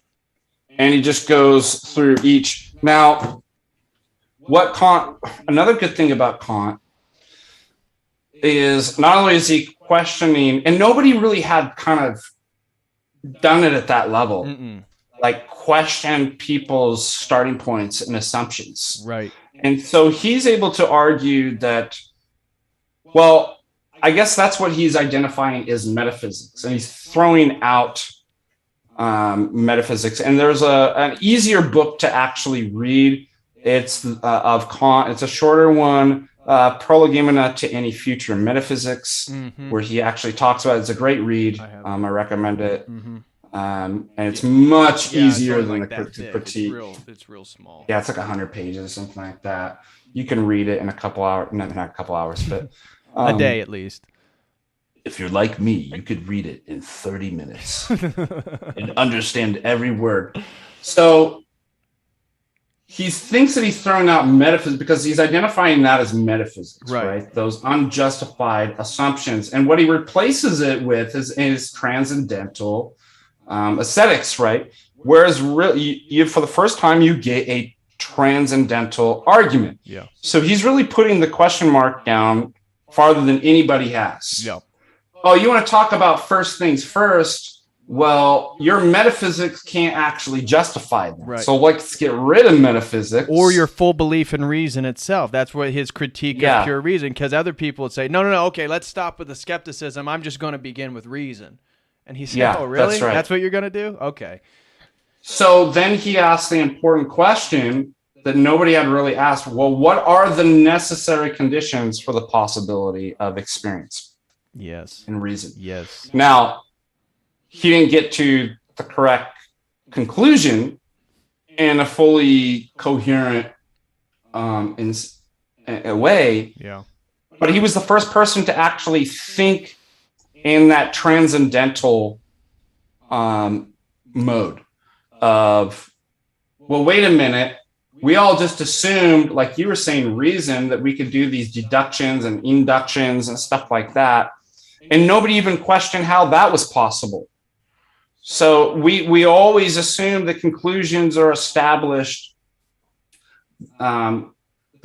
he just goes through each. Now, another good thing about Kant is not only is he questioning, and nobody really had kind of done it at that level. Like question people's starting points and assumptions. Right. And so he's able to argue that, well, I guess that's what he's identifying as metaphysics. And he's throwing out metaphysics. And there's an easier book to actually read. It's of Kant. It's a shorter one, Prolegomena to Any Future Metaphysics, where he actually talks about it. It's a great read. I recommend it. And it's much easier than the critique. It's real small. Yeah, it's like 100 pages or something like that. You can read it in a couple hours, not a couple hours, but a day at least. If you're like me, you could read it in 30 minutes and understand every word. So he thinks that he's throwing out metaphysics because he's identifying that as metaphysics, right? Those unjustified assumptions. And what he replaces it with is transcendental aesthetics, right? Whereas you for the first time, you get a transcendental argument. Yeah. So he's really putting the question mark down farther than anybody has. Yeah. Oh, you want to talk about first things first? Well, your metaphysics can't actually justify them. Right. So let's get rid of metaphysics. Or your full belief in reason itself. That's what his critique of pure reason, because other people would say, no, okay, let's stop with the skepticism. I'm just going to begin with reason. And he said, oh, really? That's right. That's what you're going to do? Okay. So then he asks the important question that nobody had really asked, well, what are the necessary conditions for the possibility of experience? Yes. And reason. Yes. Now, he didn't get to the correct conclusion in a fully coherent in a way. Yeah. But he was the first person to actually think in that transcendental mode of, well, wait a minute. We all just assumed, like you were saying, reason, that we could do these deductions and inductions and stuff like that. And nobody even questioned how that was possible. So we always assume the conclusions are established, the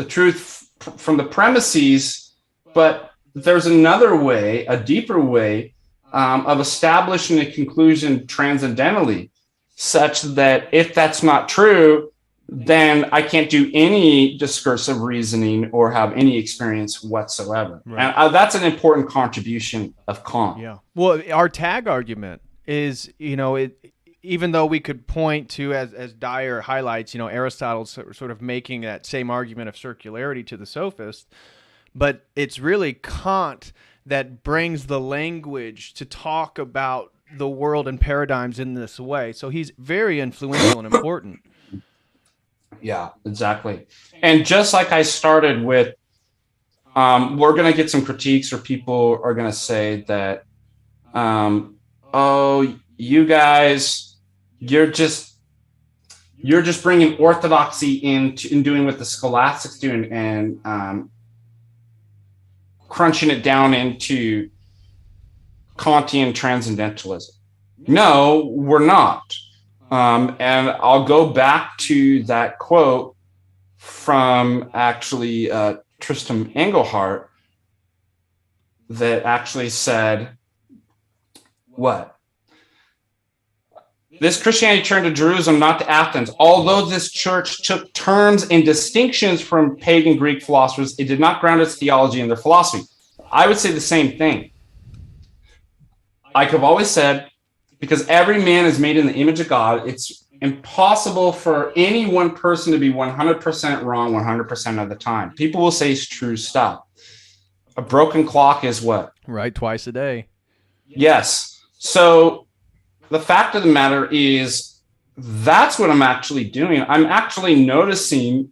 truth from the premises, but there's another way, a deeper way of establishing a conclusion transcendentally, such that if that's not true, then I can't do any discursive reasoning or have any experience whatsoever. Right. And that's an important contribution of Kant. Yeah. Well, our tag argument is, even though we could point to, as Dyer highlights, Aristotle sort of making that same argument of circularity to the sophist, but it's really Kant that brings the language to talk about the world and paradigms in this way. So he's very influential and important. Yeah, exactly. And just like I started with, we're going to get some critiques, or people are going to say that, oh, you guys, you're just bringing orthodoxy in doing what the scholastics do and crunching it down into Kantian transcendentalism. No, we're not. And I'll go back to that quote from actually Tristan Engelhardt that actually said, what? This Christianity turned to Jerusalem, not to Athens. Although this church took terms and distinctions from pagan Greek philosophers, it did not ground its theology in their philosophy. I would say the same thing. Like I've always said, because every man is made in the image of God, it's impossible for any one person to be 100% wrong 100% of the time. People will say it's true stuff. A broken clock is what? Right, twice a day. Yes. So the fact of the matter is, that's what I'm actually doing. I'm actually noticing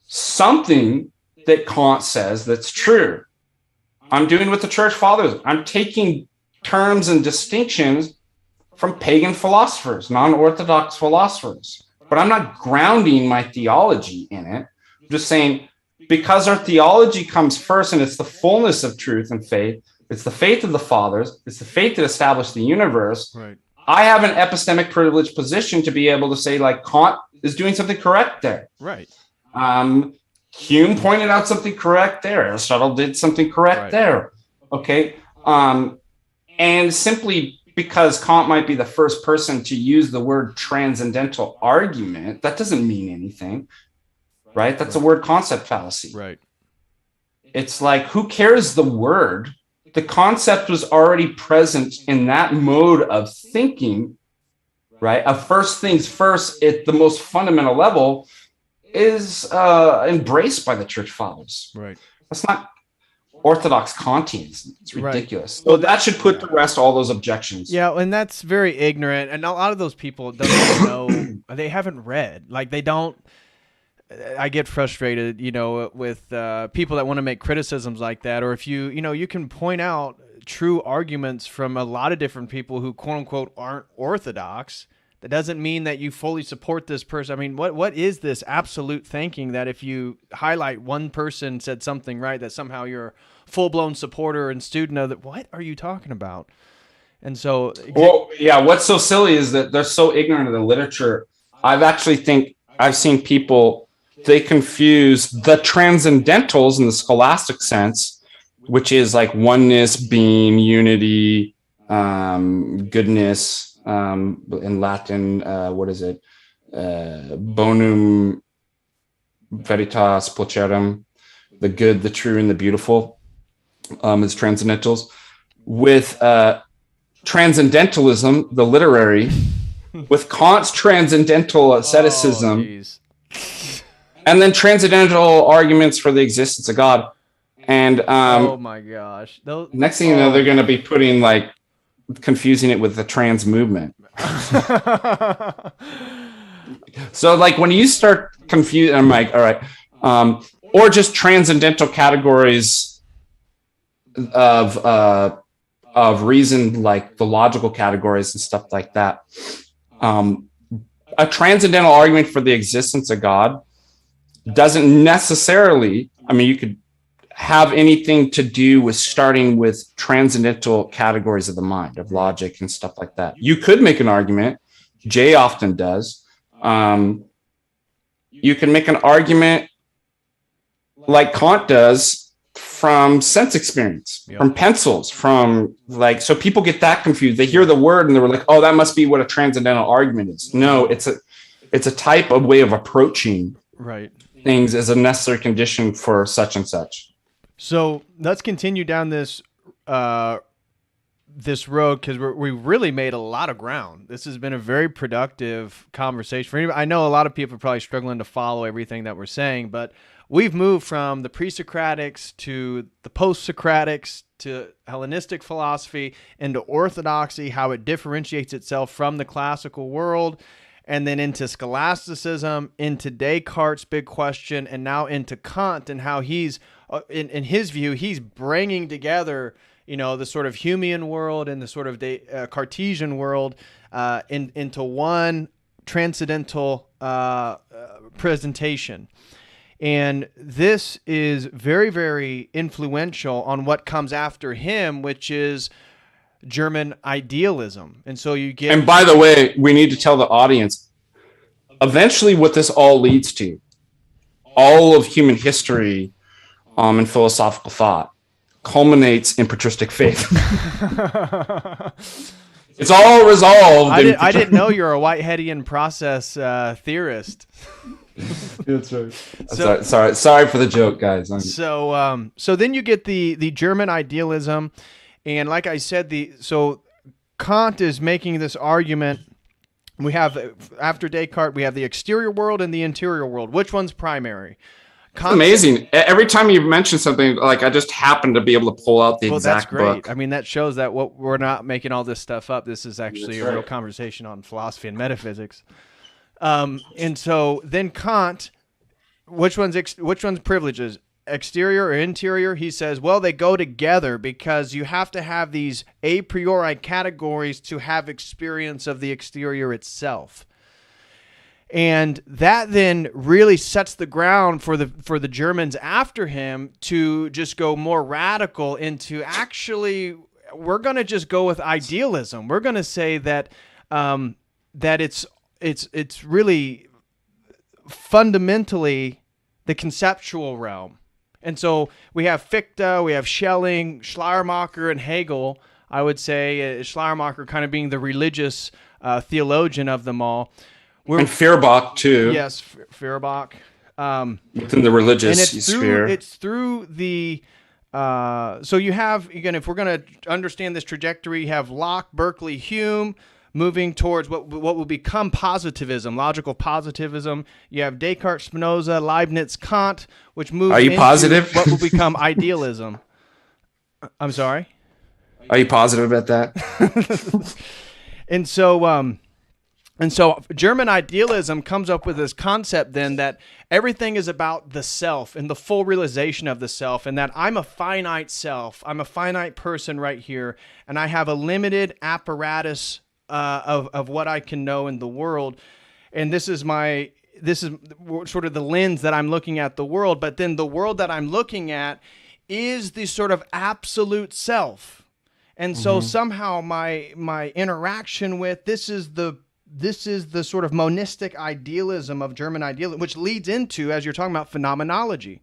something that Kant says that's true. I'm doing what the church fathers. I'm taking terms and distinctions from pagan philosophers, non-orthodox philosophers. But I'm not grounding my theology in it. I'm just saying, because our theology comes first and it's the fullness of truth and faith, it's the faith of the fathers, it's the faith that established the universe. Right. I have an epistemic privileged position to be able to say, like, Kant is doing something correct there. Right. Hume pointed out something correct there. Aristotle did something correct there. Okay. And simply because Kant might be the first person to use the word transcendental argument, that doesn't mean anything, right? That's a word concept fallacy. Right. It's like, who cares the word? The concept was already present in that mode of thinking, right? Of first things first at the most fundamental level is embraced by the church fathers. Right. That's not Orthodox Kantianism. It's ridiculous. Right. So that should put to rest all those objections. Yeah, and that's very ignorant. And a lot of those people don't even know, they haven't read. Like, they don't. I get frustrated, with people that want to make criticisms like that. Or if you can point out true arguments from a lot of different people who, quote unquote, aren't orthodox. That doesn't mean that you fully support this person. I mean, what is this absolute thinking that if you highlight one person said something right, that somehow you're a full-blown supporter and student of that? What are you talking about? And so... Well, yeah, what's so silly is that they're so ignorant of the literature. I've seen people, they confuse the transcendentals in the scholastic sense, which is like oneness, being, unity, goodness, in Latin, what is it? Bonum veritas placerum, the good, the true, and the beautiful, is transcendentals. With transcendentalism, the literary, with Kant's transcendental asceticism, and then transcendental arguments for the existence of God. And oh my gosh, next thing you know, they're going to be putting like confusing it with the trans movement. So like when you start confusing, I'm like, all right, or just transcendental categories of reason, like the logical categories and stuff like that. A transcendental argument for the existence of God doesn't necessarily, I mean, you could have anything to do with starting with transcendental categories of the mind, of logic and stuff like that. You could make an argument, Jay often does. You can make an argument like Kant does from sense experience, from pencils, from like, so people get that confused. They hear the word and they're like, oh, that must be what a transcendental argument is. No, it's a type of way of approaching things as a necessary condition for such and such. So let's continue down this this road, because we really made a lot of ground. This has been a very productive conversation. For anybody, I know a lot of people are probably struggling to follow everything that we're saying, but we've moved from the pre-Socratics to the post-Socratics to Hellenistic philosophy into orthodoxy, how it differentiates itself from the classical world, and then into scholasticism, into Descartes' big question, and now into Kant and how he's, in his view, he's bringing together, you know, the sort of Humean world and the sort of Cartesian world into one transcendental presentation. And this is very, very influential on what comes after him, which is German idealism. And so you get... And by the way, we need to tell the audience, eventually what this all leads to, all of human history and philosophical thought, culminates in patristic faith. It's all resolved. I didn't know you're a Whiteheadian process theorist. That's right. So, sorry for the joke, guys. So then you get the German idealism, and like I said, so Kant is making this argument. We have, after Descartes, we have the exterior world and the interior world. Which one's primary? It's amazing. Every time you mention something, like I just happen to be able to pull out the exact that's great. book. I mean, that shows that we're not making all this stuff up. This is actually a real conversation on philosophy and metaphysics. And so then Kant, which one's privileges, exterior or interior? He says, well, they go together because you have to have these a priori categories to have experience of the exterior itself. And that then really sets the ground for the Germans after him to just go more radical into, actually, we're going to just go with idealism. We're going to say that that it's really fundamentally the conceptual realm. And so we have Fichte, we have Schelling, Schleiermacher, and Hegel. I would say Schleiermacher kind of being the religious theologian of them all. And Feuerbach, too. Yes, Feuerbach. Within the religious sphere. It's through the... so you have, again, if we're going to understand this trajectory, you have Locke, Berkeley, Hume, moving towards what will become positivism, logical positivism. You have Descartes, Spinoza, Leibniz, Kant, which moves into positive? what will become idealism. I'm sorry? Are you positive about that? And so German idealism comes up with this concept then that everything is about the self and the full realization of the self, and that I'm a finite self. I'm a finite person right here, and I have a limited apparatus of what I can know in the world. And this is sort of the lens that I'm looking at the world. But then the world that I'm looking at is the sort of absolute self. And so somehow my interaction with this is the sort of monistic idealism of German idealism, which leads into, as you're talking about, phenomenology.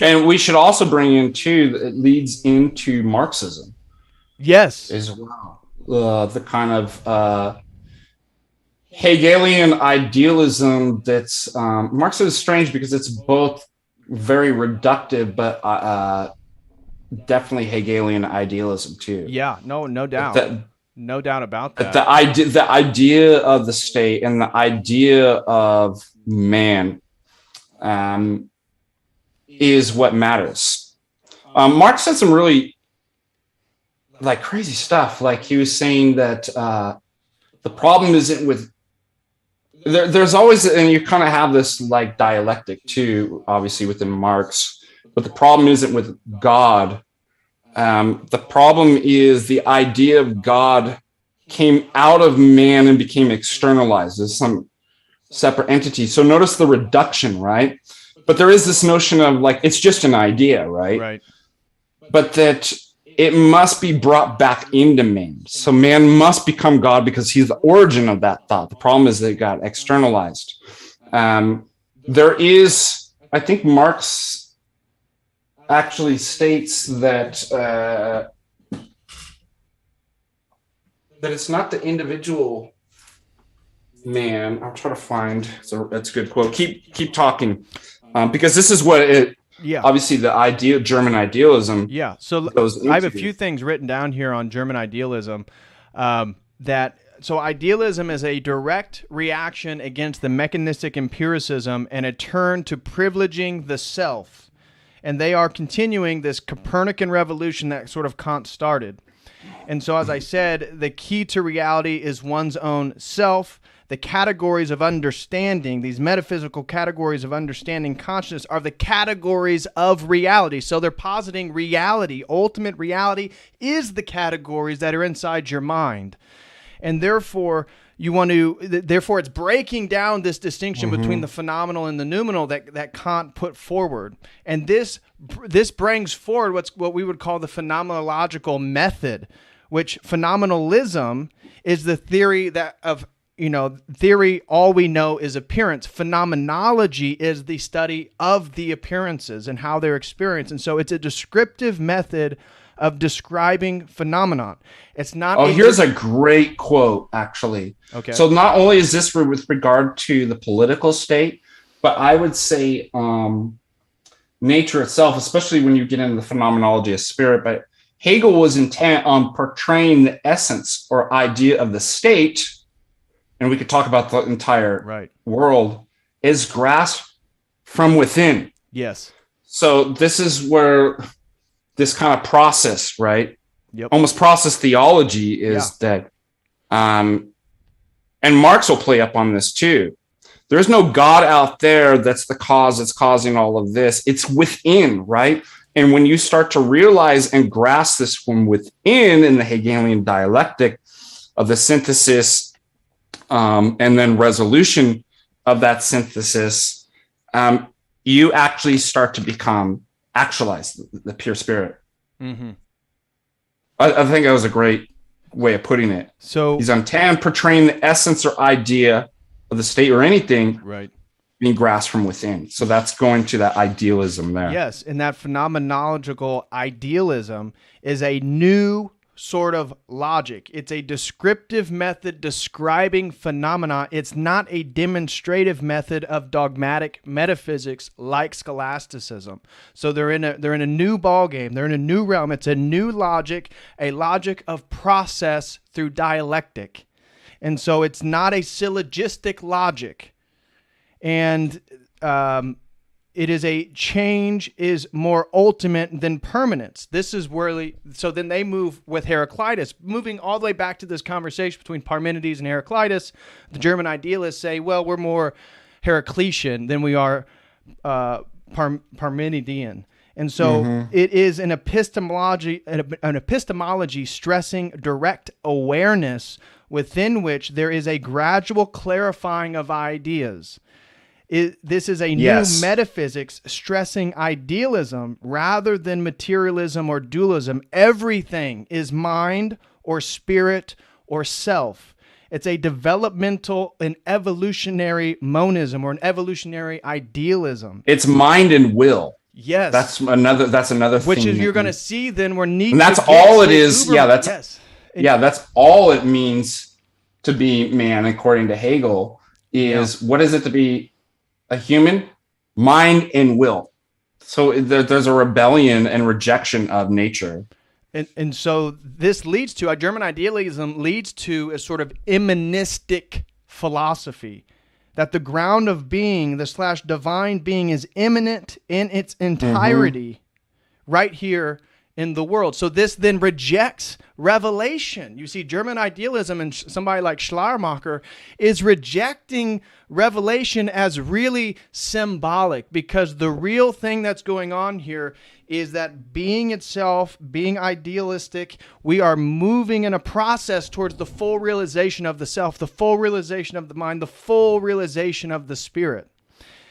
And we should also bring in, too, that it leads into Marxism. Yes. As well. The kind of Hegelian idealism that's... Marxism is strange because it's both very reductive, but definitely Hegelian idealism, too. Yeah, no doubt. No doubt about that. The idea of the state and the idea of man is what matters. Marx said some really like crazy stuff. Like he was saying that the problem isn't with there's always, and you kind of have this like dialectic too, obviously within Marx, but the problem isn't with God. The problem is the idea of God came out of man and became externalized as some separate entity. So notice the reduction, right? But there is this notion of like, it's just an idea, right? Right. But that it must be brought back into man. So man must become God because he's the origin of that thought. The problem is that it got externalized. There is, I think Marx actually states that that it's not the individual man. I'll try to find, so that's a good quote. Keep talking, because this is what it, obviously the German idealism. Yeah. So I have a few things written down here on German idealism. So idealism is a direct reaction against the mechanistic empiricism and a turn to privileging the self. And they are continuing this Copernican revolution that sort of Kant started. And so, as I said, the key to reality is one's own self. The categories of understanding, these metaphysical categories of understanding consciousness, are the categories of reality. So they're positing reality. Ultimate reality is the categories that are inside your mind. And therefore, it's breaking down this distinction between the phenomenal and the noumenal that Kant put forward. And this brings forward what we would call the phenomenological method, which phenomenalism is the theory all we know is appearance. Phenomenology is the study of the appearances and how they're experienced. And so it's a descriptive method of describing phenomenon. It's not. Here's a great quote, actually. Okay. So not only is this with regard to the political state, but I would say nature itself, especially when you get into the phenomenology of spirit. But Hegel was intent on portraying the essence or idea of the state, and we could talk about the entire world, is grasped from within. Yes. So this is where this kind of process, right? Yep. Almost process theology is that, and Marx will play up on this too. There's no God out there that's the cause that's causing all of this. It's within, right? And when you start to realize and grasp this from within in the Hegelian dialectic of the synthesis and then resolution of that synthesis, you actually start to become actualized, the pure spirit. Mm-hmm. I think that was a great way of putting it. So he's on tan, portraying the essence or idea of the state or anything being grasped from within. So that's going to that idealism there. Yes, and that phenomenological idealism is a new sort of logic. It's a descriptive method describing phenomena. It's not a demonstrative method of dogmatic metaphysics like scholasticism. So they're in a new ballgame. They're in a new realm. It's a new logic, a logic of process through dialectic. And so it's not a syllogistic logic. And it is a change is more ultimate than permanence. This is where so then they move with Heraclitus, moving all the way back to this conversation between Parmenides and Heraclitus. The German idealists say, well, we're more Heraclitean than we are Parmenidean. And so it is an epistemology stressing direct awareness within which there is a gradual clarifying of ideas. This is a new metaphysics stressing idealism rather than materialism or dualism. Everything is mind or spirit or self. It's a developmental and evolutionary monism or an evolutionary idealism. It's mind and will. Yes. That's another which thing. is you're going to see then where Nietzsche. And that's all it is. That's all it means to be man, according to Hegel, is what is it to be a human? Mind and will. So there's a rebellion and rejection of nature. And so this leads to, German idealism leads to a sort of immanistic philosophy. that the ground of being, the / divine being, is immanent in its entirety right here in the world. So this then rejects revelation. You see, German idealism and somebody like Schleiermacher is rejecting revelation as really symbolic, because the real thing that's going on here is that being itself, being idealistic, we are moving in a process towards the full realization of the self, the full realization of the mind, the full realization of the spirit.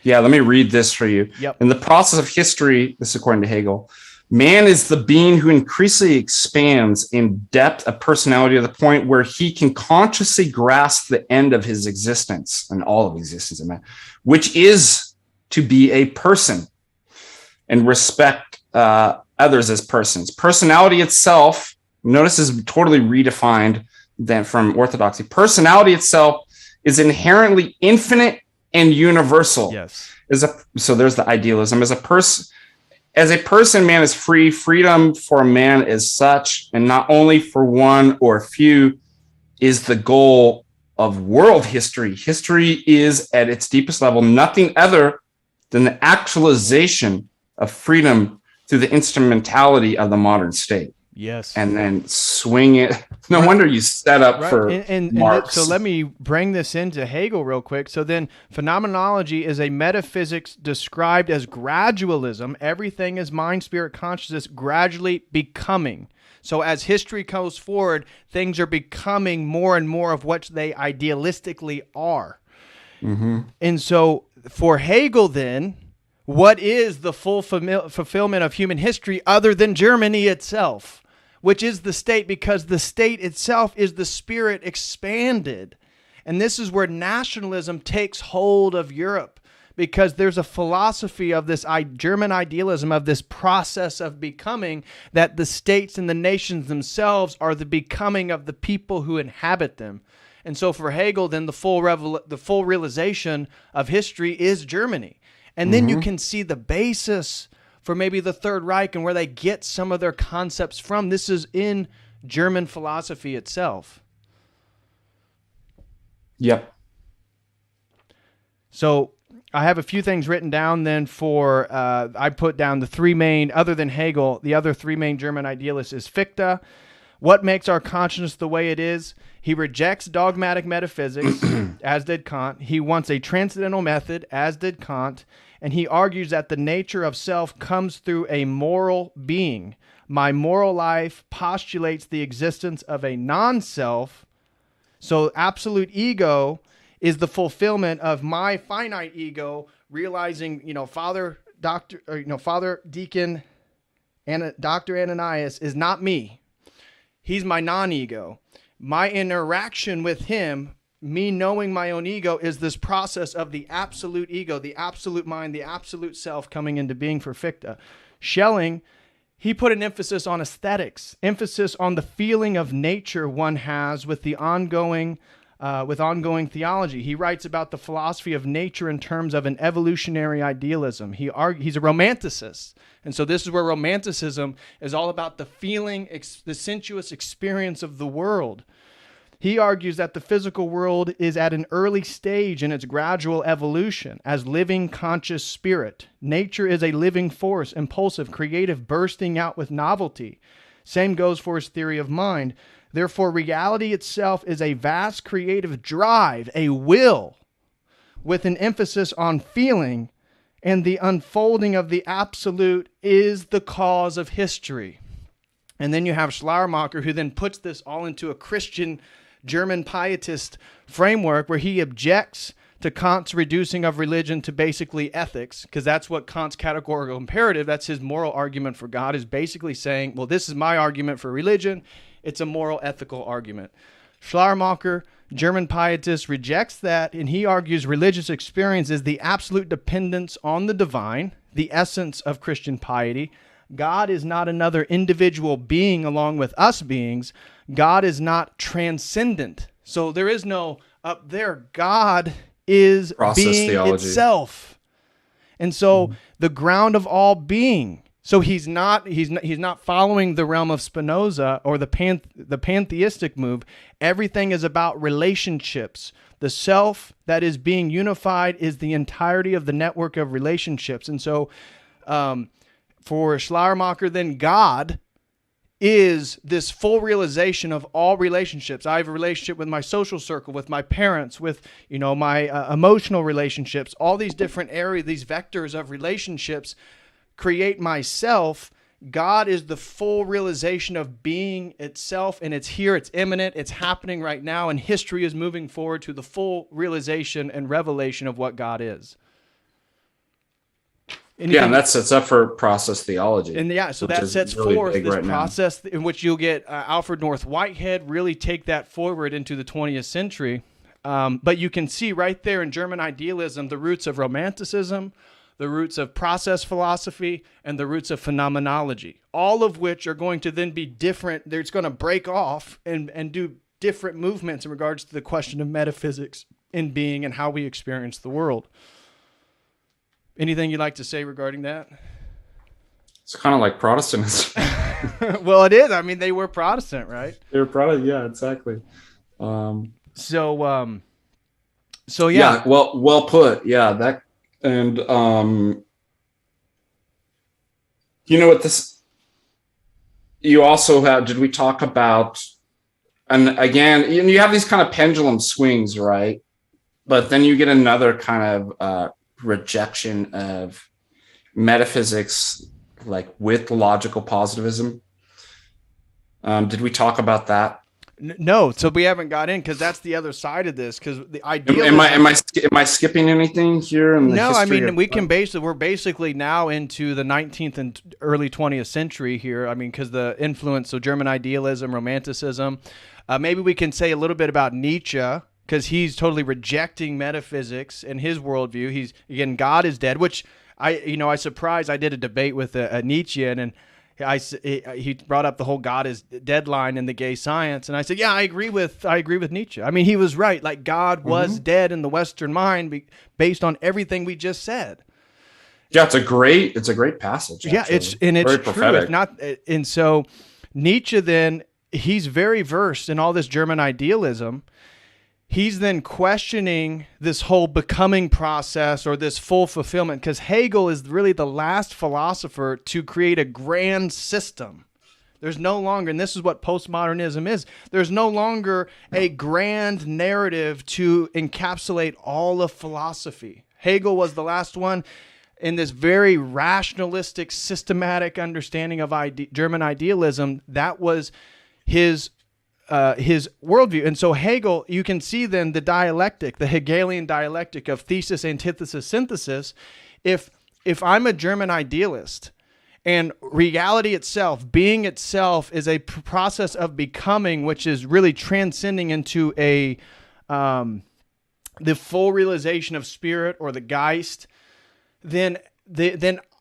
Yeah, let me read this for you. Yep. In the process of history, this is according to Hegel, man is the being who increasingly expands in depth of personality to the point where he can consciously grasp the end of his existence and all of existence in man, which is to be a person and respect others as persons. Personality itself, notice, is totally redefined than from orthodoxy. Personality itself is inherently infinite and universal. Yes. So there's the idealism. As a person, man is free. Freedom for a man is such, and not only for one or a few, is the goal of world history. History is, at its deepest level, nothing other than the actualization of freedom through the instrumentality of the modern state. Yes. And then swing it. No wonder you set up for Marx. So let me bring this into Hegel real quick. So then phenomenology is a metaphysics described as gradualism. Everything is mind, spirit, consciousness gradually becoming. So as history goes forward, things are becoming more and more of what they idealistically are. Mm-hmm. And so for Hegel then, what is the full fulfillment of human history other than Germany itself, which is the state, because the state itself is the spirit expanded. And this is where nationalism takes hold of Europe, because there's a philosophy of this German idealism, of this process of becoming, that the states and the nations themselves are the becoming of the people who inhabit them. And so for Hegel, then the full realization of history is Germany. And then you can see the basis for maybe the Third Reich and where they get some of their concepts from. This is in German philosophy itself. Yep. So I have a few things written down then for, I put down the three main, other than Hegel, the other three main German idealists is Fichte. What makes our consciousness the way it is? He rejects dogmatic metaphysics, as did Kant. He wants a transcendental method, as did Kant. And he argues that the nature of self comes through a moral being. My moral life postulates the existence of a non-self. So absolute ego is the fulfillment of my finite ego, realizing, Father Deacon and Dr. Ananias is not me. He's my non-ego. My interaction with him, me knowing my own ego, is this process of the absolute ego, the absolute mind, the absolute self coming into being for Fichte. Schelling, he put an emphasis on aesthetics, emphasis on the feeling of nature one has with the ongoing theology. He writes about the philosophy of nature in terms of an evolutionary idealism. He's a romanticist. And so this is where romanticism is all about the feeling, the sensuous experience of the world. He argues that the physical world is at an early stage in its gradual evolution as living conscious spirit. Nature is a living force, impulsive, creative, bursting out with novelty. Same goes for his theory of mind. Therefore, reality itself is a vast creative drive, a will, with an emphasis on feeling, and the unfolding of the absolute is the cause of history. And then you have Schleiermacher, who then puts this all into a Christian German pietist framework where he objects to Kant's reducing of religion to basically ethics, because that's what Kant's categorical imperative, that's his moral argument for God, is basically saying, well, this is my argument for religion. It's a moral, ethical argument. Schleiermacher, German pietist, rejects that, and he argues religious experience is the absolute dependence on the divine, the essence of Christian piety. God is not another individual being along with us beings. God is not transcendent. So there is no up there. God is Process being theology itself. And so the ground of all being So he's not following the realm of Spinoza or the pantheistic move. Everything is about relationships. The self that is being unified is the entirety of the network of relationships. And so for Schleiermacher, then God is this full realization of all relationships. I have a relationship with my social circle, with my parents, with my emotional relationships. All these different areas, these vectors of relationships create myself. God is the full realization of being itself, and it's here, it's imminent, it's happening right now, and history is moving forward to the full realization and revelation of what God is. And that sets up for process theology. And so that sets really forth this right process in which you'll get Alfred North Whitehead really take that forward into the 20th century. But you can see right there in German idealism the roots of Romanticism, the roots of process philosophy, and the roots of phenomenology, all of which are going to then be different. It's going to break off and do different movements in regards to the question of metaphysics in being and how we experience the world. Anything you'd like to say regarding that? It's kind of like Protestantism. Well, it is. I mean, they were Protestant, right? They were Protestant. Yeah, exactly. So yeah. Yeah. Well put. Yeah. That, and what this, you also have, did we talk about, and again, you have these kind of pendulum swings, right? But then you get another kind of, rejection of metaphysics, like with logical positivism. Did we talk about that? No, so we haven't got in because that's the other side of this. Because the idea. Am I skipping anything here? No, I mean we're basically now into the 19th and early 20th century here. I mean, because the influence of German idealism, Romanticism. Maybe we can say a little bit about Nietzsche, because he's totally rejecting metaphysics and his worldview. He's, again, God is dead, which I did a debate with a Nietzschean, and he brought up the whole God is dead line in the gay science. And I said, yeah, I agree with Nietzsche. I mean, he was right. Like, God was dead in the Western mind based on everything we just said. Yeah, it's a great passage. Actually. Yeah, it's very true. Prophetic. If not, and so Nietzsche then, he's very versed in all this German idealism. He's then questioning this whole becoming process or this full fulfillment, because Hegel is really the last philosopher to create a grand system. There's no longer, and this is what postmodernism is, there's no longer a grand narrative to encapsulate all of philosophy. Hegel was the last one in this very rationalistic, systematic understanding of German idealism. That was his worldview. And so Hegel, you can see then the dialectic, the Hegelian dialectic of thesis, antithesis, synthesis. If I'm a German idealist and reality itself, being itself, is a process of becoming, which is really transcending into the full realization of spirit or the Geist, then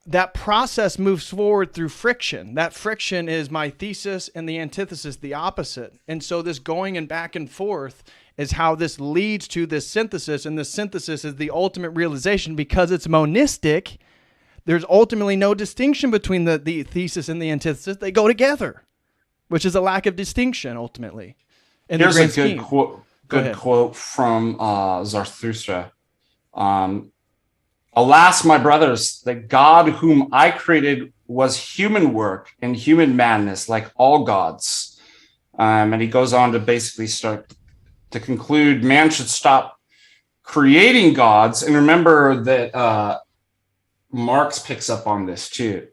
that process moves forward through friction. That friction is my thesis and the antithesis, the opposite. And so this going and back and forth is how this leads to this synthesis. And the synthesis is the ultimate realization. Because it's monistic, there's ultimately no distinction between the thesis and the antithesis. They go together, which is a lack of distinction ultimately. Here's a good quote from Zarathustra. Alas, my brothers, the God whom I created was human work and human madness, like all gods. And he goes on to basically start to conclude man should stop creating gods. And remember that Marx picks up on this too.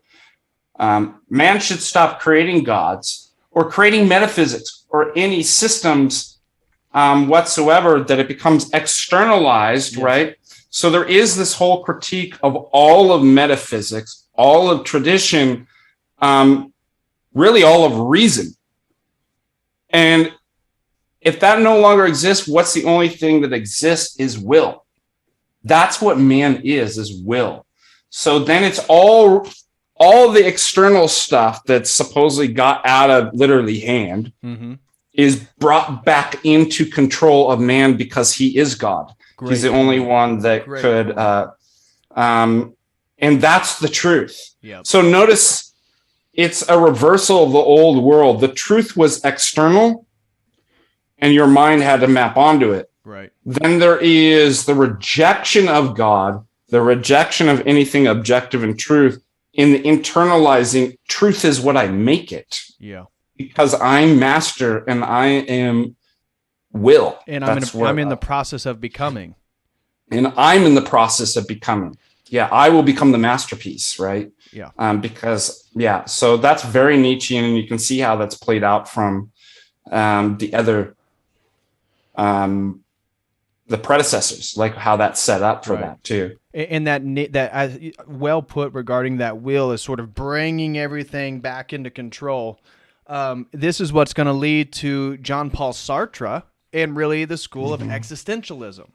Man should stop creating gods or creating metaphysics or any systems whatsoever, that it becomes externalized, yes. Right? So there is this whole critique of all of metaphysics, all of tradition, really all of reason. And if that no longer exists, what's the only thing that exists is will. That's what man is will. So then it's all the external stuff that supposedly got out of literally hand is brought back into control of man because he is God. Great. He's the only one that could And that's the truth. Yep. So notice it's a reversal of the old world. The truth was external and your mind had to map onto it. Right. Then there is the rejection of God, the rejection of anything objective and truth, in the internalizing truth is what I make it. Yeah. Because I'm master and I am will. And I'm in the process of becoming. And I'm in the process of becoming. Yeah, I will become the masterpiece, right? Yeah. So that's very Nietzschean, and you can see how that's played out from the other, the predecessors, like how that's set up for that too. And that as well put regarding that will is sort of bringing everything back into control. This is what's going to lead to Jean-Paul Sartre and really the school of existentialism.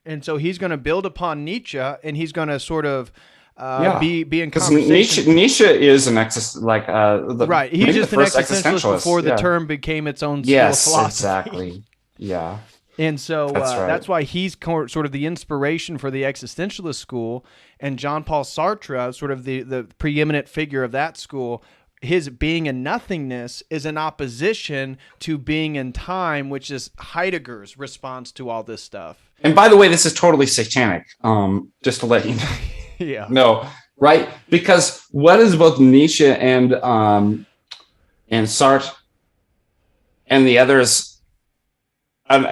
And so he's going to build upon Nietzsche, and he's going to sort of be in conversation. Nietzsche is an right. He's just an existentialist before the term became its own school of philosophy. Exactly. Yeah. And so that's why he's sort of the inspiration for the existentialist school, and Jean-Paul Sartre, sort of the preeminent figure of that school. His being in nothingness is in opposition to being in time, which is Heidegger's response to all this stuff. And by the way, this is totally satanic, just to let you know. Yeah. No, right? Because what is both Nietzsche and Sartre and the others,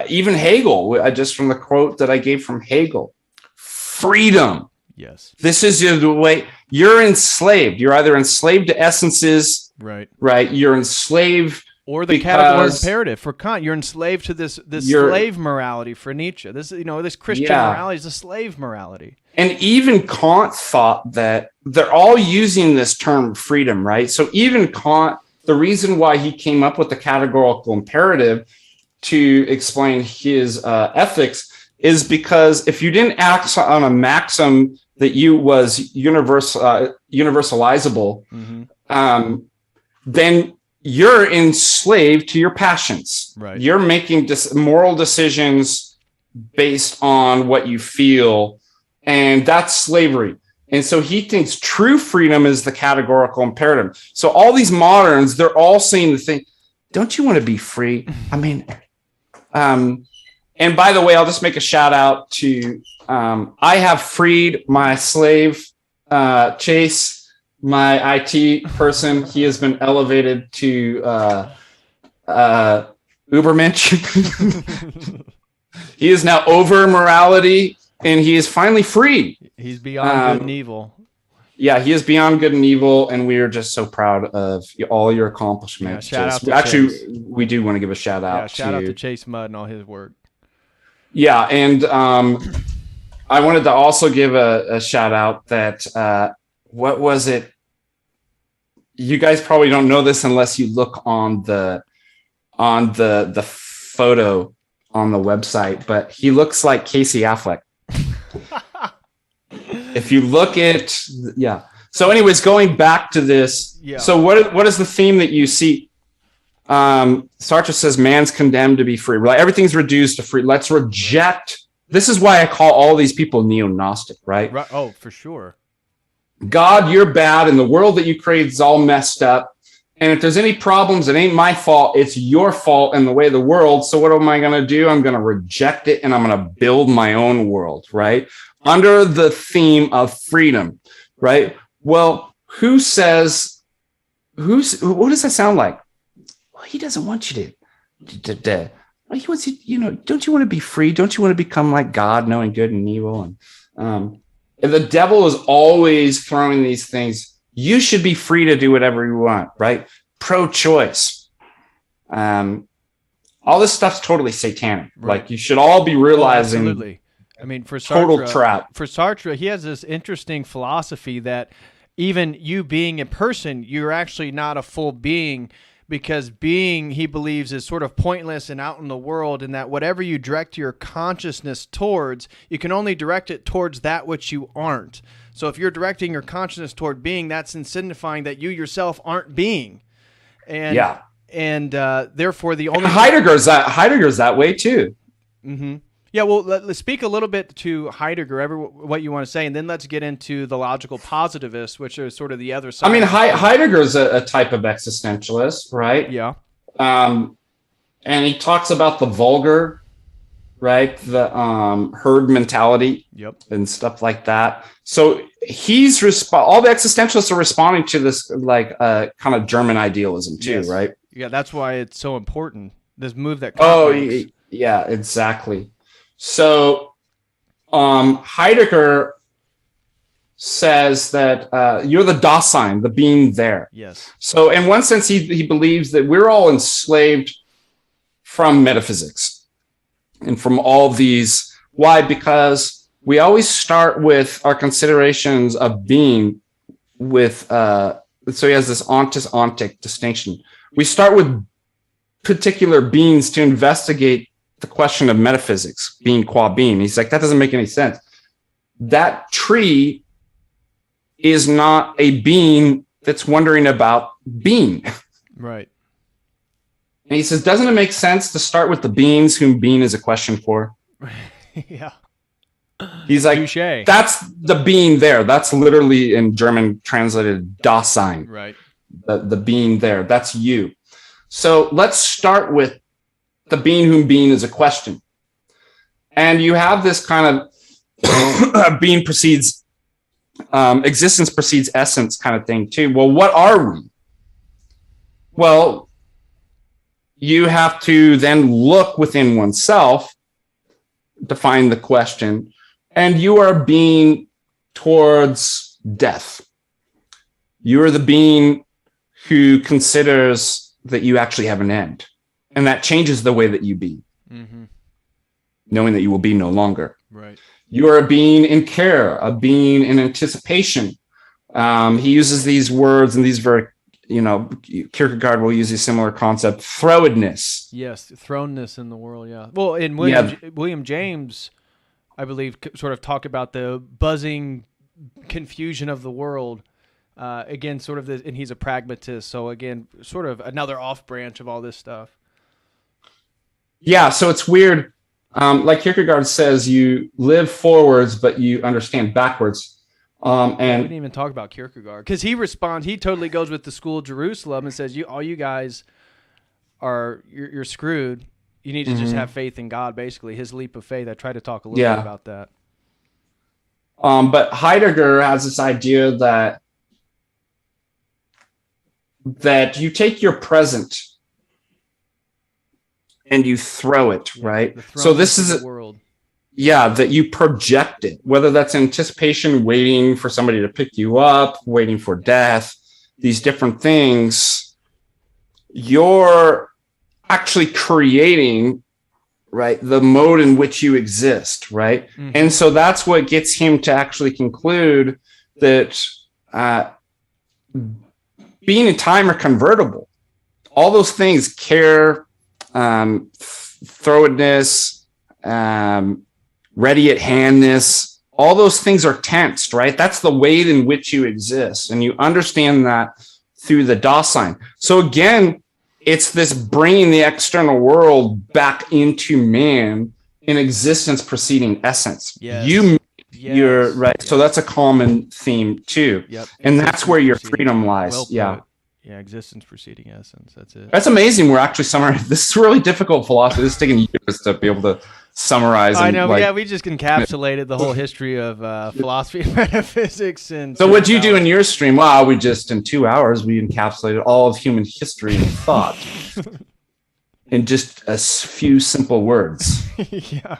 even Hegel, just from the quote that I gave from Hegel, freedom. Yes. This is the way you're enslaved. You're either enslaved to essences, right? You're enslaved, or the categorical imperative for Kant. You're enslaved to this slave morality for Nietzsche. This Christian morality is a slave morality. And even Kant thought that they're all using this term freedom, right? So even Kant, the reason why he came up with the categorical imperative to explain his ethics is because if you didn't act on a maxim that you was universalizable, then you're enslaved to your passions. Right. You're making moral decisions based on what you feel, and that's slavery. And so he thinks true freedom is the categorical imperative. So all these moderns, they're all saying the thing, don't you want to be free? I mean, and by the way, I'll just make a shout out to, I have freed my slave, Chase, my IT person. He has been elevated to Ubermensch. He is now over morality, and he is finally free. He's beyond good and evil. Yeah, he is beyond good and evil, and we are just so proud of all your accomplishments. Yeah, shout out to actually, Chase. We do want to give a shout out. Yeah, shout out to Chase Mudd and all his work. Yeah, and I wanted to also give a shout out that what was it? You guys probably don't know this unless you look on the photo on the website, but he looks like Casey Affleck. If you look at So anyways, going back to this. Yeah. So what is the theme that you see? Sartre says man's condemned to be free. Right? Everything's reduced to free. Let's reject. This is why I call all these people neo-Gnostic, right? Right. Oh, for sure. God, you're bad, and the world that you created is all messed up. And if there's any problems, it ain't my fault. It's your fault in the way of the world. So what am I going to do? I'm going to reject it, and I'm going to build my own world, right? Under the theme of freedom, right? Well, what does that sound like? Well, he doesn't want you to he wants you, don't you want to be free? Don't you want to become like God, knowing good and evil? And the devil is always throwing these things. You should be free to do whatever you want, right? Pro-choice. All this stuff's totally satanic. Right. Like you should all be realizing. Oh, absolutely. I mean, for Sartre, total trap. For Sartre, he has this interesting philosophy that even you being a person, you're actually not a full being, because being, he believes, is sort of pointless and out in the world, and that whatever you direct your consciousness towards, you can only direct it towards that which you aren't. So if you're directing your consciousness toward being, that's signifying that you yourself aren't being. And therefore the only Heidegger's that way too. Mm-hmm. Yeah, well, let's speak a little bit to Heidegger, what you want to say, and then let's get into the logical positivists, which are sort of the other side. I mean, Heidegger's a type of existentialist, right? Yeah. And he talks about the vulgar, right? The herd mentality, and stuff like that. So he's all the existentialists are responding to this kind of German idealism too, right? Yeah, that's why it's so important. This move that. Yeah, exactly. So Heidegger says that you're the Dasein, the being there. Yes. So in one sense, he believes that we're all enslaved from metaphysics and from all these. Why? Because we always start with our considerations of being with, so he has this ontic distinction. We start with particular beings to investigate the question of metaphysics, being qua being. He's like, that doesn't make any sense. That tree is not a being that's wondering about being. Right. And he says, doesn't it make sense to start with the beings whom being is a question for? Yeah. He's like, Touché. That's the being there. That's literally in German translated Dasein. Right. The being there. That's you. So let's start with the being whom being is a question. And you have this kind of being precedes, existence precedes essence kind of thing too. Well, what are we? Well, you have to then look within oneself to find the question, and you are being towards death. You are the being who considers that you actually have an end. And that changes the way that you be, knowing that you will be no longer. Right. You are a being in care, a being in anticipation. He uses these words and these very, Kierkegaard will use a similar concept, throwedness. Yes, thrownness in the world, yeah. Well, in William James, I believe, sort of talk about the buzzing confusion of the world. Again, sort of this, and he's a pragmatist. So again, sort of another off branch of all this stuff. Yeah, so it's weird. Like Kierkegaard says, you live forwards, but you understand backwards. And we didn't even talk about Kierkegaard because he responds. He totally goes with the school of Jerusalem and says, "All you guys you're screwed. You need to just have faith in God." Basically, his leap of faith. I tried to talk a little bit about that. But Heidegger has this idea that you take your present and you throw it, right? So this is the world. Yeah, that you project it, whether that's anticipation, waiting for somebody to pick you up, waiting for death, these different things. You're actually creating, right, the mode in which you exist, right? And so that's what gets him to actually conclude that being and time are convertible. All those things, care, throwedness, ready at handness, all those things are tensed, right? That's the way in which you exist. And you understand that through the Dasein. So again, it's this bringing the external world back into man in existence preceding essence. Yes. You're right. Yes. So that's a common theme too. Yep. And that's where your freedom lies. Well, yeah. Yeah, existence preceding essence. That's it. That's amazing. We're actually summarizing. This is really difficult philosophy. This is taking years to be able to summarize. I know. Yeah, we just encapsulated the whole history of philosophy and metaphysics. And so what'd you do in your stream? Well, we just, in 2 hours, we encapsulated all of human history and thought in just a few simple words. Yeah.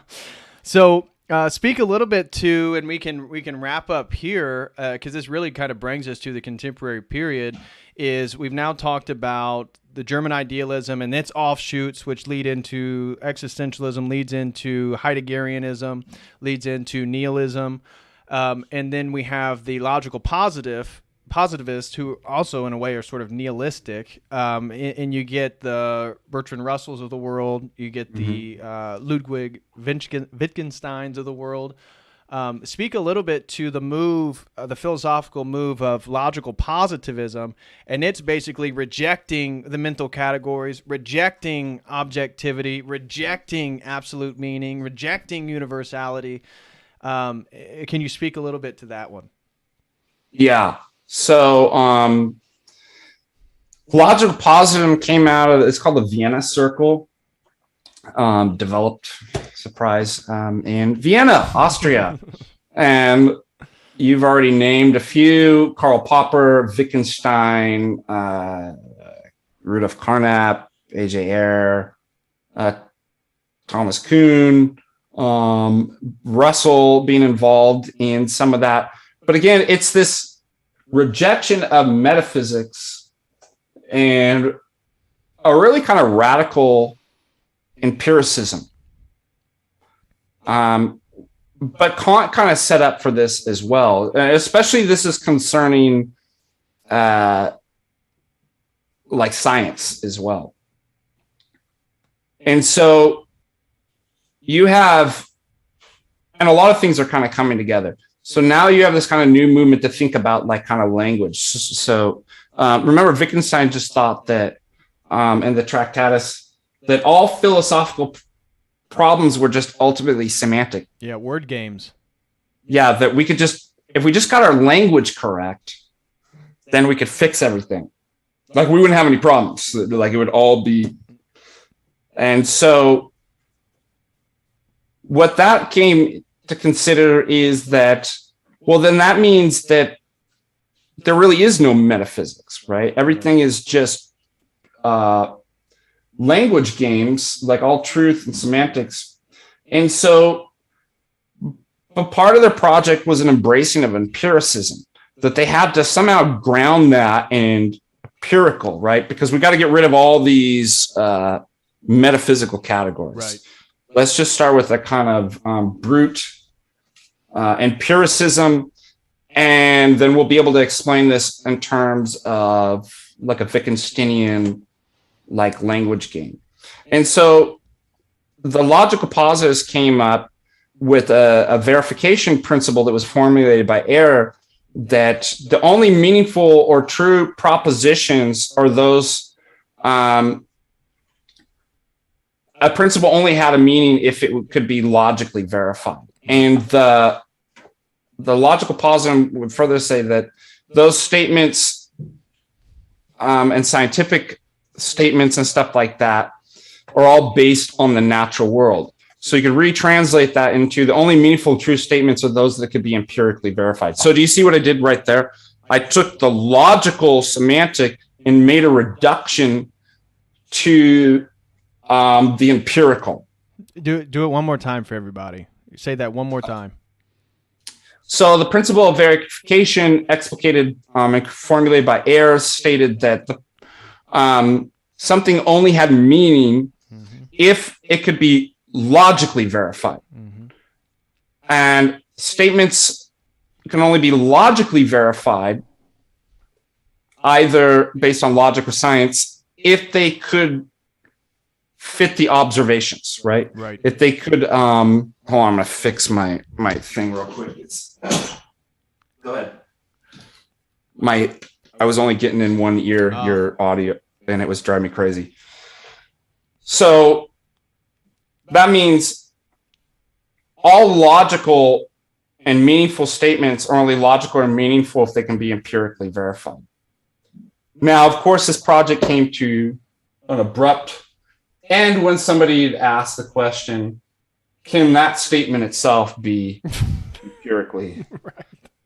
So speak a little bit to, and we can wrap up here because this really kind of brings us to the contemporary period. Is we've now talked about the German idealism and its offshoots, which lead into existentialism, leads into Heideggerianism, leads into nihilism, and then we have the logical positivists who also in a way are sort of nihilistic, and you get the Bertrand Russells of the world, you get the Ludwig Wittgensteins of the world, Speak a little bit to the move, the philosophical move of logical positivism, and it's basically rejecting the mental categories, rejecting objectivity, rejecting absolute meaning, rejecting universality. Can you speak a little bit to that one? Yeah. So logical positivism came out of, it's called the Vienna Circle, developed, surprise, in Vienna, Austria. And you've already named a few: Karl Popper, Wittgenstein, Rudolf Carnap, A.J. Ayer, Thomas Kuhn, Russell being involved in some of that. But again, it's this rejection of metaphysics and a really kind of radical empiricism. But Kant kind of set up for this as well. Especially this is concerning like science as well. And so you have, and a lot of things are kind of coming together. So now you have this kind of new movement to think about like kind of language. So remember, Wittgenstein just thought that in the Tractatus that all philosophical problems were just ultimately semantic. Yeah, word games. Yeah, that we could just, if we just got our language correct, then we could fix everything. Like we wouldn't have any problems. Like it would all be. And so what that came to consider is that, well, then that means that there really is no metaphysics, right? Everything is just language games, like all truth and semantics. And so, but part of their project was an embracing of empiricism, that they had to somehow ground that in empirical, right? Because we got to get rid of all these metaphysical categories. Right. Let's just start with a kind of brute empiricism, and then we'll be able to explain this in terms of like a Wittgensteinian like language game. And so the logical positives came up with a verification principle that was formulated by Ayer, that the only meaningful or true propositions are those, a principle only had a meaning if it could be logically verified. And the logical positive would further say that those statements and scientific statements and stuff like that are all based on the natural world. So you could retranslate that into the only meaningful true statements are those that could be empirically verified. So do you see what I did right there? I took the logical semantic and made a reduction to the empirical. Do it one more time for everybody. Say that one more time. So the principle of verification explicated and formulated by Ayer stated that something only had meaning if it could be logically verified. And statements can only be logically verified either based on logic or science if they could fit the observations, right? Right. If they could, hold on, I'm gonna fix my thing real quick. Go ahead. I was only getting in one ear your audio, and it was driving me crazy. So that means all logical and meaningful statements are only logical and meaningful if they can be empirically verified. Now, of course, this project came to an abrupt end when somebody had asked the question, can that statement itself be empirically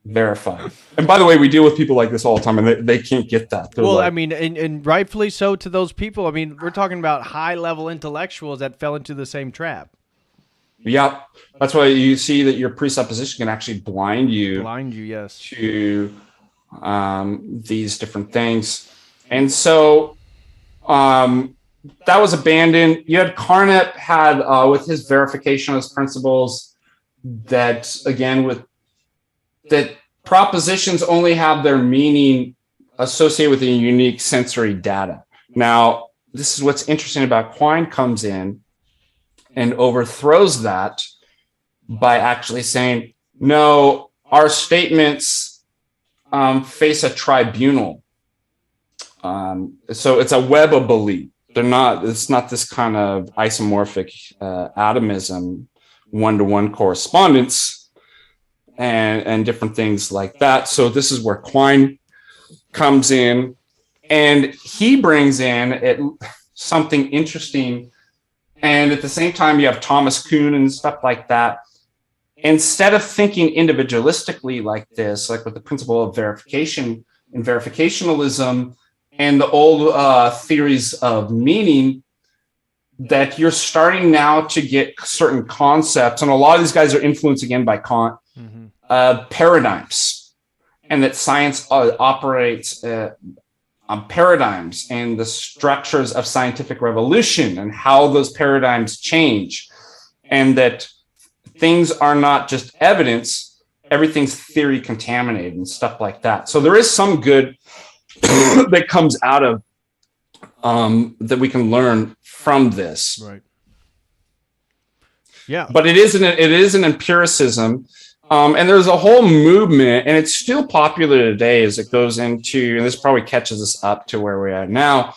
verified? And by the way, we deal with people like this all the time, and they can't get that. They're well, like, I mean, and rightfully so to those people. I mean, we're talking about high-level intellectuals that fell into the same trap. Yeah, that's why you see that your presupposition can actually blind you. Yes. To these different things. And so that was abandoned. You had Carnap had with his verification of his principles that, again, with that propositions only have their meaning associated with a unique sensory data. Now, this is what's interesting about Quine comes in and overthrows that by actually saying, no, our statements face a tribunal. So it's a web of belief. It's not this kind of isomorphic atomism, one-to-one correspondence and different things like that. So this is where Quine comes in, and he brings in something interesting. And at the same time, you have Thomas Kuhn and stuff like that. Instead of thinking individualistically like this, like with the principle of verification and verificationalism and the old theories of meaning, that you're starting now to get certain concepts, and a lot of these guys are influenced again by Kant, paradigms, and that science operates on paradigms and the structures of scientific revolution and how those paradigms change, and that things are not just evidence, everything's theory contaminated and stuff like that. So there is some good that comes out of that we can learn from this. Right. Yeah. But it is an empiricism. And there's a whole movement, and it's still popular today as it goes into, and this probably catches us up to where we're at now,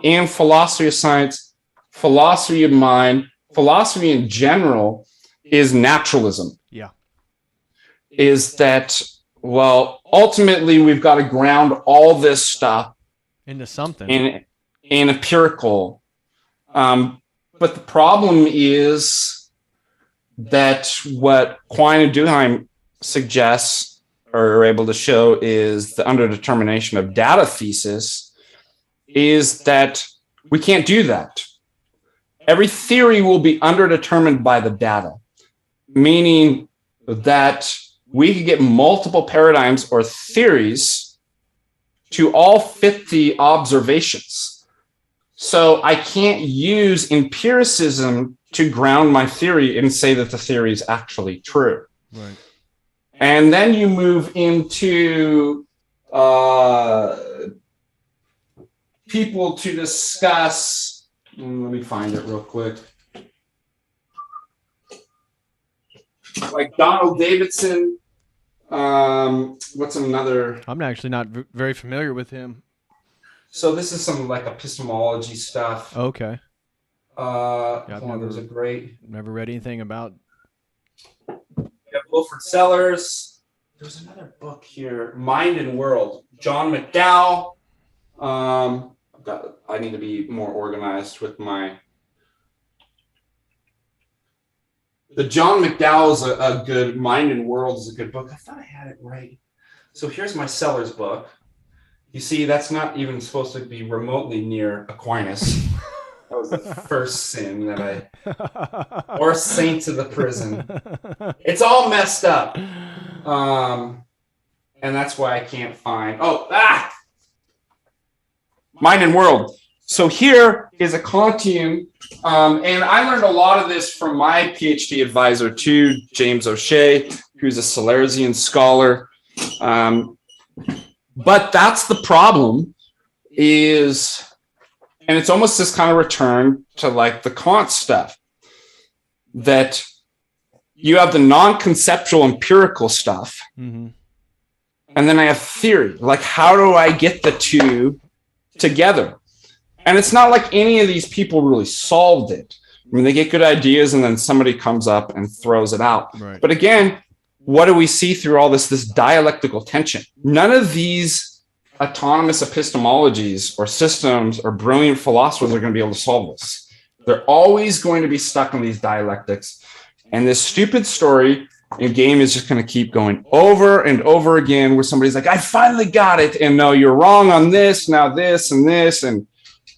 in philosophy of science, philosophy of mind, philosophy in general is naturalism. Yeah. Is that, well, ultimately we've got to ground all this stuff into something in empirical. But the problem is that what Quine and Duheim suggests or are able to show is the underdetermination of data thesis is that we can't do that. Every theory will be underdetermined by the data, meaning that we could get multiple paradigms or theories to all fit the observations. So I can't use empiricism to ground my theory and say that the theory is actually true. Right. And then you move into people to discuss, let me find it real quick. Like Donald Davidson. What's another? I'm actually not very familiar with him. So this is some like epistemology stuff. Okay. There's a great. Never read anything about. You have Wilfred Sellers. There's another book here, Mind and World. John McDowell. I need to be more organized with my. The John McDowell is a good, Mind and World is a good book. I thought I had it right. So here's my Sellers book. You see, that's not even supposed to be remotely near Aquinas. That was the first sin that or Saints of the Prison. It's all messed up. And that's why I can't find, Mind and World. So here is a Kantian, and I learned a lot of this from my PhD advisor too, James O'Shea, who's a Salerzian scholar. But that's the problem is, and it's almost this kind of return to like the Kant stuff, that you have the non-conceptual empirical stuff, and then I have theory. Like, how do I get the two together? And it's not like any of these people really solved it. I mean, they get good ideas and then somebody comes up and throws it out. Right. But again, what do we see through all this dialectical tension? None of these autonomous epistemologies or systems or brilliant philosophers are going to be able to solve this. They're always going to be stuck in these dialectics. And this stupid story and game is just going to keep going over and over again where somebody's like, I finally got it. And no, you're wrong on this, now this and this. And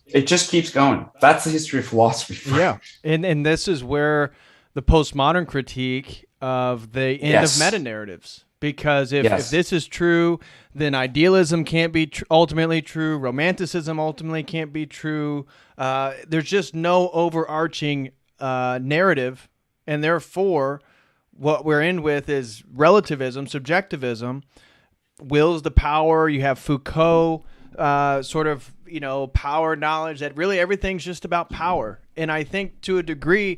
it just keeps going. That's the history of philosophy. Yeah. And this is where the postmodern critique of the end of meta-narratives. Because if this is true, then idealism can't be ultimately true. Romanticism ultimately can't be true. There's just no overarching narrative. And therefore, what we're in with is relativism, subjectivism, wills the power. You have Foucault sort of, power knowledge that really everything's just about power. And I think to a degree,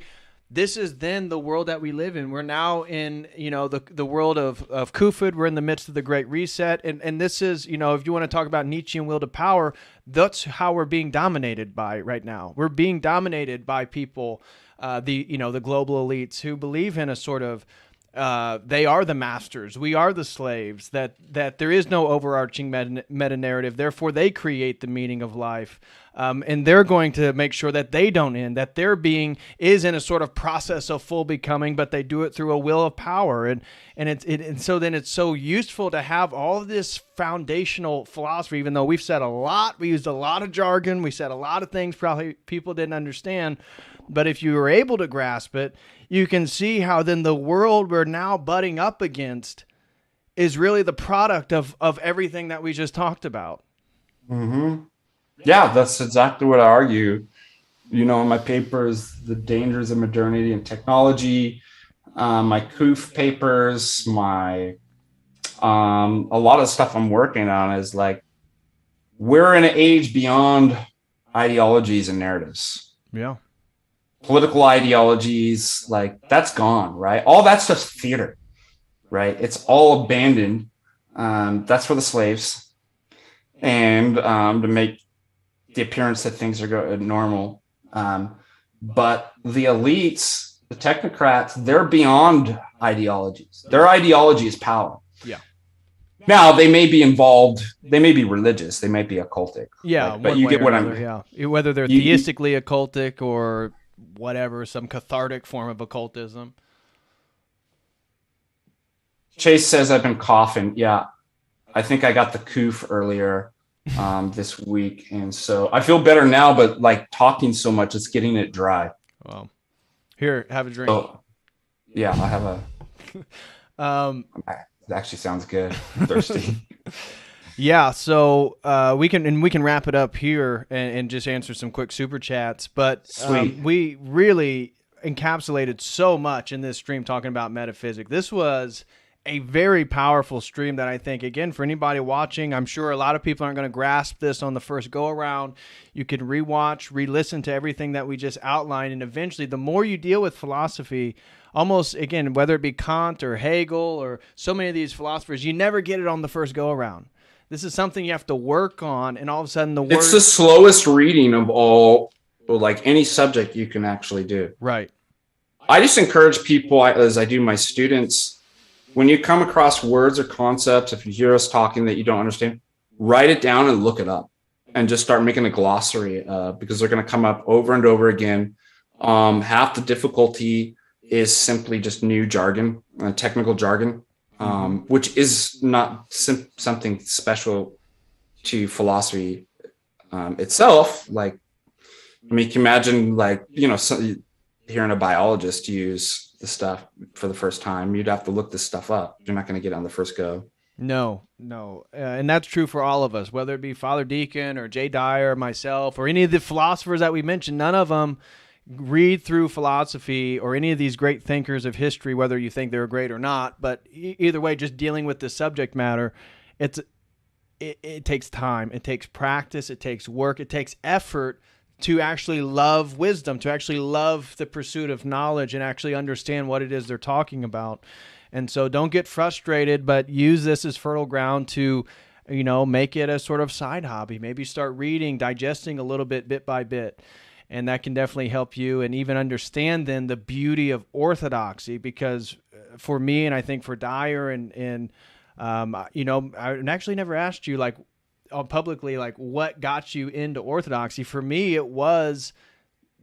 this is then the world that we live in. We're now in, the world of Kufid. We're in the midst of the Great Reset. And this is, if you want to talk about Nietzschean will to power, that's how we're being dominated by right now. We're being dominated by people, the global elites who believe in a sort of, they are the masters. We are the slaves. That there is no overarching meta narrative. Therefore, they create the meaning of life, and they're going to make sure that they don't end. That their being is in a sort of process of full becoming, but they do it through a will of power. And so then it's so useful to have all of this foundational philosophy. Even though we've said a lot, we used a lot of jargon, we said a lot of things probably people didn't understand. But if you were able to grasp it, you can see how then the world we're now butting up against is really the product of everything that we just talked about. Mm-hmm. Yeah, that's exactly what I argue. In my papers, The Dangers of Modernity and Technology, my COOF papers, my a lot of stuff I'm working on is like, we're in an age beyond ideologies and narratives. Yeah. Political ideologies, like that's gone, right? All that stuff's theater, right? It's all abandoned. That's for the slaves, and to make the appearance that things are normal. But the elites, the technocrats, they're beyond ideologies. Their ideology is power. Yeah. Now they may be involved. They may be religious. They might be occultic. Yeah, but you get what I'm. Yeah, whether they're theistically occultic or whatever, some cathartic form of occultism. Chase says I've been coughing. Yeah, I think I got the coof earlier this week, and so I feel better now. But like talking so much, it's getting it dry. Well, here, have a drink. So, yeah, I have a. It actually sounds good. I'm thirsty. Yeah, so we can wrap it up here and just answer some quick super chats. But we really encapsulated so much in this stream talking about metaphysics. This was a very powerful stream that I think, again, for anybody watching, I'm sure a lot of people aren't going to grasp this on the first go around. You can rewatch, re-listen to everything that we just outlined, and eventually the more you deal with philosophy, almost, again, whether it be Kant or Hegel or so many of these philosophers, you never get it on the first go around. This is something you have to work on, and all of a sudden it's the slowest reading of all, like any subject you can actually do. Right. I just encourage people, as I do my students, when you come across words or concepts, if you hear us talking that you don't understand, write it down and look it up and just start making a glossary because they're going to come up over and over again. Half the difficulty is simply just new jargon, technical jargon. Which is not something special to philosophy itself. Like, I mean, can you imagine, like, hearing a biologist use the stuff for the first time? You'd have to look this stuff up. You're not going to get it on the first go. No. And that's true for all of us, whether it be Father Deacon or Jay Dyer or myself or any of the philosophers that we mentioned. None of them read through philosophy or any of these great thinkers of history, whether you think they're great or not. But either way, just dealing with the subject matter, it takes time, it takes practice, it takes work, it takes effort to actually love wisdom, to actually love the pursuit of knowledge and actually understand what it is they're talking about. And so don't get frustrated, but use this as fertile ground to, make it a sort of side hobby. Maybe start reading, digesting a little bit by bit. And that can definitely help you and even understand then the beauty of orthodoxy, because for me, and I think for Dyer and I actually never asked you publicly, what got you into orthodoxy. For me, it was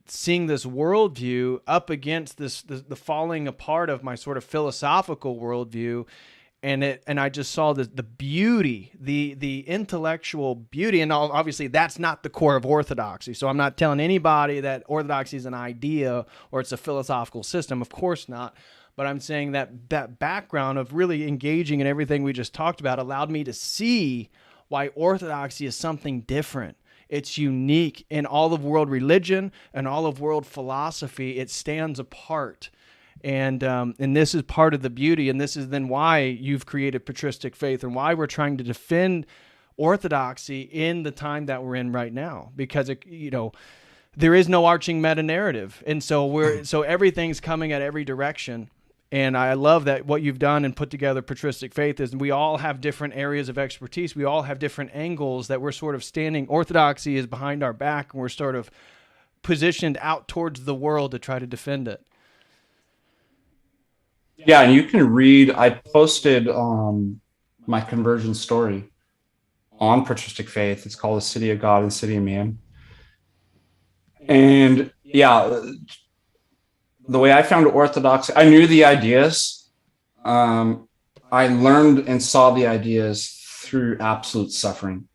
seeing this worldview up against the falling apart of my sort of philosophical worldview. And I just saw the beauty, the intellectual beauty, and obviously that's not the core of orthodoxy. So I'm not telling anybody that orthodoxy is an idea or it's a philosophical system. Of course not. But I'm saying that background of really engaging in everything we just talked about allowed me to see why orthodoxy is something different. It's unique in all of world religion and all of world philosophy. It stands apart. And this is part of the beauty, and this is then why you've created patristic faith and why we're trying to defend orthodoxy in the time that we're in right now. Because there is no arching meta narrative, and so everything's coming at every direction. And I love that what you've done and put together patristic faith is we all have different areas of expertise. We all have different angles that we're sort of standing. Orthodoxy is behind our back, and we're sort of positioned out towards the world to try to defend it. Yeah, and you can read, I posted my conversion story on patristic faith. It's called The City of God and City of Man. And yeah, the way I found orthodoxy, I knew the ideas. I learned and saw the ideas through absolute suffering.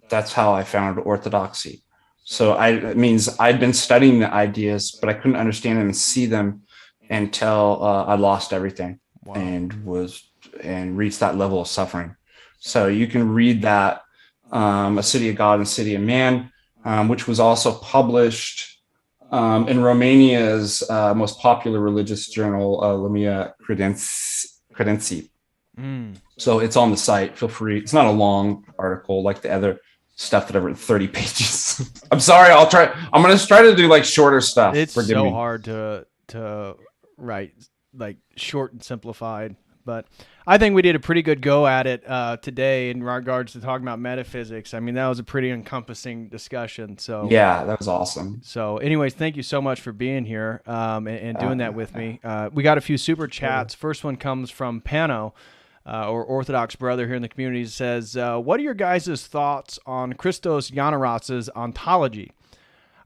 That's how I found orthodoxy. So it means I'd been studying the ideas, but I couldn't understand them and see them until I lost everything. Wow. and reached that level of suffering. So you can read that, A City of God and City of Man, which was also published in Romania's most popular religious journal, Lumea Credenții. So it's on the site. Feel free. It's not a long article like the other stuff that I've written, 30 pages. I'm sorry. I'm going to try to do like shorter stuff. It's so hard to write like short and simplified. But I think we did a pretty good go at it today in regards to talking about metaphysics. I mean, that was a pretty encompassing discussion. So yeah, that was awesome. So anyways, thank you so much for being here and doing that with me. We got a few super chats. First one comes from Pano, or Orthodox brother here in the community. It says, what are your guys' thoughts on Christos Giannaros's ontology?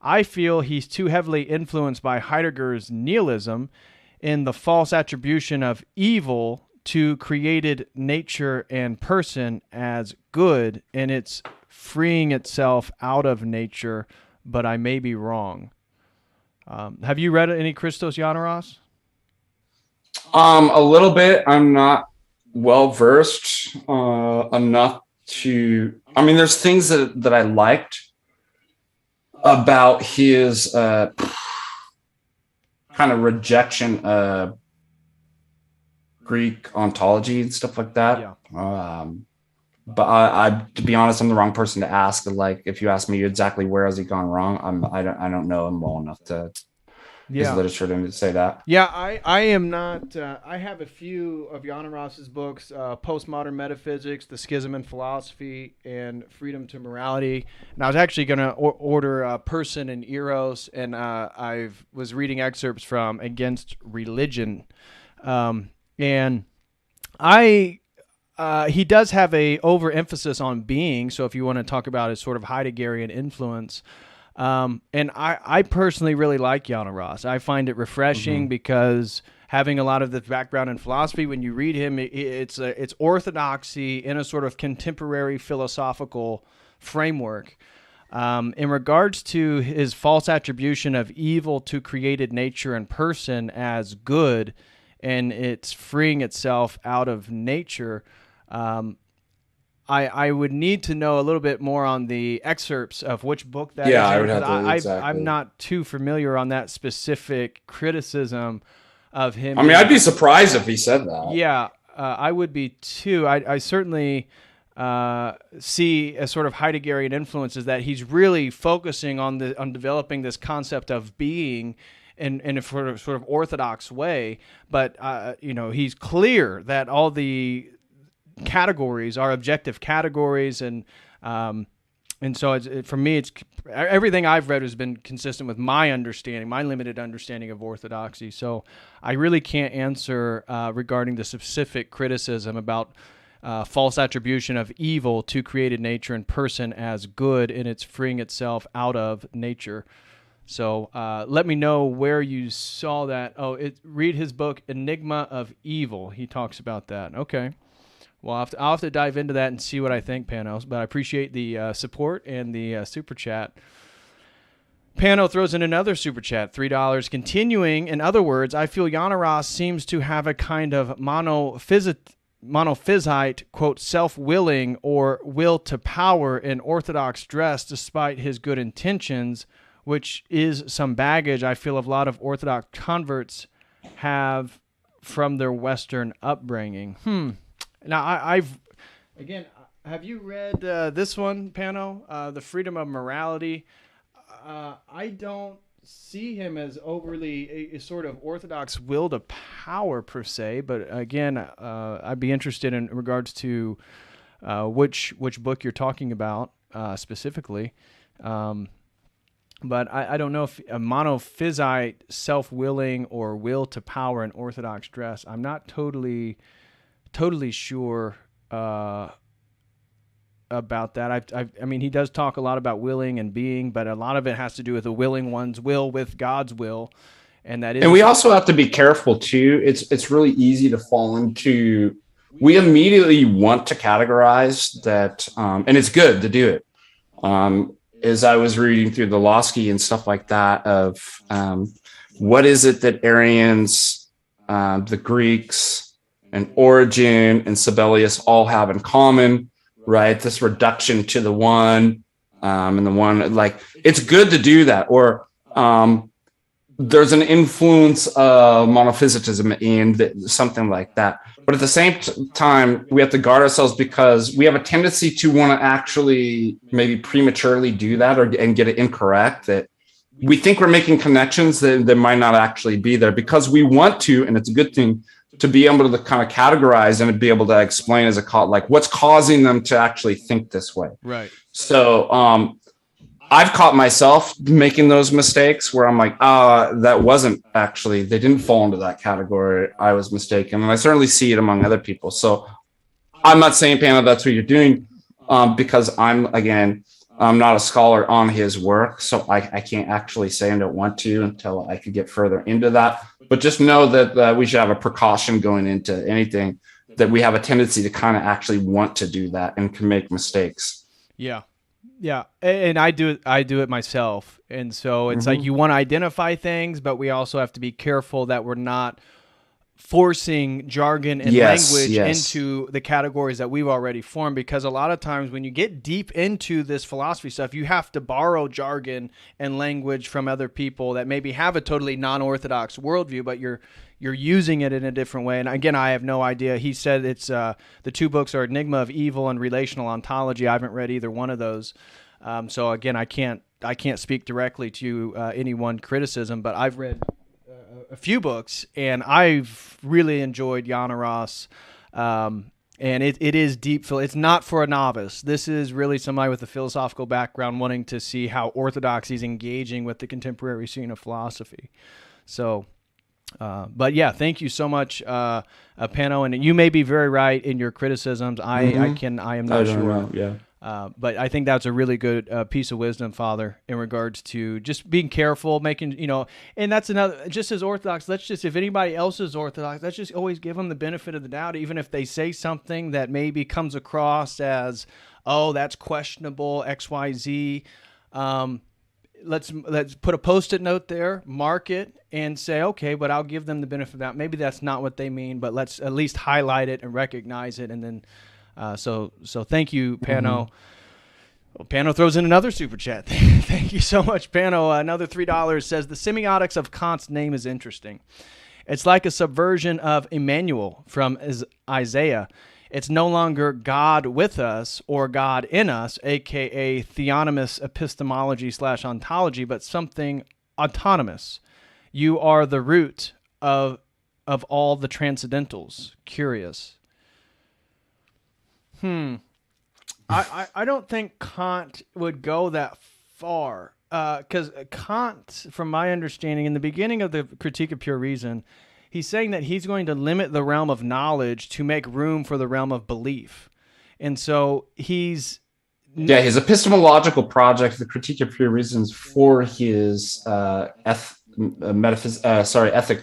I feel he's too heavily influenced by Heidegger's nihilism in the false attribution of evil to created nature and person as good, and it's freeing itself out of nature, but I may be wrong. Have you read any Christos Giannaros? A little bit. I'm not well versed enough to. I mean, there's things that I liked about his kind of rejection of Greek ontology and stuff like that. Yeah. But I, to be honest, I'm the wrong person to ask. Like, if you ask me exactly where has he gone wrong, I don't know him well enough to his literature to say that. Yeah, I am not. I have a few of Giannaros's books: Postmodern Metaphysics, The Schism in Philosophy, and Freedom to Morality. And I was actually going to order Person and Eros, and I was reading excerpts from Against Religion. And he does have a overemphasis on being. So if you want to talk about his sort of Heideggerian influence, and I personally really like Giannaros. I find it refreshing because having a lot of the background in philosophy, when you read him, it's orthodoxy in a sort of contemporary philosophical framework. In regards to his false attribution of evil to created nature and person as good, and it's freeing itself out of nature, I would need to know a little bit more on the excerpts of which book that is. Yeah, I would have to. Exactly. I'm not too familiar on that specific criticism of him. I mean, I'd be surprised if he said that. Yeah, I would be too. I certainly see a sort of Heideggerian influences that he's really focusing on developing this concept of being in a sort of orthodox way, but he's clear that all the categories are objective categories, and so for me, it's everything I've read has been consistent with my understanding, my limited understanding of orthodoxy. So I really can't answer regarding the specific criticism about false attribution of evil to created nature and person as good, and it's freeing itself out of nature. So let me know where you saw that. Read his book, Enigma of Evil. He talks about that. Okay. Well, I'll have to dive into that and see what I think, Panos. But I appreciate the support and the super chat. Pano throws in another super chat, $3. Continuing, in other words, I feel Giannaros seems to have a kind of monophysite, quote, self-willing or will to power in orthodox dress despite his good intentions, which is some baggage I feel a lot of Orthodox converts have from their Western upbringing. Now, have you read this one, Pano? The Freedom of Morality. I don't see him as overly a sort of orthodox will to power per se, but again, I'd be interested in regards to which book you're talking about specifically. But I don't know if a monophysite, self-willing, or will to power in Orthodox dress. I'm not totally sure about that. I mean, he does talk a lot about willing and being, but a lot of it has to do with the willing one's will with God's will, and that is. And we also have to be careful too. It's really easy to fall into. We immediately want to categorize that, and it's good to do it. As I was reading through the Losky and stuff like that, of what is it that Arians, the Greeks, and Origen and Sibelius all have in common, right? This reduction to the one, and the one, like, it's good to do that. Or there's an influence of monophysitism in something like that. But at the same time, we have to guard ourselves because we have a tendency to want to actually maybe prematurely do that and get it incorrect, that we think we're making connections that might not actually be there, because we want to, and it's a good thing, to be able to kind of categorize and be able to explain as a like what's causing them to actually think this way. Right. So I've caught myself making those mistakes where I'm like, that wasn't actually, they didn't fall into that category. I was mistaken. And I certainly see it among other people. So I'm not saying, Pano, that's what you're doing, because I'm not a scholar on his work. So I can't actually say I don't want to until I could get further into that. But just know that we should have a precaution going into anything, that we have a tendency to kind of actually want to do that and can make mistakes. Yeah. Yeah, and I do it myself, and so it's like you want to identify things, but we also have to be careful that we're not forcing jargon and language into the categories that we've already formed, because a lot of times when you get deep into this philosophy stuff, you have to borrow jargon and language from other people that maybe have a totally non-orthodox worldview, but you're using it in a different way. And again, I have no idea. He said it's the two books are Enigma of Evil and Relational Ontology. I haven't read either one of those. So again, I can't speak directly to any one criticism, but I've read a few books, and I've really enjoyed Yanaros. And it is deep. It's not for a novice. This is really somebody with a philosophical background wanting to see how orthodoxy is engaging with the contemporary scene of philosophy. So, but yeah, thank you so much, Pano. And you may be very right in your criticisms. I am not sure. Yeah. But I think that's a really good piece of wisdom, Father, in regards to just being careful, making, and that's another, just as Orthodox, if anybody else is Orthodox, let's just always give them the benefit of the doubt, even if they say something that maybe comes across as, oh, that's questionable, X, Y, Z. Let's put a Post-it note there, mark it, and say, okay, but I'll give them the benefit of that. Maybe that's not what they mean, but let's at least highlight it and recognize it, and then so thank you, Pano. Well, Pano throws in another super chat. Thank you so much, Pano. Another $3 says, the semiotics of Kant's name is interesting. It's like a subversion of Emmanuel from Isaiah. It's no longer God with us or God in us, aka theonomous epistemology / ontology, but something autonomous. You are the root of all the transcendentals. Curious. I don't think Kant would go that far, because Kant, from my understanding, in the beginning of the Critique of Pure Reason, he's saying that he's going to limit the realm of knowledge to make room for the realm of belief. And so his epistemological project, the Critique of Pure Reasons, for his ethics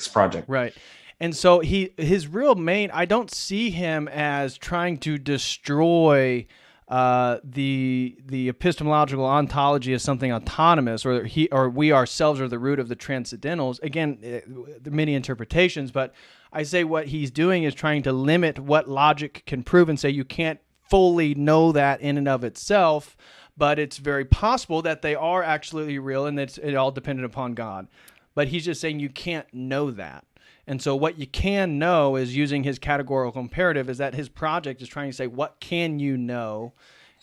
project. Right. And so his real main, I don't see him as trying to destroy the epistemological ontology as something autonomous, or we ourselves are the root of the transcendentals. Again, there are many interpretations, but I say what he's doing is trying to limit what logic can prove and say you can't fully know that in and of itself, but it's very possible that they are actually real and that it all dependent upon God. But he's just saying you can't know that. And so what you can know is, using his categorical imperative, is that his project is trying to say, what can you know?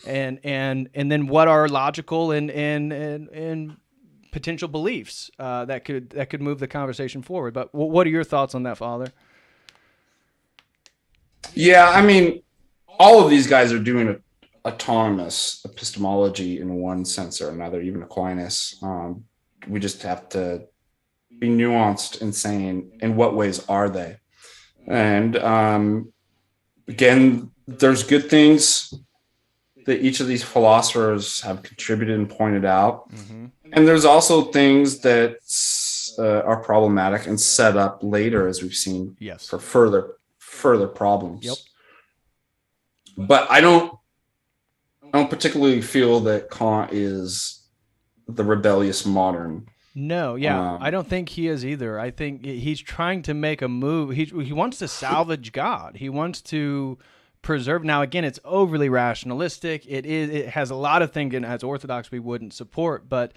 And then what are logical and potential beliefs that could move the conversation forward. But what are your thoughts on that, Father? Yeah, I mean, all of these guys are doing autonomous epistemology in one sense or another, even Aquinas. We just have to be nuanced in saying in what ways are they. And again, there's good things that each of these philosophers have contributed and pointed out. Mm-hmm. And there's also things that are problematic and set up later, as we've seen, for further problems. Yep. But I don't particularly feel that Kant is the rebellious modern. No, yeah, I don't think he is either. I think he's trying to make a move. He wants to salvage God. He wants to preserve. Now, again, it's overly rationalistic. It has a lot of things as Orthodox we wouldn't support, but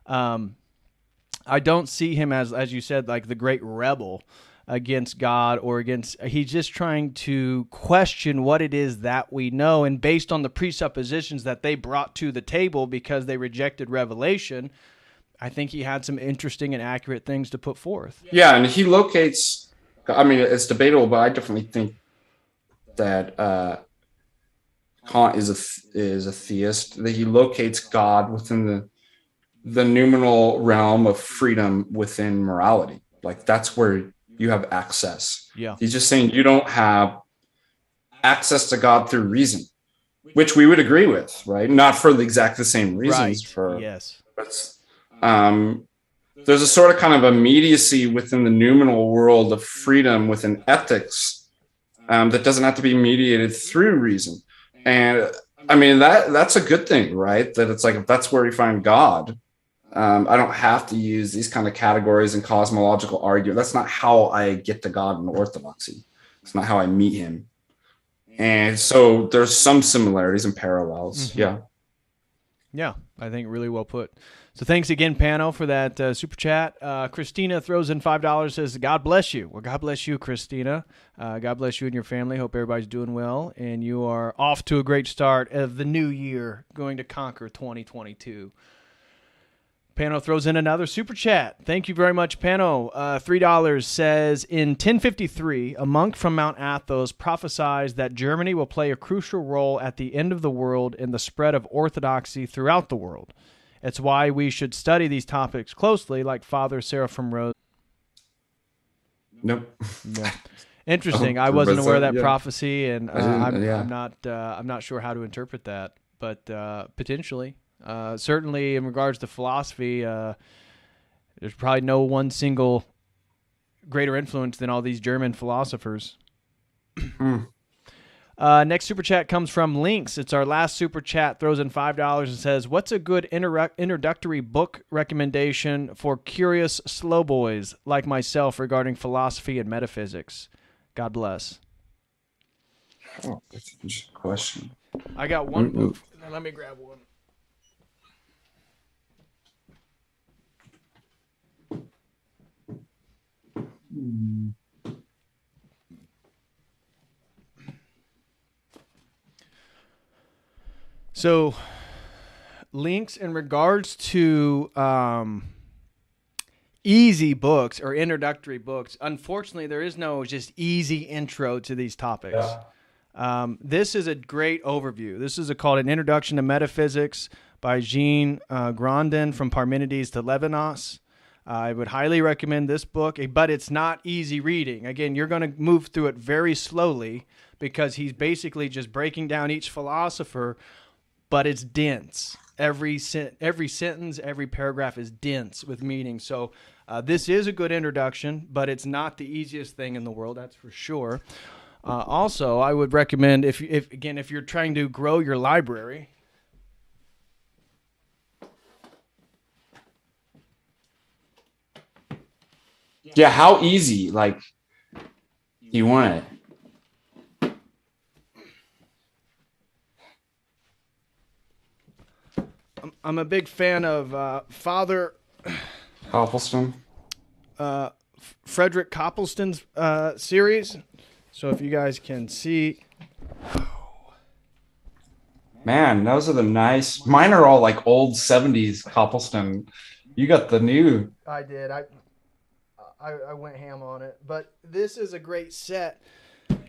I don't see him as you said, like the great rebel against God or against. He's just trying to question what it is that we know, and based on the presuppositions that they brought to the table because they rejected revelation, I think he had some interesting and accurate things to put forth. Yeah, and he locates, I mean, it's debatable, but I definitely think that Kant is a theist, that he locates God within the noumenal realm of freedom within morality. Like, that's where you have access. Yeah. He's just saying you don't have access to God through reason, which we would agree with, right? Not for the same reasons. Right. Yes. But there's a sort of kind of immediacy within the noumenal world of freedom within ethics that doesn't have to be mediated through reason. And I mean, that's a good thing, right? That it's like, if that's where we find God, I don't have to use these kind of categories and cosmological argument. That's not how I get to God in orthodoxy. It's not how I meet him. And so there's some similarities and parallels. Mm-hmm. Yeah. Yeah, I think really well put. So thanks again, Pano, for that super chat. Christina throws in $5, says, God bless you. Well, God bless you, Christina. God bless you and your family. Hope everybody's doing well. And you are off to a great start of the new year, going to conquer 2022. Pano throws in another super chat. Thank you very much, Pano. $3 says, in 1053, a monk from Mount Athos prophesies that Germany will play a crucial role at the end of the world in the spread of orthodoxy throughout the world. It's why we should study these topics closely, like Father Seraphim Rose. Nope. Yeah. Interesting. I wasn't aware of that prophecy, and I'm not sure how to interpret that, but potentially. Certainly, in regards to philosophy, there's probably no one single greater influence than all these German philosophers. Next super chat comes from Lynx. It's our last super chat. Throws in $5 and says, "What's a good introductory book recommendation for curious slow boys like myself regarding philosophy and metaphysics? God bless." Oh, that's an interesting question. I got one book. Let me grab one. So, links in regards to easy books or introductory books. Unfortunately, there is no just easy intro to these topics. Yeah. This is a great overview. This is called An Introduction to Metaphysics by Jean Grandin, From Parmenides to Levinas. I would highly recommend this book, but it's not easy reading. Again, you're going to move through it very slowly because he's basically just breaking down each philosopher, but it's dense. Every sentence, every paragraph is dense with meaning. So this is a good introduction, but it's not the easiest thing in the world, that's for sure. Also, I would recommend, if you're trying to grow your library, yeah, how easy, like, you want it? I'm a big fan of Father Copleston. Frederick Copleston's series. So if you guys can see. Man, those are the nice. Mine are all like old 70s Copleston You got the new. I did. I went ham on it. But this is a great set.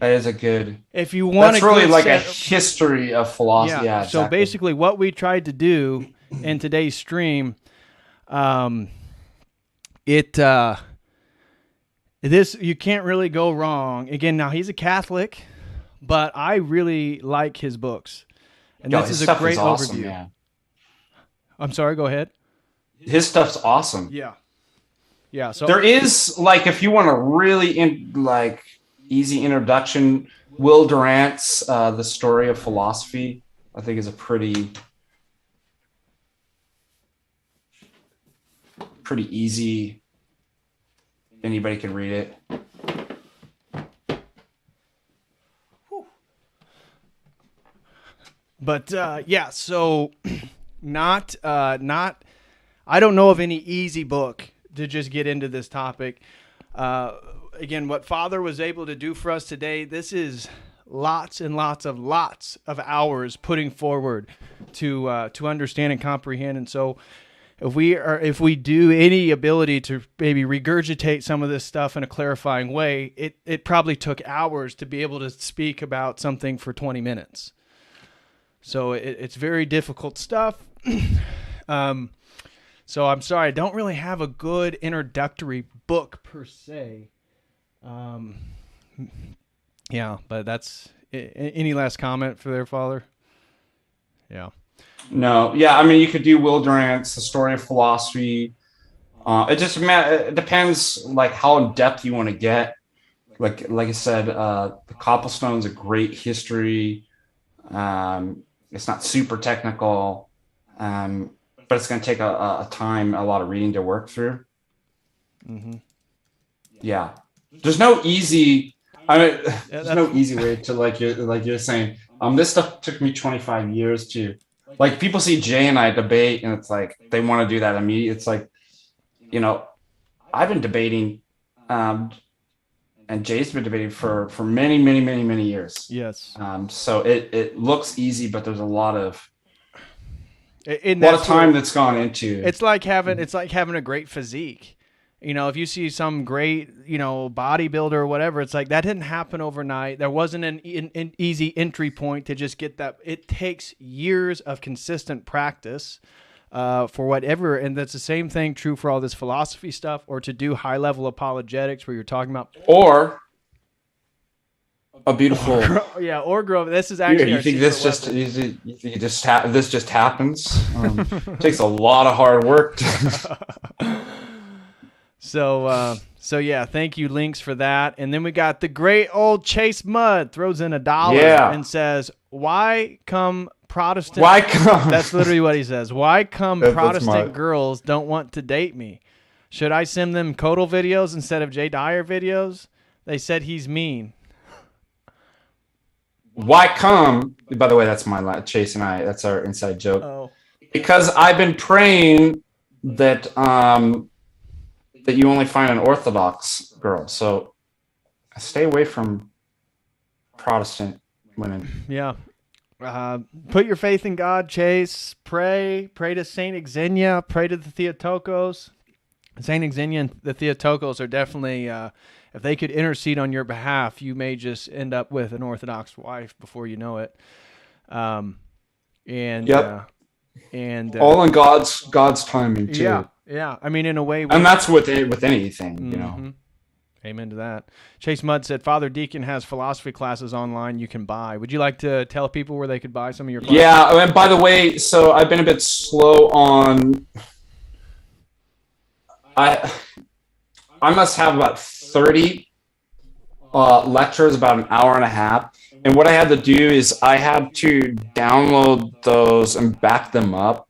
That is a good. If you want, that's really like a history of philosophy. Yeah, exactly. So basically, what we tried to do in today's stream, this you can't really go wrong. Again, now he's a Catholic, but I really like his books, and this is a great overview. Man. I'm sorry. Go ahead. His stuff's awesome. Yeah. So there is like, if you want a really easy introduction, Will Durant's The Story of Philosophy, I think, is a pretty easy. Anybody can read it. But so not I don't know of any easy book to just get into this topic. Again, what Father was able to do for us today, this is lots and lots of hours putting forward to understand and comprehend. And so if we do any ability to maybe regurgitate some of this stuff in a clarifying way, it probably took hours to be able to speak about something for 20 minutes. So it's very difficult stuff. So I'm sorry, I don't really have a good introductory book per se. But that's any last comment for their Father? Yeah. No. Yeah. I mean, you could do Will Durant's The Story of Philosophy. It depends like how in depth you want to get. Like I said, the Copplestone's a great history. It's not super technical, but it's going to take a lot of reading to work through. Mm-hmm. Yeah. There's no easy. There's no easy way to like you're saying. This stuff took me 25 years to. Like, people see Jay and I debate, and it's like they want to do that immediately. It's like, I've been debating, and Jay's been debating for many, many, many, many years. Yes. So it looks easy, but there's a lot of time that's gone into. It's like having a great physique. If you see some great, bodybuilder or whatever, it's like that didn't happen overnight. There wasn't an easy entry point to just get that. It takes years of consistent practice for whatever. And that's the same thing true for all this philosophy stuff, or to do high level apologetics where you're talking about. Or a beautiful. Or grow. This is actually. You think this just happens? It takes a lot of hard work. So thank you, Links, for that. And then we got the great old Chase Mudd throws in $1 and says, "Why come Protestant?" Why come? That's literally what he says. Why come Protestant girls don't want to date me? Should I send them COTEL videos instead of Jay Dyer videos? They said he's mean. Why come? By the way, that's my Chase and I. That's our inside joke. Oh. Because I've been praying that you only find an Orthodox girl. So stay away from Protestant women. Yeah. Put your faith in God, Chase. Pray to Saint Xenia. Pray to the Theotokos. Saint Xenia and the Theotokos are definitely, if they could intercede on your behalf, you may just end up with an Orthodox wife before you know it. And all in God's timing too. Yeah. I mean, in a way, and that's with anything, Mm-hmm. Amen to that. Chase Mudd said, Father Deacon has philosophy classes online you can buy. Would you like to tell people where they could buy some of your classes? Yeah, and by the way, so I've been a bit slow on. I must have about 30 lectures, about an hour and a half. And what I had to do is I had to download those and back them up,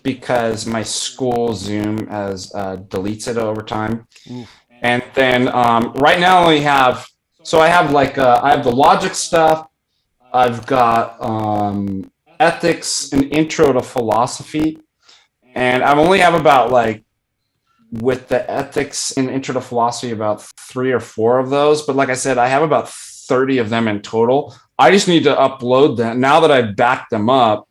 because my school Zoom has deletes it over time. Oof. And then right now I only have, so I have I have the logic stuff. I've got ethics and intro to philosophy. And I only have about with the ethics and intro to philosophy, about 3 or 4 of those. But like I said, I have about 30 of them in total. I just need to upload them. Now that I've backed them up,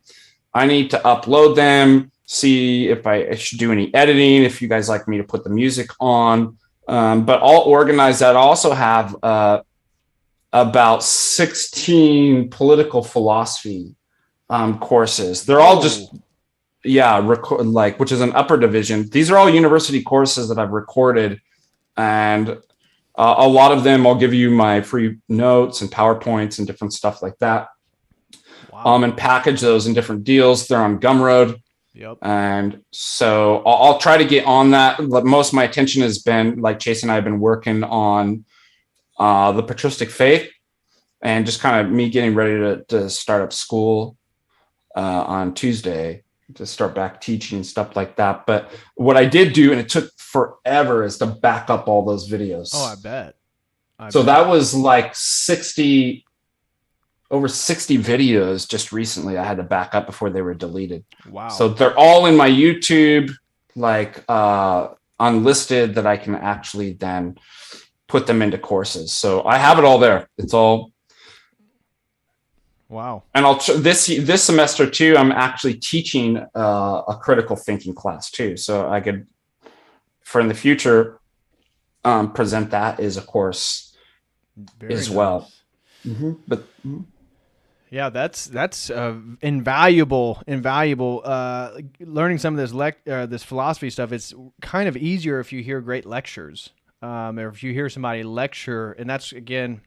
I need to upload them, see if I should do any editing, if you guys like me to put the music on. But I'll organize that. I also have about 16 political philosophy courses. They're all just, which is an upper division. These are all university courses that I've recorded. And a lot of them, I'll give you my free notes and PowerPoints and different stuff like that. Wow. And package those in different deals. They're on Gumroad. Yep. And so I'll try to get on that. Most of my attention has been, like Chase and I have been working on the patristic faith, and just kind of me getting ready to start up school on Tuesday to start back teaching and stuff like that. But what I did do, and it took forever, is to back up all those videos. Oh, I bet. That was like over 60 videos just recently I had to back up before they were deleted. Wow. So they're all in my YouTube, like unlisted, that I can actually then put them into courses. So I have it all there. It's all. Wow. And this semester too, I'm actually teaching a critical thinking class too. So I could, for in the future, present that as a course as well. Mm-hmm. But. Mm-hmm. Yeah, that's invaluable. Learning some of this philosophy stuff. It's kind of easier if you hear great lectures, or if you hear somebody lecture. And that's, again,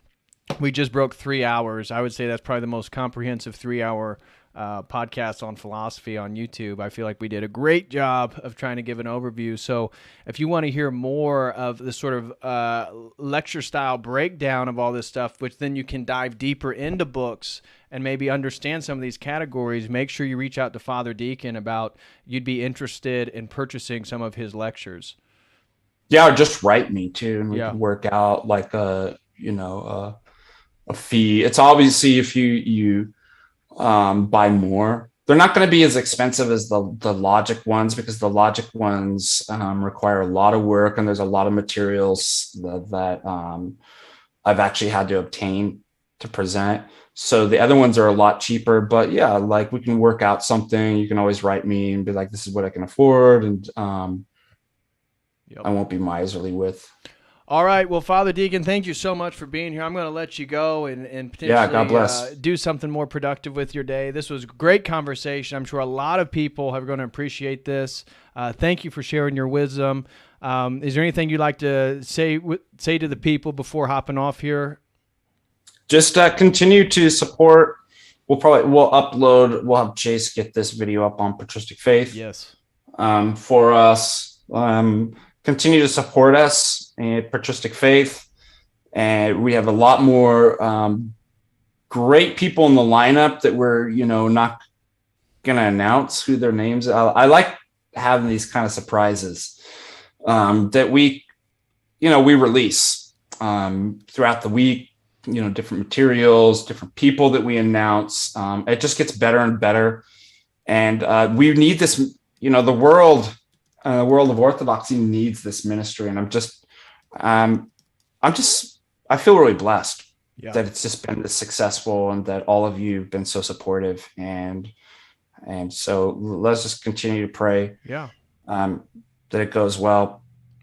we just broke 3 hours. I would say that's probably the most comprehensive 3-hour podcast on philosophy on YouTube. I feel like we did a great job of trying to give an overview. So if you want to hear more of the sort of lecture style breakdown of all this stuff, which then you can dive deeper into books and maybe understand some of these categories, make sure you reach out to Father Deacon about you'd be interested in purchasing some of his lectures. Yeah, or just write me too, and we can work out like a fee. It's obviously if you buy more, they're not going to be as expensive as the logic ones, because the logic ones require a lot of work, and there's a lot of materials that I've actually had to obtain to present. So the other ones are a lot cheaper, but yeah, like we can work out something. You can always write me and be like, this is what I can afford. And I won't be miserly with. All right. Well, Father Deacon, thank you so much for being here. I'm going to let you go and potentially God bless. Do something more productive with your day. This was a great conversation. I'm sure a lot of people are going to appreciate this. Thank you for sharing your wisdom. Is there anything you'd like to say to the people before hopping off here? Just continue to support. We'll have Chase get this video up on patristic faith. Yes. For us. Continue to support us in patristic faith. And we have a lot more great people in the lineup that we're, not going to announce who their names are. I like having these kind of surprises that we release throughout the week, different materials, different people that we announce. It just gets better and better. And we need this, the world of orthodoxy needs this ministry. And I feel really blessed that it's just been this successful, and that all of you have been so supportive. And so let's just continue to pray that it goes well.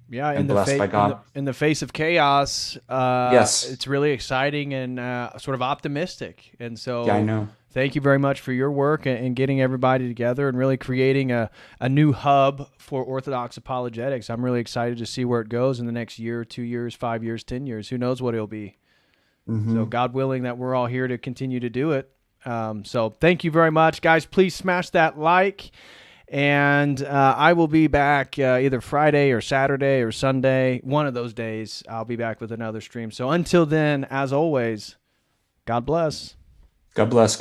Yeah, and blessed by God. In the face of chaos, yes, it's really exciting and sort of optimistic. And so I know. Thank you very much for your work and getting everybody together and really creating a new hub for Orthodox apologetics. I'm really excited to see where it goes in the next year, 2 years, 5 years, 10 years. Who knows what it'll be. Mm-hmm. So God willing that we're all here to continue to do it. So thank you very much. Guys, please smash that like. And I will be back either Friday or Saturday or Sunday. One of those days, I'll be back with another stream. So until then, as always, God bless. God bless.